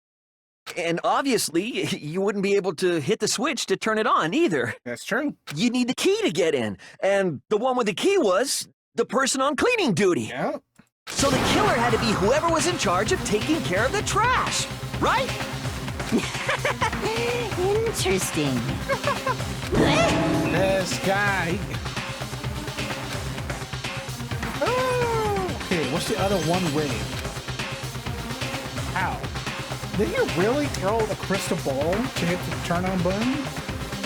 And obviously, you wouldn't be able to hit the switch to turn it on either. That's true. You need the key to get in, and the one with the key was the person on cleaning duty. Yeah. So the killer had to be whoever was in charge of taking care of the trash, right? Interesting. This guy. Oh. Okay, what's the other one way? How? Did he really throw the crystal ball to hit the turn-on button?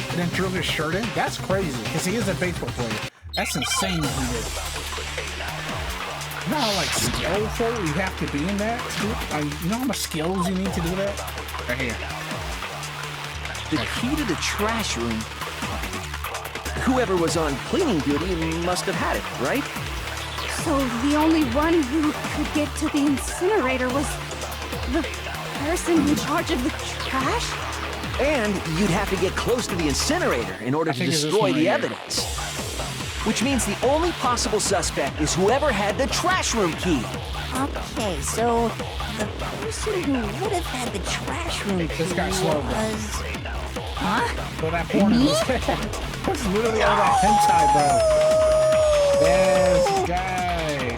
And then drew his shirt in? That's crazy, because he is a baseball player. That's insane what he did. You know how, like, skillful you have to be in that? You know how much skills you need to do that? Right here. The key to the trash room. Whoever was on cleaning duty must have had it, right? So the only one who could get to the incinerator was the person in charge of the trash? And you'd have to get close to the incinerator in order to destroy the evidence. Which means the only possible suspect is whoever had the trash room key. Okay, so the person who would have had the trash room key This got slow. was... Huh? So that porn was that's literally all that hentai, bro. This guy.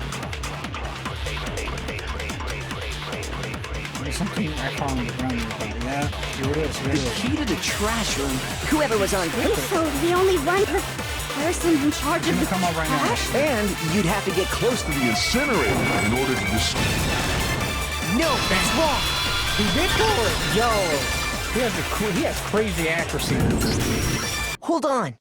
There's something I found on the ground. Yeah, here it is. Here it The is. key to the trash room. Whoever was on So the only one person in charge of the Come on right now. trash? And you'd have to get close to the incinerator in order to destroy. No, that's wrong. He did pull it. Yo. He has crazy accuracy. Hold on.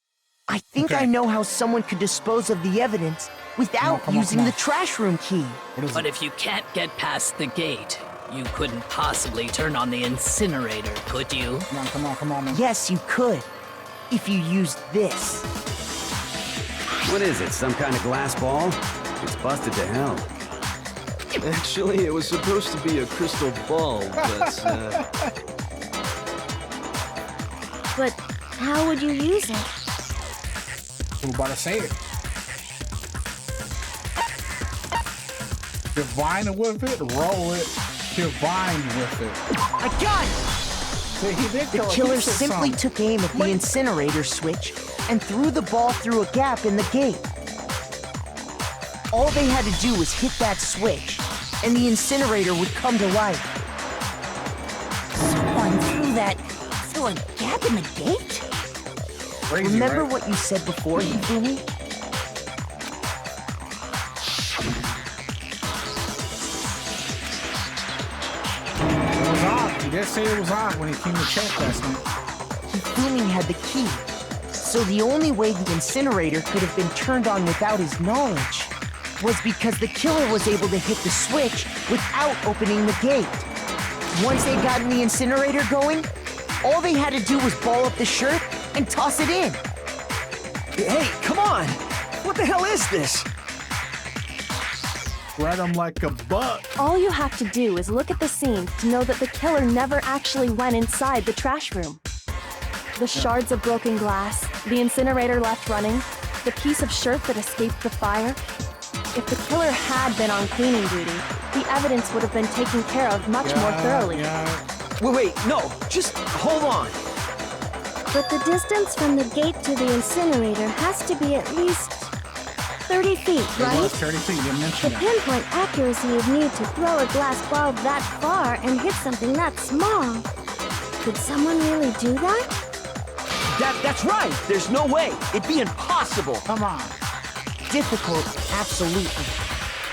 I think I know how someone could dispose of the evidence without using the trash room key. But if you can't get past the gate, You couldn't possibly turn on the incinerator, could you? Come on, man. Yes, you could. If you used this. What is it, some kind of glass ball? It's busted to hell. Actually, it was supposed to be a crystal ball, but, But how would you use it? Who about to say it? Divine with it, roll it, divine with it. I got it! See, he did The kill it. killer He said simply something. took aim at the incinerator switch and threw the ball through a gap in the gate. All they had to do was hit that switch, and the incinerator would come to life. Someone threw a gap in the gate? Crazy, Remember right? what you said before, Hifumi? It was off. He did say it was off when he came to check last night. Hifumi had the key, so the only way the incinerator could have been turned on without his knowledge was because the killer was able to hit the switch without opening the gate. Once they got the incinerator going, all they had to do was ball up the shirt and toss it in. Hey, come on! What the hell is this? Read him like a buck. All you have to do is look at the scene to know that the killer never actually went inside the trash room. The shards of broken glass, the incinerator left running, the piece of shirt that escaped the fire. If the killer had been on cleaning duty, the evidence would have been taken care of much more thoroughly. Wait, no, just hold on. But the distance from the gate to the incinerator has to be at least 30 feet, It right? was 30 feet, you The mentioned that. pinpoint accuracy you'd need to throw a glass ball that far and hit something that small. Could someone really do that? That's right. There's no way. It'd be impossible. Come on. Difficult, absolutely.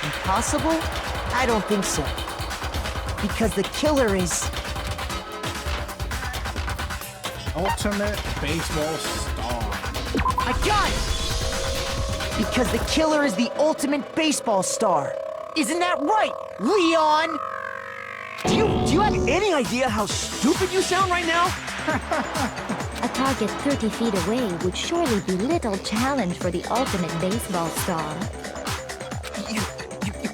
Impossible? I don't think so. Because the killer is... Ultimate baseball star. I got it! Because the killer is the ultimate baseball star. Isn't that right, Leon? Do you have any idea how stupid you sound right now? A target 30 feet away would surely be little challenge for the ultimate baseball star. You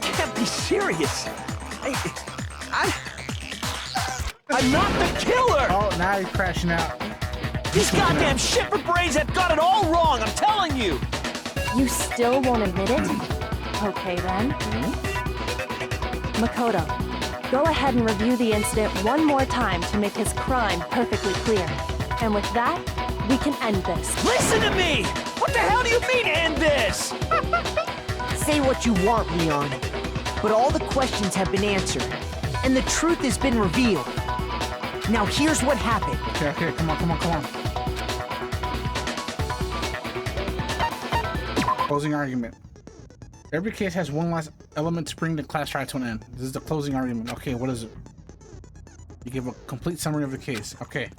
can't be serious. I'm not the killer! Oh, now you're crashing out. These goddamn shipper brains have got it all wrong, I'm telling you! You still won't admit it? Okay then. Makoto, go ahead and review the incident one more time to make his crime perfectly clear. And with that, we can end this. Listen to me! What the hell do you mean, end this? Say what you want, Leon. But all the questions have been answered, and the truth has been revealed. Now here's what happened. Okay, come on. Closing argument. Every case has one last element to bring the class trial to an end. This is the closing argument. Okay, what is it? You give a complete summary of the case. Okay.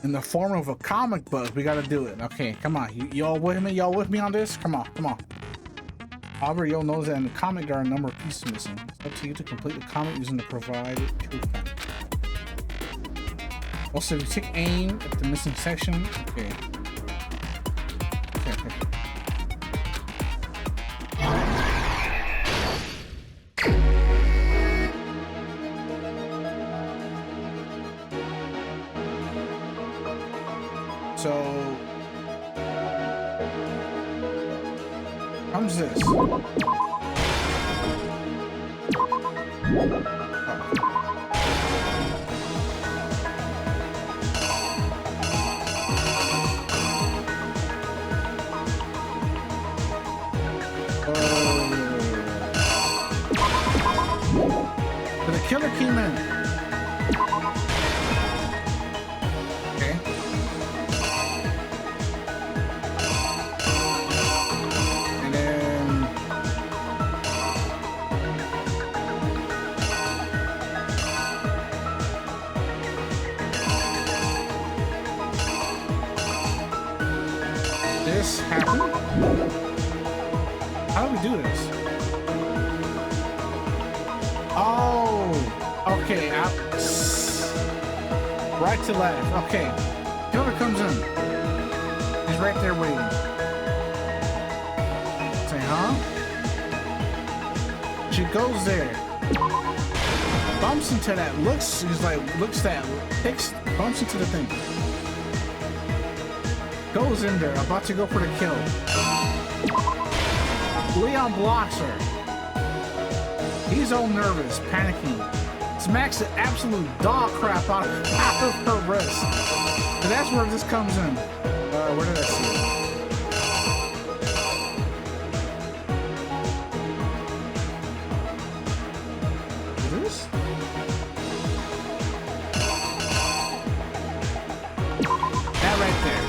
In the form of a comic book, we gotta do it. Okay, come on. Y'all with me? Y'all with me on this? Come on. However, you'll notice that in the comic there are a number of pieces missing. It's up to you to complete the comic using the provided truth factor. Also, if you take aim at the missing section, okay. So comes this. So the killer came in. Okay. And then this happened. How do we do this? Oh, Okay, out. Right to left. Okay. Killer comes in. He's right there waiting. Say, huh? She goes there. Bumps into that. Looks bumps into the thing. Goes in there, about to go for the kill. Leon blocks her. He's all nervous, panicking. Smacks the absolute dog crap out of her wrist. And that's where this comes in. Where did I see it? This? That right there.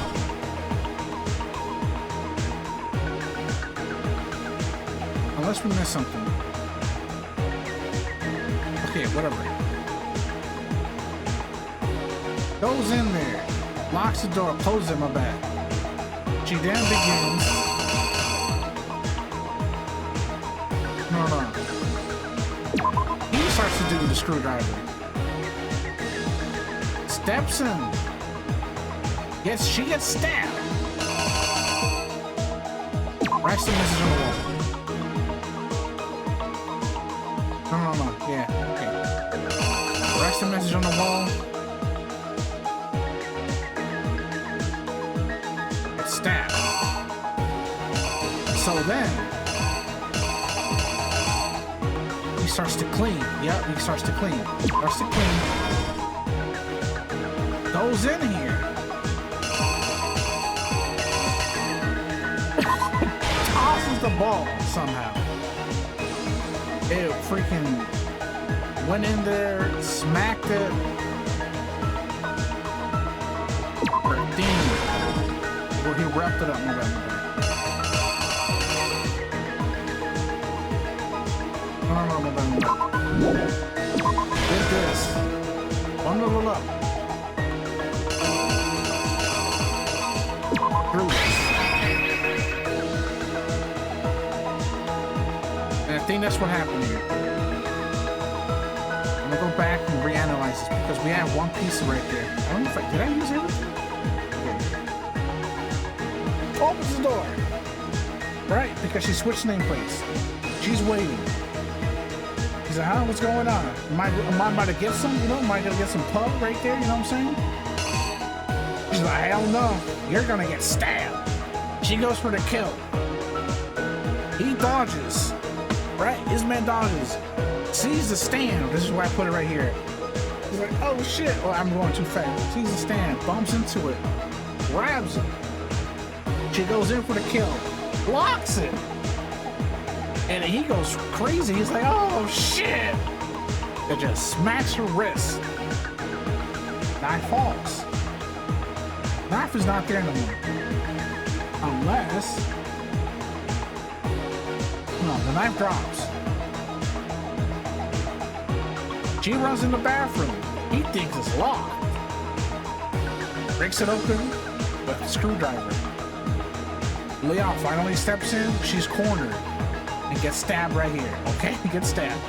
Unless we missed something. Okay, whatever. Goes in there, locks the door, closes it, my bad. She then begins. No. He starts to do the screwdriver. Steps in. Yes, she gets stabbed. Writes the message on the wall. No. Yeah, okay. Writes the message on the wall. It's stabbed. So then, he starts to clean. Yep, he starts to clean. Goes in here. Tosses the ball somehow. It freaking went in there, smacked it. Or demon. Where he wrapped it up. No. Did this. Bundle it up. Through this. And I think that's what happened here. I'm gonna go back and reanalyze this because we have one piece right there. I don't know if did I use everything? Okay. Opens the door. Right, because she switched nameplates. She's waiting. He's like, huh, what's going on? Am I about to get some, am I gonna get some pub right there, you know what I'm saying? She's like, hell no, you're gonna get stabbed. She goes for the kill. He dodges. Right? His man dodges. Sees the stand. This is why I put it right here. He's like, oh shit. Well, I'm going too fast. Sees the stand. Bumps into it. Grabs it. She goes in for the kill. Blocks it. And he goes crazy. He's like, oh shit. It just smacks her wrist. Knife falls. Knife is not there no more. Unless... No, the knife drops. She runs in the bathroom. He thinks it's locked. Breaks it open with a screwdriver. Leon finally steps in. She's cornered and gets stabbed right here. Okay, gets stabbed.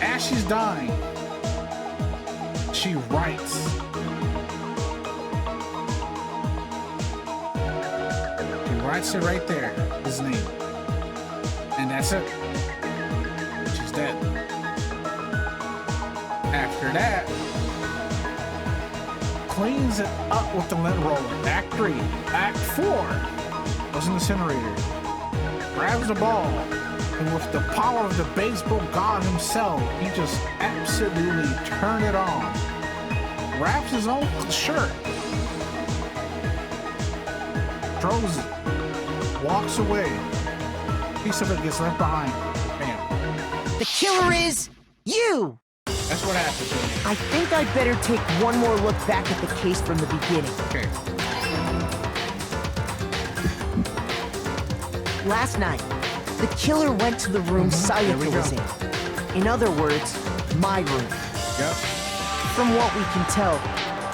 As she's dying, she writes. She writes it right there, his name. And that's it. She's dead. After that, cleans it up with the lint roller. Act 3. Act 4 was an incinerator. Grabs the ball, and with the power of the baseball god himself, he just absolutely turned it on. Wraps his own shirt. Throws it. Walks away. Piece of it gets left behind. Bam. The killer is you! That's what happened. I think I'd better take one more look back at the case from the beginning. Okay. Last night, the killer went to the room Sayaka was in. In other words, my room. Yep. From what we can tell,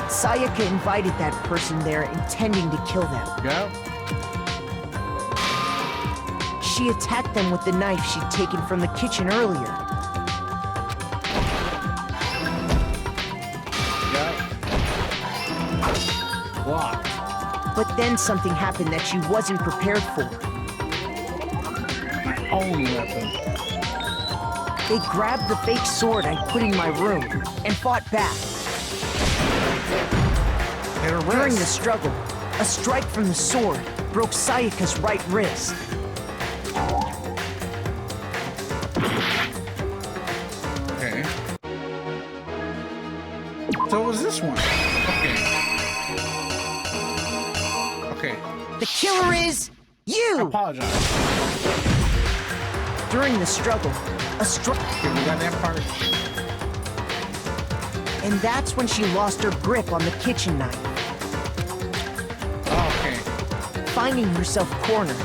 Sayaka invited that person there intending to kill them. Yep. She attacked them with the knife she'd taken from the kitchen earlier. blocked. But then something happened that she wasn't prepared for. My own weapon. They grabbed the fake sword I put in my room and fought back. During the struggle, a strike from the sword broke Sayaka's right wrist. Okay. So it was this one. Okay. The killer is you! I apologize. During the struggle, a strike. Okay, we got that part. And that's when she lost her grip on the kitchen knife. Okay. Finding herself cornered,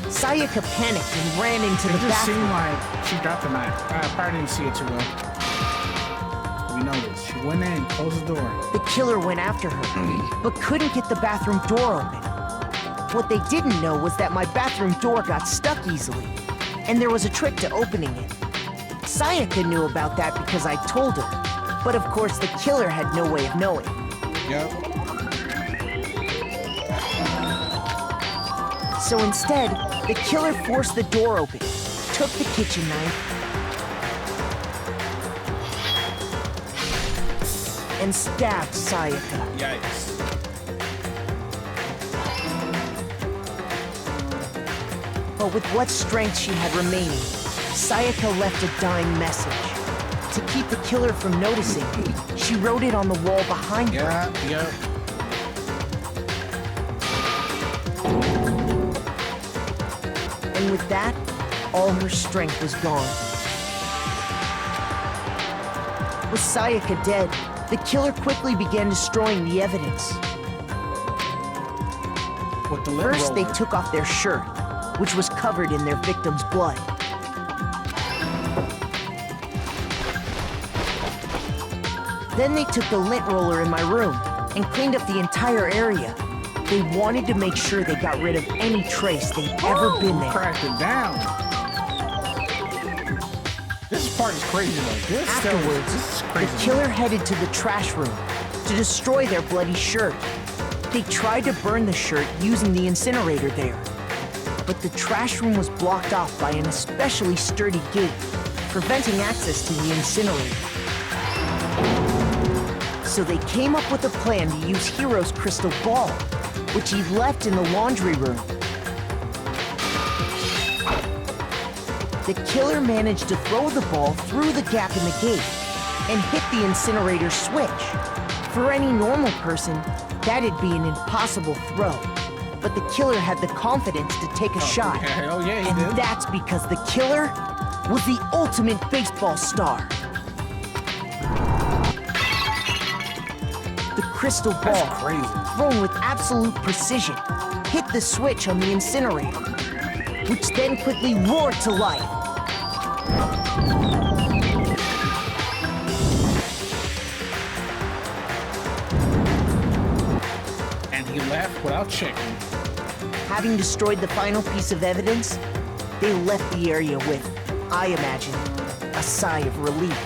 Sayaka panicked and ran into the It just bathroom. seemed like she dropped the knife. I probably didn't see it too well. We know this. She went in, closed the door. The killer went after her, but couldn't get the bathroom door open. What they didn't know was that my bathroom door got stuck easily, and there was a trick to opening it. Sayaka knew about that because I told her, but of course the killer had no way of knowing. Yep. So instead, the killer forced the door open, took the kitchen knife, and stabbed Sayaka. Yikes. But with what strength she had remaining, Sayaka left a dying message. To keep the killer from noticing, she wrote it on the wall behind her. Yep. And with that, all her strength was gone. With Sayaka dead, the killer quickly began destroying the evidence. With the lint First, they roller. took off their shirt, which was covered in their victim's blood. Then they took the lint roller in my room and cleaned up the entire area. They wanted to make sure they got rid of any trace they'd ever been there. Cracked it down. This part is crazy though. Afterwards, this is crazy. the killer headed to the trash room to destroy their bloody shirt. They tried to burn the shirt using the incinerator there. But the trash room was blocked off by an especially sturdy gate, preventing access to the incinerator. So they came up with a plan to use Hiro's crystal ball, which he'd left in the laundry room. The killer managed to throw the ball through the gap in the gate and hit the incinerator switch. For any normal person, that'd be an impossible throw. But the killer had the confidence to take a shot. Oh yeah, he and did. that's because the killer was the ultimate baseball star. The crystal ball, thrown with absolute precision, hit the switch on the incinerator, which then quickly roared to life. And he left without checking. Having destroyed the final piece of evidence, they left the area with, I imagine, a sigh of relief.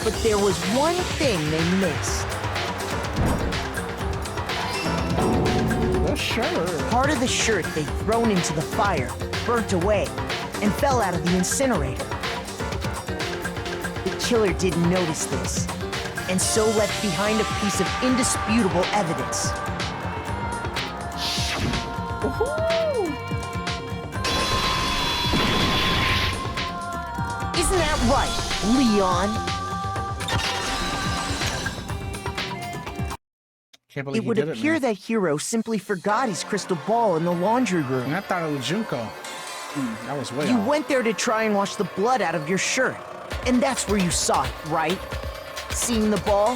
But there was one thing they missed. The shirt. Part of the shirt they'd thrown into the fire burnt away and fell out of the incinerator. The killer didn't notice this, and so left behind a piece of indisputable evidence. Isn't that right, Leon? Can't believe It would he did appear man. that Hiro simply forgot his crystal ball in the laundry room. And I thought it was Junko. That was way You off. went there to try and wash the blood out of your shirt, and that's where you saw it, right? Seeing the ball,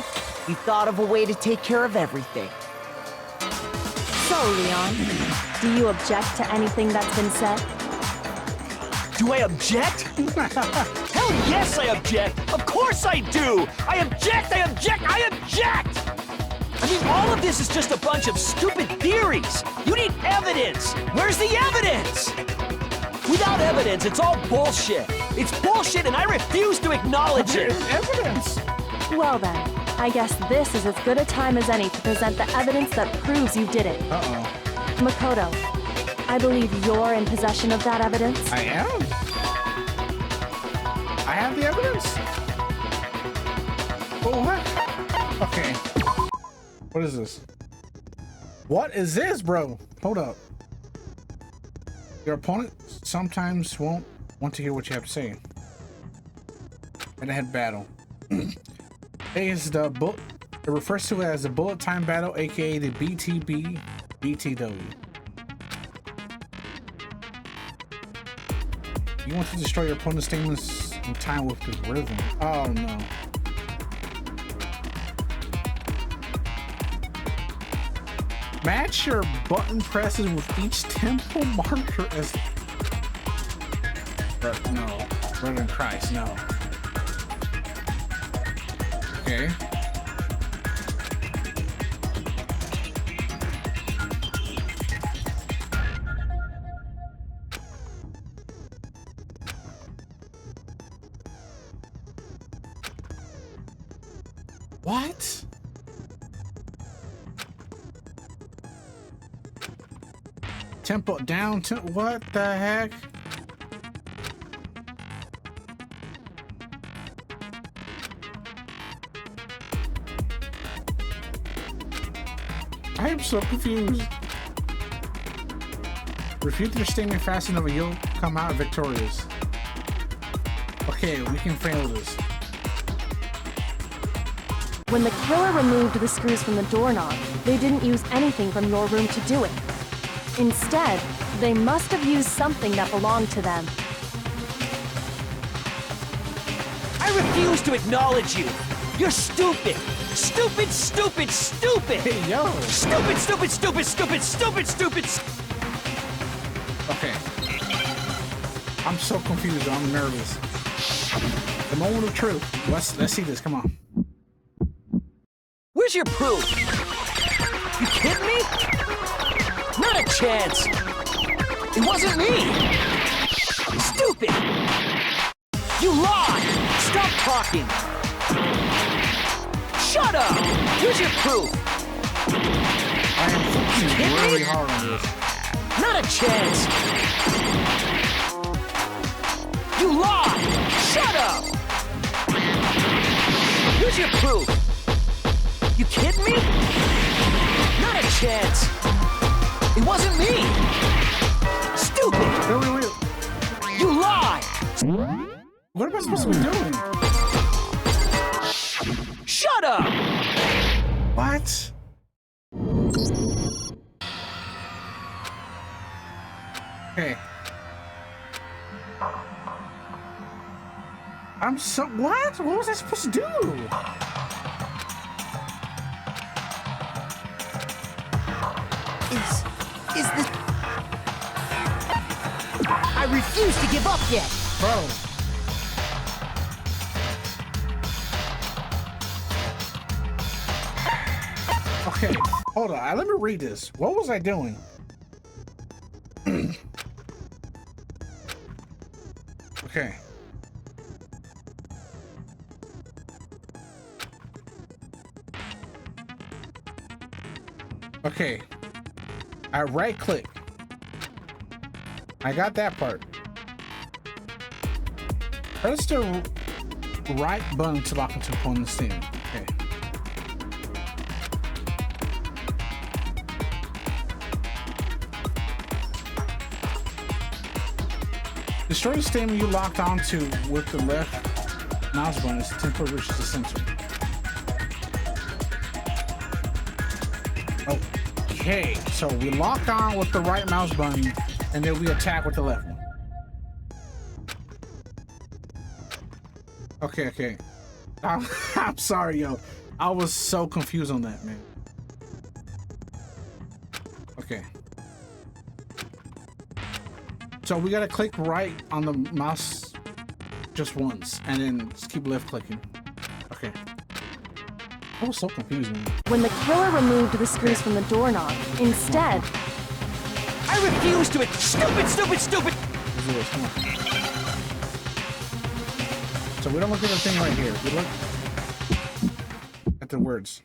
you thought of a way to take care of everything. So, Leon, do you object to anything that's been said? Do I object? Hell yes, I object! Of course I do! I object! I object! I object! I mean, all of this is just a bunch of stupid theories! You need evidence! Where's the evidence? Without evidence, it's all bullshit! It's bullshit and I refuse to acknowledge it! Evidence! Well then, I guess this is as good a time as any to present the evidence that proves you did it. Uh-oh. Makoto, I believe you're in possession of that evidence. I am? I have the evidence? Oh, what? Okay. What is this? What is this, bro? Hold up. Your opponent sometimes won't want to hear what you have to say. Head-to-head battle. A is the bullet. It refers to it as the bullet time battle, aka the BTB BTW. You want to destroy your opponent's statements in time with the rhythm. Oh no. Match your button presses with each tempo marker as... No. Brother in Christ, no. Okay. What? Tempo down to what the heck? I am so confused. Refute your statement fast enough and you'll come out victorious. Okay, we can fail this. When the killer removed the screws from the doorknob, they didn't use anything from your room to do it. Instead, they must have used something that belonged to them. I refuse to acknowledge you. You're stupid. Stupid, stupid, stupid. Hey, yo. Stupid, stupid, stupid, stupid, stupid, stupid. Okay. I'm so confused. I'm nervous. The moment of truth. Let's see this. Come on. Where's your proof? You kidding me? Not a chance. It wasn't me. Stupid. You lied. Stop talking. Shut up. Here's your proof. I am focusing really hard on this. Not a chance. You lied. Shut up. Here's your proof. You kidding me? Not a chance. It wasn't me. Stupid. Wait. You lie. What am I supposed to be doing? Shut up. What? Okay. I'm so... What? What was I supposed to do? Is this... I refuse to give up yet! Bro. Okay, hold on. Let me read this. What was I doing? Okay. Okay. I right click. I got that part. Press the right button to lock into opponent's stand. Okay. Destroy the statement you locked onto with the left mouse button as the tempo reaches the center. Okay, so we lock on with the right mouse button and then we attack with the left one. Okay. I'm sorry, yo. I was so confused on that, man. Okay. So we gotta click right on the mouse just once and then just keep left clicking. Okay. I was so confused, man. When the killer removed the screws from the doorknob, instead... I refuse to it! Stupid, stupid, stupid! Let's do this, come on. So we don't look at the thing right here. We look At the words.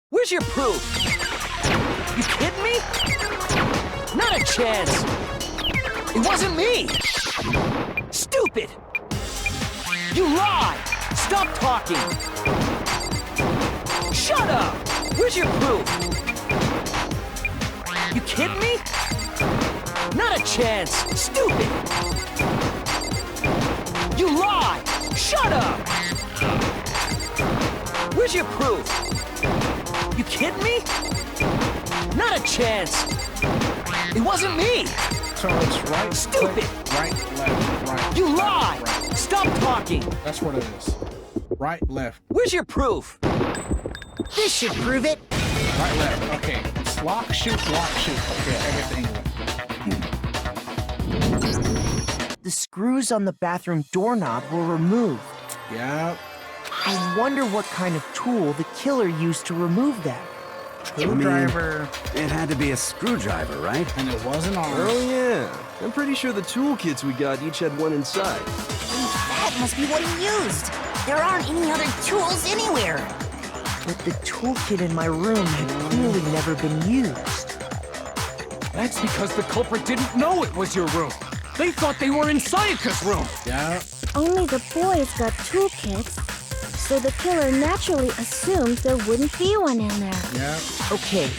Where's your proof? You kidding me? Not a chance! It wasn't me! Stupid! You lie! Stop talking! Shut up! Where's your proof? You kidding me? Not a chance! Stupid! You lie! Shut up! Where's your proof? You kidding me? Not a chance! It wasn't me! So it's right, stupid! Click, right, left, right. You lie! Right. Stop talking! That's what it is. Right, left. Where's your proof? This should prove it. Right, left. Okay. It's lock, shoot, lock, shoot. Okay, I get the angle. The screws on the bathroom doorknob were removed. Yep. I wonder what kind of tool the killer used to remove them. Screwdriver. It had to be a screwdriver, right? And it wasn't ours. Oh yeah. I'm pretty sure the toolkits we got each had one inside. That must be what he used. There aren't any other tools anywhere. But the toolkit in my room had clearly never been used. That's because the culprit didn't know it was your room. They thought they were in Sayaka's room. Yeah. Only the boys got toolkits, so the killer naturally assumed there wouldn't be one in there. Yeah. Okay,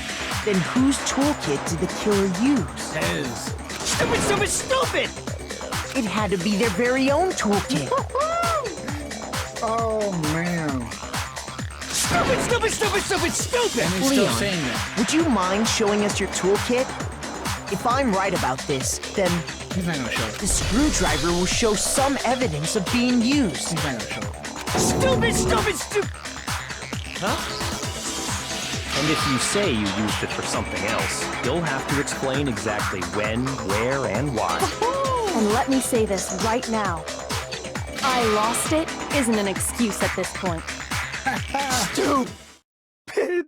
then whose toolkit did the killer use? His. Stupid, stupid, stupid! It had to be their very own toolkit. Oh, man. Stupid, stupid, stupid, stupid, stupid! And he's still saying that. Would you mind showing us your toolkit? If I'm right about this, then He's not gonna show it. the screwdriver will show some evidence of being used. He's not gonna show it. Stupid, stupid, stupid! And if you say you used it for something else, you'll have to explain exactly when, where, and why. And let me say this right now. I lost it isn't an excuse at this point. Stupid.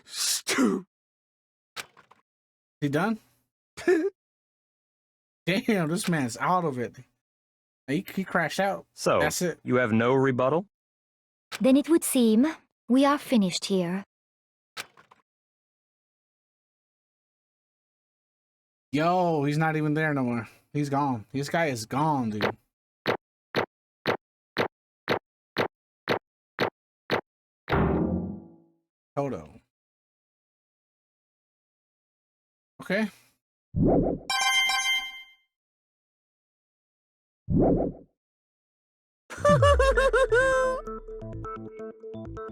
Stupid. He done? Damn, this man's out of it. He crashed out. So, That's it. you have no rebuttal? Then it would seem we are finished here. Yo, he's not even there no more. He's gone. This guy is gone, dude. Toto. Okay.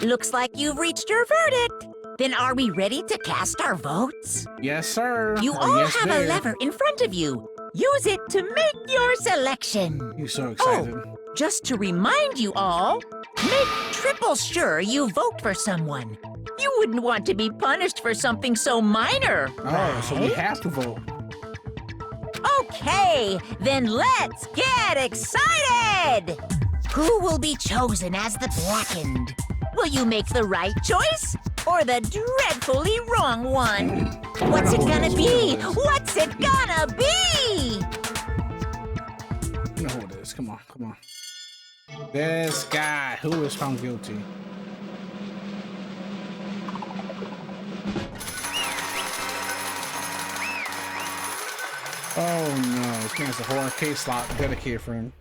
Looks like you've reached your verdict. Then are we ready to cast our votes? Yes, sir. You Or all yes, have a babe. lever in front of you. Use it to make your selection. You're so excited. Oh, just to remind you all, make triple sure you vote for someone. You wouldn't want to be punished for something so minor. Oh, so we right? have to vote. Okay, then let's get excited! Who will be chosen as the blackened? Will you make the right choice or the dreadfully wrong one? What's it gonna be? What's it gonna be? You know who it is. Come on, come on. This guy who is found guilty. Oh no, this man's a whole arcade slot dedicated for him.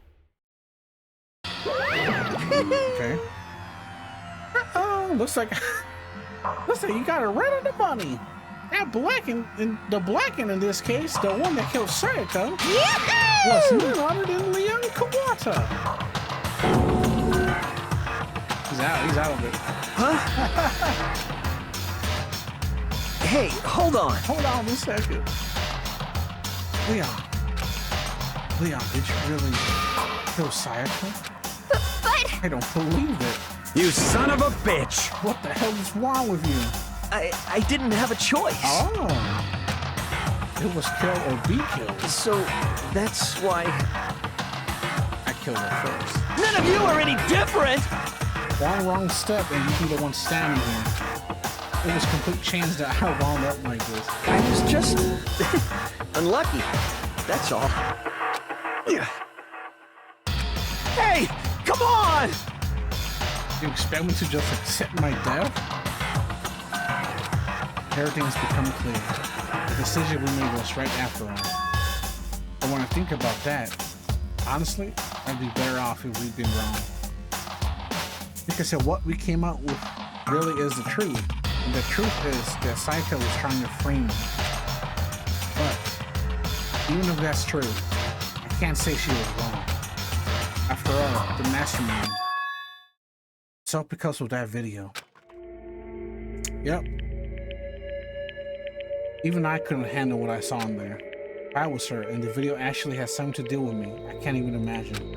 Okay. Oh, looks like you got it right on the money. That blackened, the blackened in this case, the one that killed Sayaka, was none other than Leon Kawata. He's out of it. Huh? Hey, hold on. Hold on a second. Leon, did you really kill Sayaka? But I don't believe it. You son of a bitch! What the hell is wrong with you? I didn't have a choice. Oh. It was kill or be killed. So, that's why... I killed her first. None of you are any different! One wrong step and you'd be the one standing here. It was complete chance that I wound up like this. I was just... unlucky. That's all. Hey! Come on! You expect me to just accept my death? Everything's become clear. The decision we made was right after all. But when I think about that, honestly, I'd be better off if we'd been wrong. Because of what we came out with really is the truth. And the truth is that Sayaka was trying to frame me. But even if that's true, I can't say she was wrong. After all, the mastermind. It's all because of that video. Yep. Even I couldn't handle what I saw in there. I was her, and the video actually has something to do with me. I can't even imagine.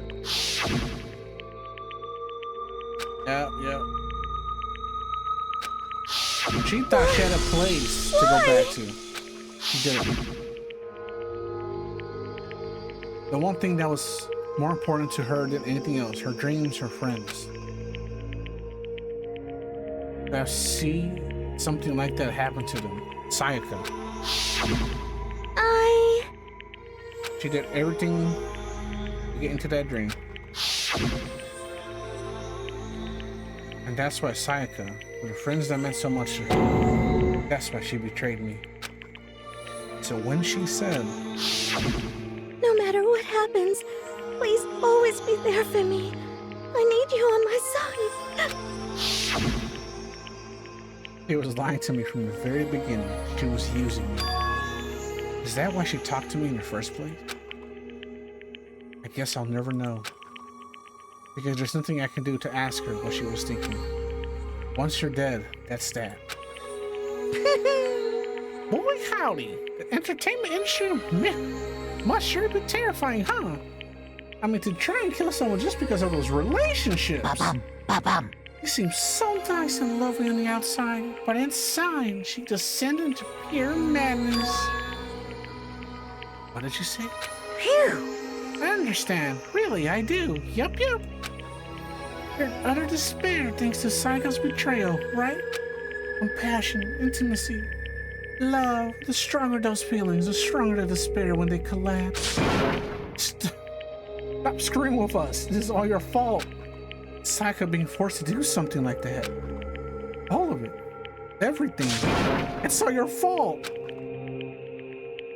Yep. She thought she had a place to go back to. She didn't. The one thing that was more important to her than anything else, her dreams, her friends. To see something like that happen to them. Sayaka. She did everything to get into that dream. And that's why Sayaka, with the friends that meant so much to her, that's why she betrayed me. So when she said, No matter what happens, please always be there for me. I need you on my side. She was lying to me from the very beginning. She was using me. Is that why she talked to me in the first place? I guess I'll never know. Because there's nothing I can do to ask her what she was thinking. Once you're dead, that's that. Boy howdy, the entertainment industry must sure be terrifying, huh? I mean, to try and kill someone just because of those relationships. Ba-bum. She seems so nice and lovely on the outside, but inside, she descended into pure madness. What did you say? Phew! I understand. Really, I do. Yup. You're in utter despair thanks to Sayaka's betrayal, right? Compassion, intimacy, love. The stronger those feelings, the stronger the despair when they collapse. Stop screaming with us. This is all your fault. Sayaka being forced to do something like that. All of it. Everything. It's all your fault.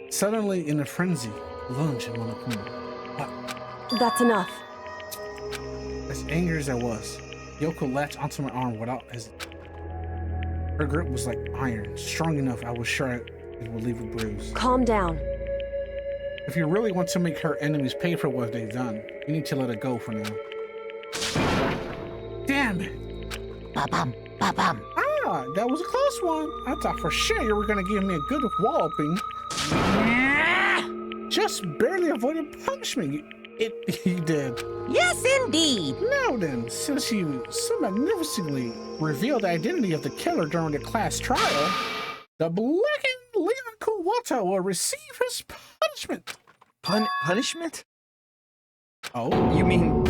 Suddenly, in a frenzy, lunge and Monokuma. What? That's enough. As angry as I was, Yoko latched onto my arm without hesitation. Her grip was like iron, strong enough I was sure it would leave a bruise. Calm down. If you really want to make her enemies pay for what they've done, you need to let it go for now. Damn it! Ba-bum. Ah, that was a close one. I thought for sure you were gonna give me a good walloping. Just barely avoided punishment. You did. Yes, indeed. Now then, since you so magnificently revealed the identity of the killer during the class trial, the blackened Leon Kuwata will receive his punishment. Punishment? Oh? You mean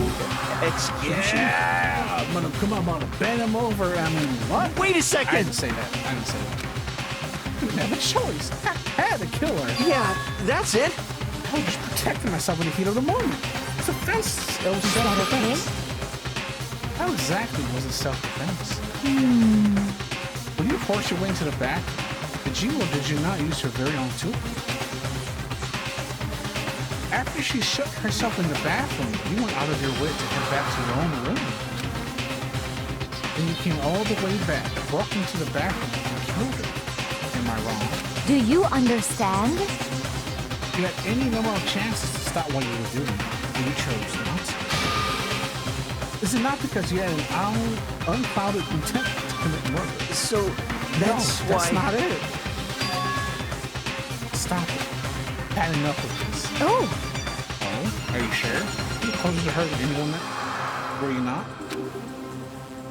execution? Yeah! I'm gonna bend him over. I mean, what? Wait a second! I didn't say that. I didn't have a choice. I had to kill her. Yeah, that's it. I was just protecting myself in the heat of the moment. It's a fence. It was self-defense. How exactly was it self-defense? When you forced your way into the back, did you or did you not use her very own tool? After she shut herself in the bathroom, you went out of your way to head back to your own room. Then you came all the way back, walked into the bathroom, and killed her. Am I wrong? Do you understand? You had any number of chances to stop what you were doing, and you chose not to. Is it not because you had an unclouded intent to commit murder? So that's why... That's not it. Stop it. Had enough of this. Oh, Are you sure? You closer to her than anyone that? Were you not?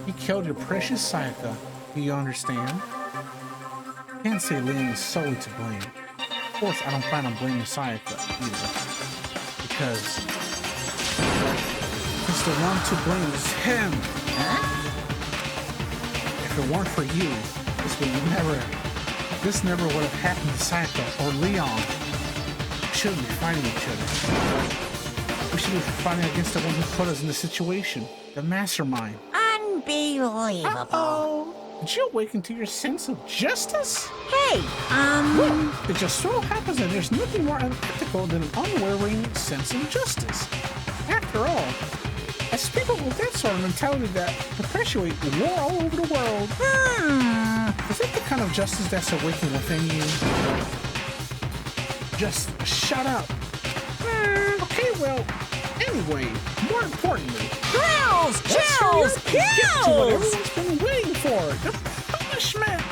You killed your precious Sayaka. Do you understand? Can't say Leon is solely to blame. Of course, I don't plan on blaming Sayaka either. Because the one to blame is him. Huh? If it weren't for you, this never would have happened to Sayaka or Leon. We shouldn't be fighting each other. We should be fighting against the one who put us in the situation, the mastermind. Unbelievable. Uh-oh. Did you awaken to your sense of justice? Hey, It just so happens that there's nothing more unethical than an unwavering sense of justice. After all, as people with that sort of mentality that perpetuate war all over the world, is that the kind of justice that's awakened within you? Just shut up. Okay, well, anyway, more importantly, Grills, chills, kills! Get to what everyone's been waiting for, the punishment.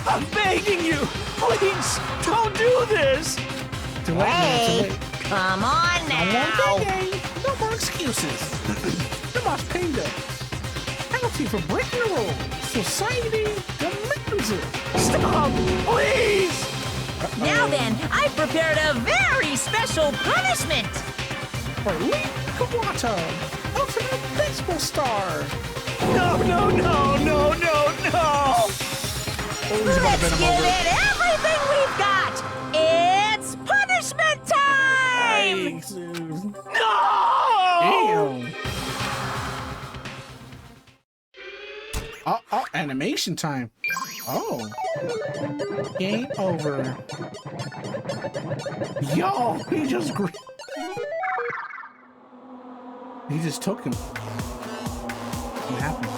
I'm begging you, please, don't do this. Too late, man, too late. Come on No more now. begging, no more excuses. You must pay the penalty for breaking the rules. Society demands it. Stop, please. Now then, I've prepared a very special punishment. For Lee Kawata, ultimate baseball star. No. Let's give it everything we've got. It's punishment time. No! Damn. Oh, animation time. Oh. Game over. Yo, he just took him. What happened?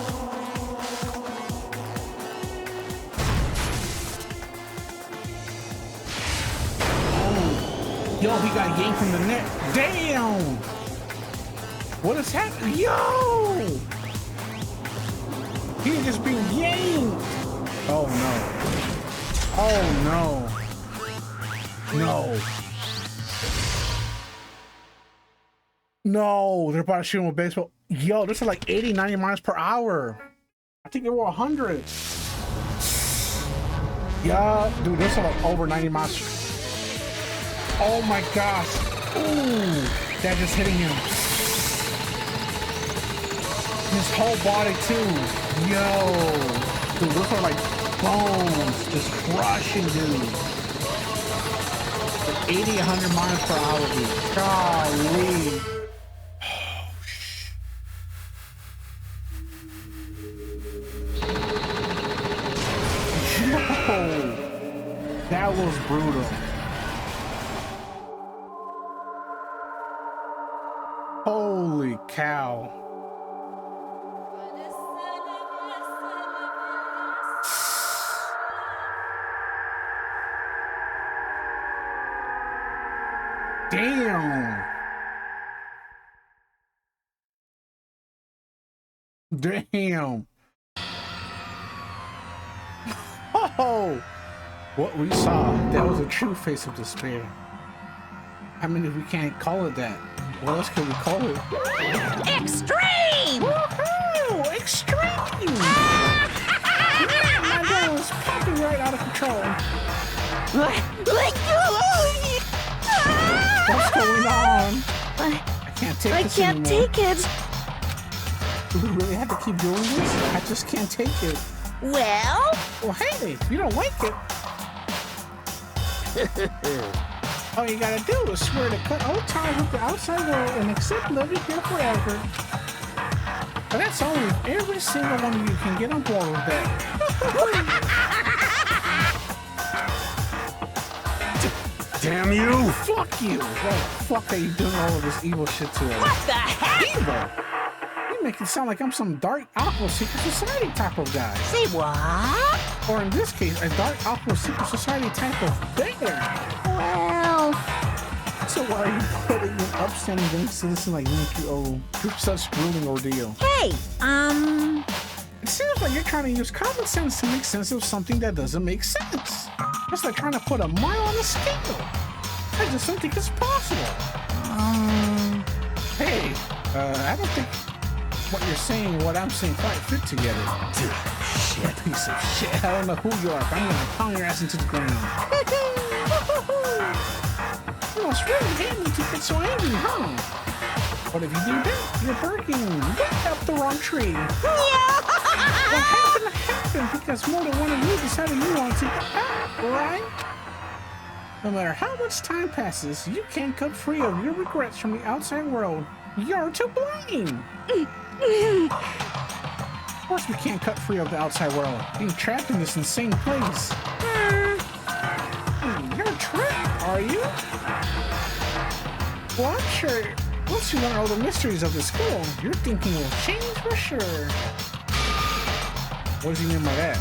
Oh. Yo, he got yanked from the net. Damn. What is happening? Yo. He's just being yanked. Oh no. Oh no. No. No, they're about to shoot him with baseball. Yo, this is like 80, 90 miles per hour. I think they were 100. Yeah, dude, this is like over 90 miles. Oh my gosh. Ooh, that just hitting him. His whole body too. Yo. Dude, those are like bones just crushing dude. Like 80, 100 miles per hour, dude. Golly. Yo. That was brutal. Holy cow. Damn. Damn. Oh, what we saw, that was a true face of despair. I mean, if we can't call it that, what else can we call it? Extreme! Woohoo! Extreme! Man, my girl is popping right out of control. What's going on? I can't take this anymore. Take it. Do we really have to keep doing this? I just can't take it. Well, hey, if you don't like it, all you gotta do is swear to cut all ties with the outside world and accept living here forever. But that's only if every single one of you can get on board with that. Damn you! Fuck you! What the fuck are you doing all of this evil shit to us? what the heck? Evil? You make it sound like I'm some dark aqua secret society type of guy. Say what? Or in this case, a dark aqua secret society type of bear. Well, So why are you putting an upstanding young citizen like me through such grueling ordeal? Hey, It seems like you're trying to use common sense to make sense of something that doesn't make sense. It's like trying to put a mile on a scale. I just don't think it's possible. Hey, I don't think what you're saying and what I'm saying quite fit together. Shit, piece of shit. I don't know who you are, but I'm gonna pound your ass into the ground. You must really hate me to get so angry, huh? But if you do that, you're barking way up the wrong tree. What happened happened because more than one of you decided you wanted to get out, right? No matter how much time passes, you can't cut free of your regrets from the outside world. You're to blame. Of course we can't cut free of the outside world, being trapped in this insane place. You're a trip, are you? Well, I'm sure once you learn all the mysteries of the school, your thinking will change for sure. What does he mean by that?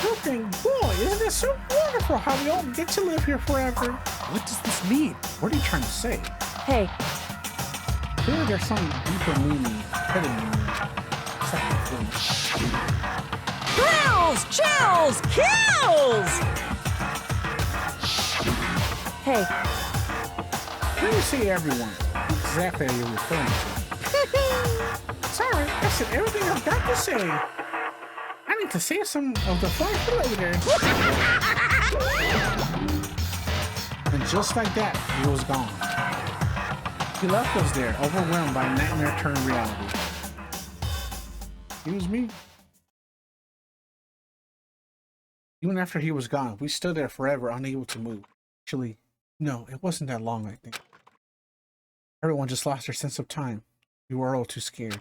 Good thing, boy, isn't it so wonderful how we all get to live here forever? What does this mean? What are you trying to say? Hey, Clearly there's some deeper meaning, hidden meaning. Thrills, chills, kills! hey, When you say everyone, exactly are you referring to? Sorry, I said everything I've got to say. I need to save some of the fun for later. And just like that, he was gone. He left us there, overwhelmed by nightmare turned reality. Excuse me? Even after he was gone, we stood there forever, unable to move. Actually, no, it wasn't that long, I think. Everyone just lost their sense of time. We were all too scared.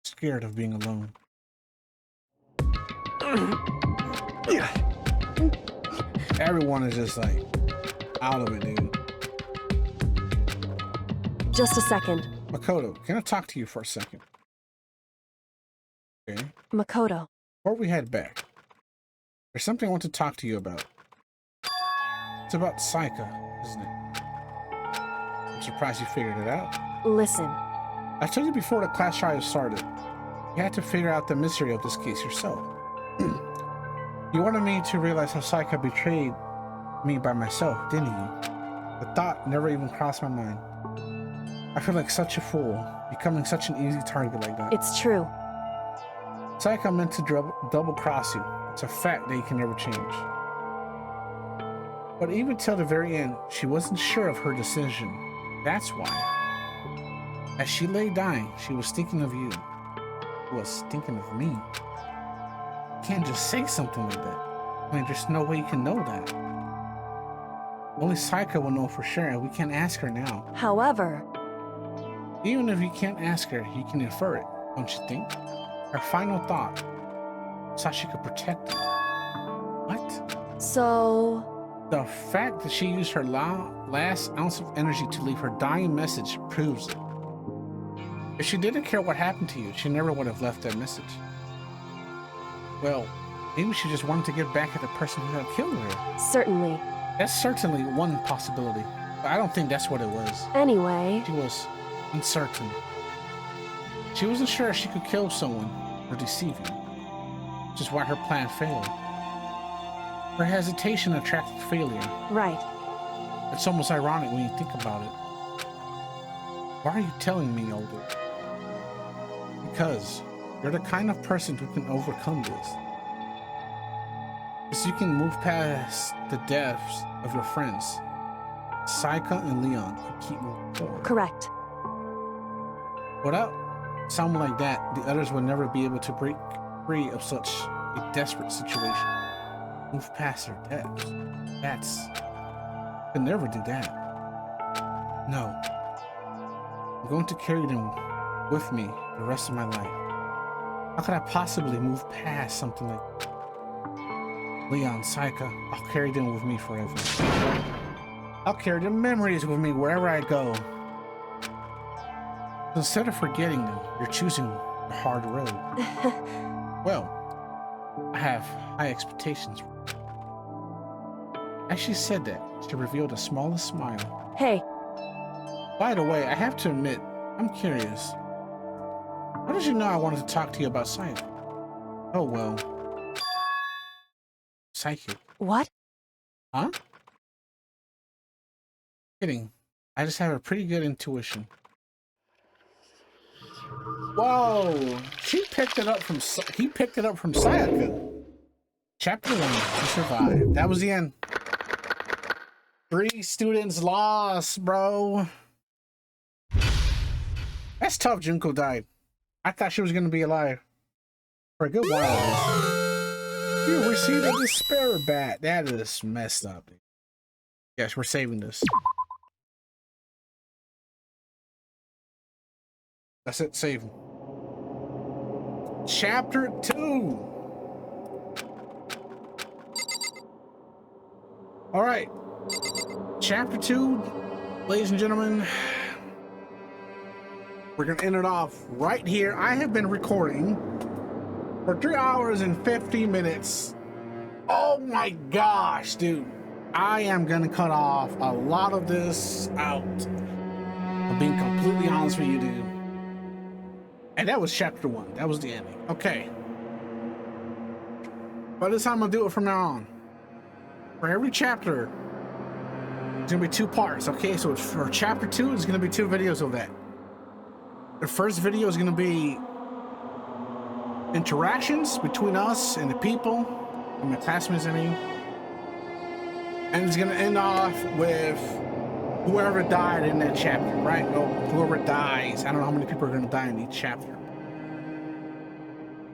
Scared of being alone. Everyone is just like out of it, dude. just a second. Makoto, can I talk to you for a second? Okay. Makoto. Before we head back, there's something I want to talk to you about. It's about Sayaka, isn't it? I'm surprised you figured it out. Listen. I told you before the class trial started. You had to figure out the mystery of this case yourself. You wanted me to realize how Sayaka betrayed me by myself, didn't you? The thought never even crossed my mind. I feel like such a fool, becoming such an easy target like that. It's true. Sayaka meant to double-cross you. It's a fact that you can never change. But even till the very end, she wasn't sure of her decision. That's why. As she lay dying, she was thinking of you. She was thinking of me. You can't just say something like that. I mean, there's no way you can know that. Only Sayaka will know for sure, and we can't ask her now. However, even if you can't ask her, you can infer it, don't you think? Her final thought was how she could protect you. What? so... The fact that she used her last ounce of energy to leave her dying message proves it. If she didn't care what happened to you, she never would have left that message. Well, maybe she just wanted to get back at the person who had killed her. Certainly. That's certainly one possibility, but I don't think that's what it was. Anyway... She was uncertain. She wasn't sure if she could kill someone or deceive you, which is why her plan failed. Her hesitation attracted failure. Right. It's almost ironic when you think about it. Why are you telling me all this? Because you're the kind of person who can overcome this. Because you can move past the deaths of your friends, Sayaka and Leon, and keep moving forward. Correct. Without someone like that, the others will never be able to break free of such a desperate situation. Move past their deaths. I could never do that. No. I'm going to carry them with me the rest of my life. How could I possibly move past something like that? Leon, Sayaka, I'll carry them with me forever. I'll carry their memories with me wherever I go. Instead of forgetting them, you're choosing the hard road. Well, I have high expectations. As she said that, she revealed the smallest smile. Hey. By the way, I have to admit, I'm curious. How did you know I wanted to talk to you about Sayaka? Oh, well. Psychic. What? Huh? Kidding. I just have a pretty good intuition. Whoa! He picked it up from Sayaka. Chapter 1, she survived. That was the end. 3 students lost, bro. That's tough. Junko died. I thought she was gonna be alive for a good while. You received a despair bat. That is messed up, dude. Yes, we're saving this. That's it. Save. Chapter 2. All right. Chapter 2, ladies and gentlemen. We're going to end it off right here. I have been recording for 3 hours and 50 minutes. Oh my gosh, dude. I am going to cut off a lot of this out. I'm being completely honest with you, dude. And that was chapter 1. That was the ending. Okay. But this time I'm going to do it from now on. For every chapter, it's going to be 2 parts. Okay, so for chapter 2, it's going to be 2 videos of that. The first video is going to be interactions between us and the people, and my classmates, I mean. And it's going to end off with whoever died in that chapter, right? Or whoever dies. I don't know how many people are going to die in each chapter.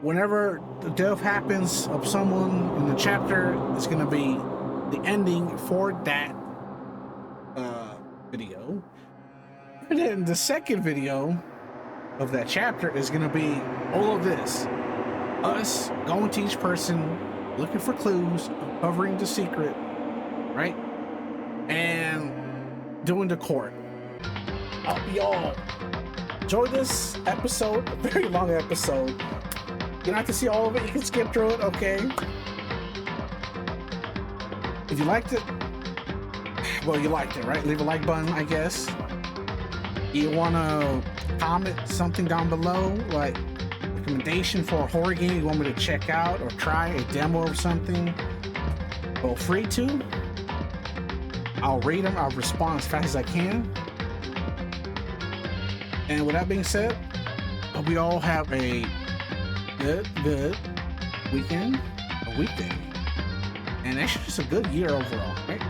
Whenever the death happens of someone in the chapter, it's going to be the ending for that video. And then the second video of that chapter is going to be all of this. Us going to each person, looking for clues, uncovering the secret, right? And doing the court. I hope y'all enjoy this episode, a very long episode. You don't have to see all of it, you can skip through it, okay? If you liked it, well, you liked it, right? Leave a like button, I guess. You wanna comment something down below, like recommendation for a horror game you want me to check out or try, a demo or something, feel free to. I'll read them, I'll respond as fast as I can. And with that being said, hope we all have a good weekend, a weekday, and actually just a good year overall, right?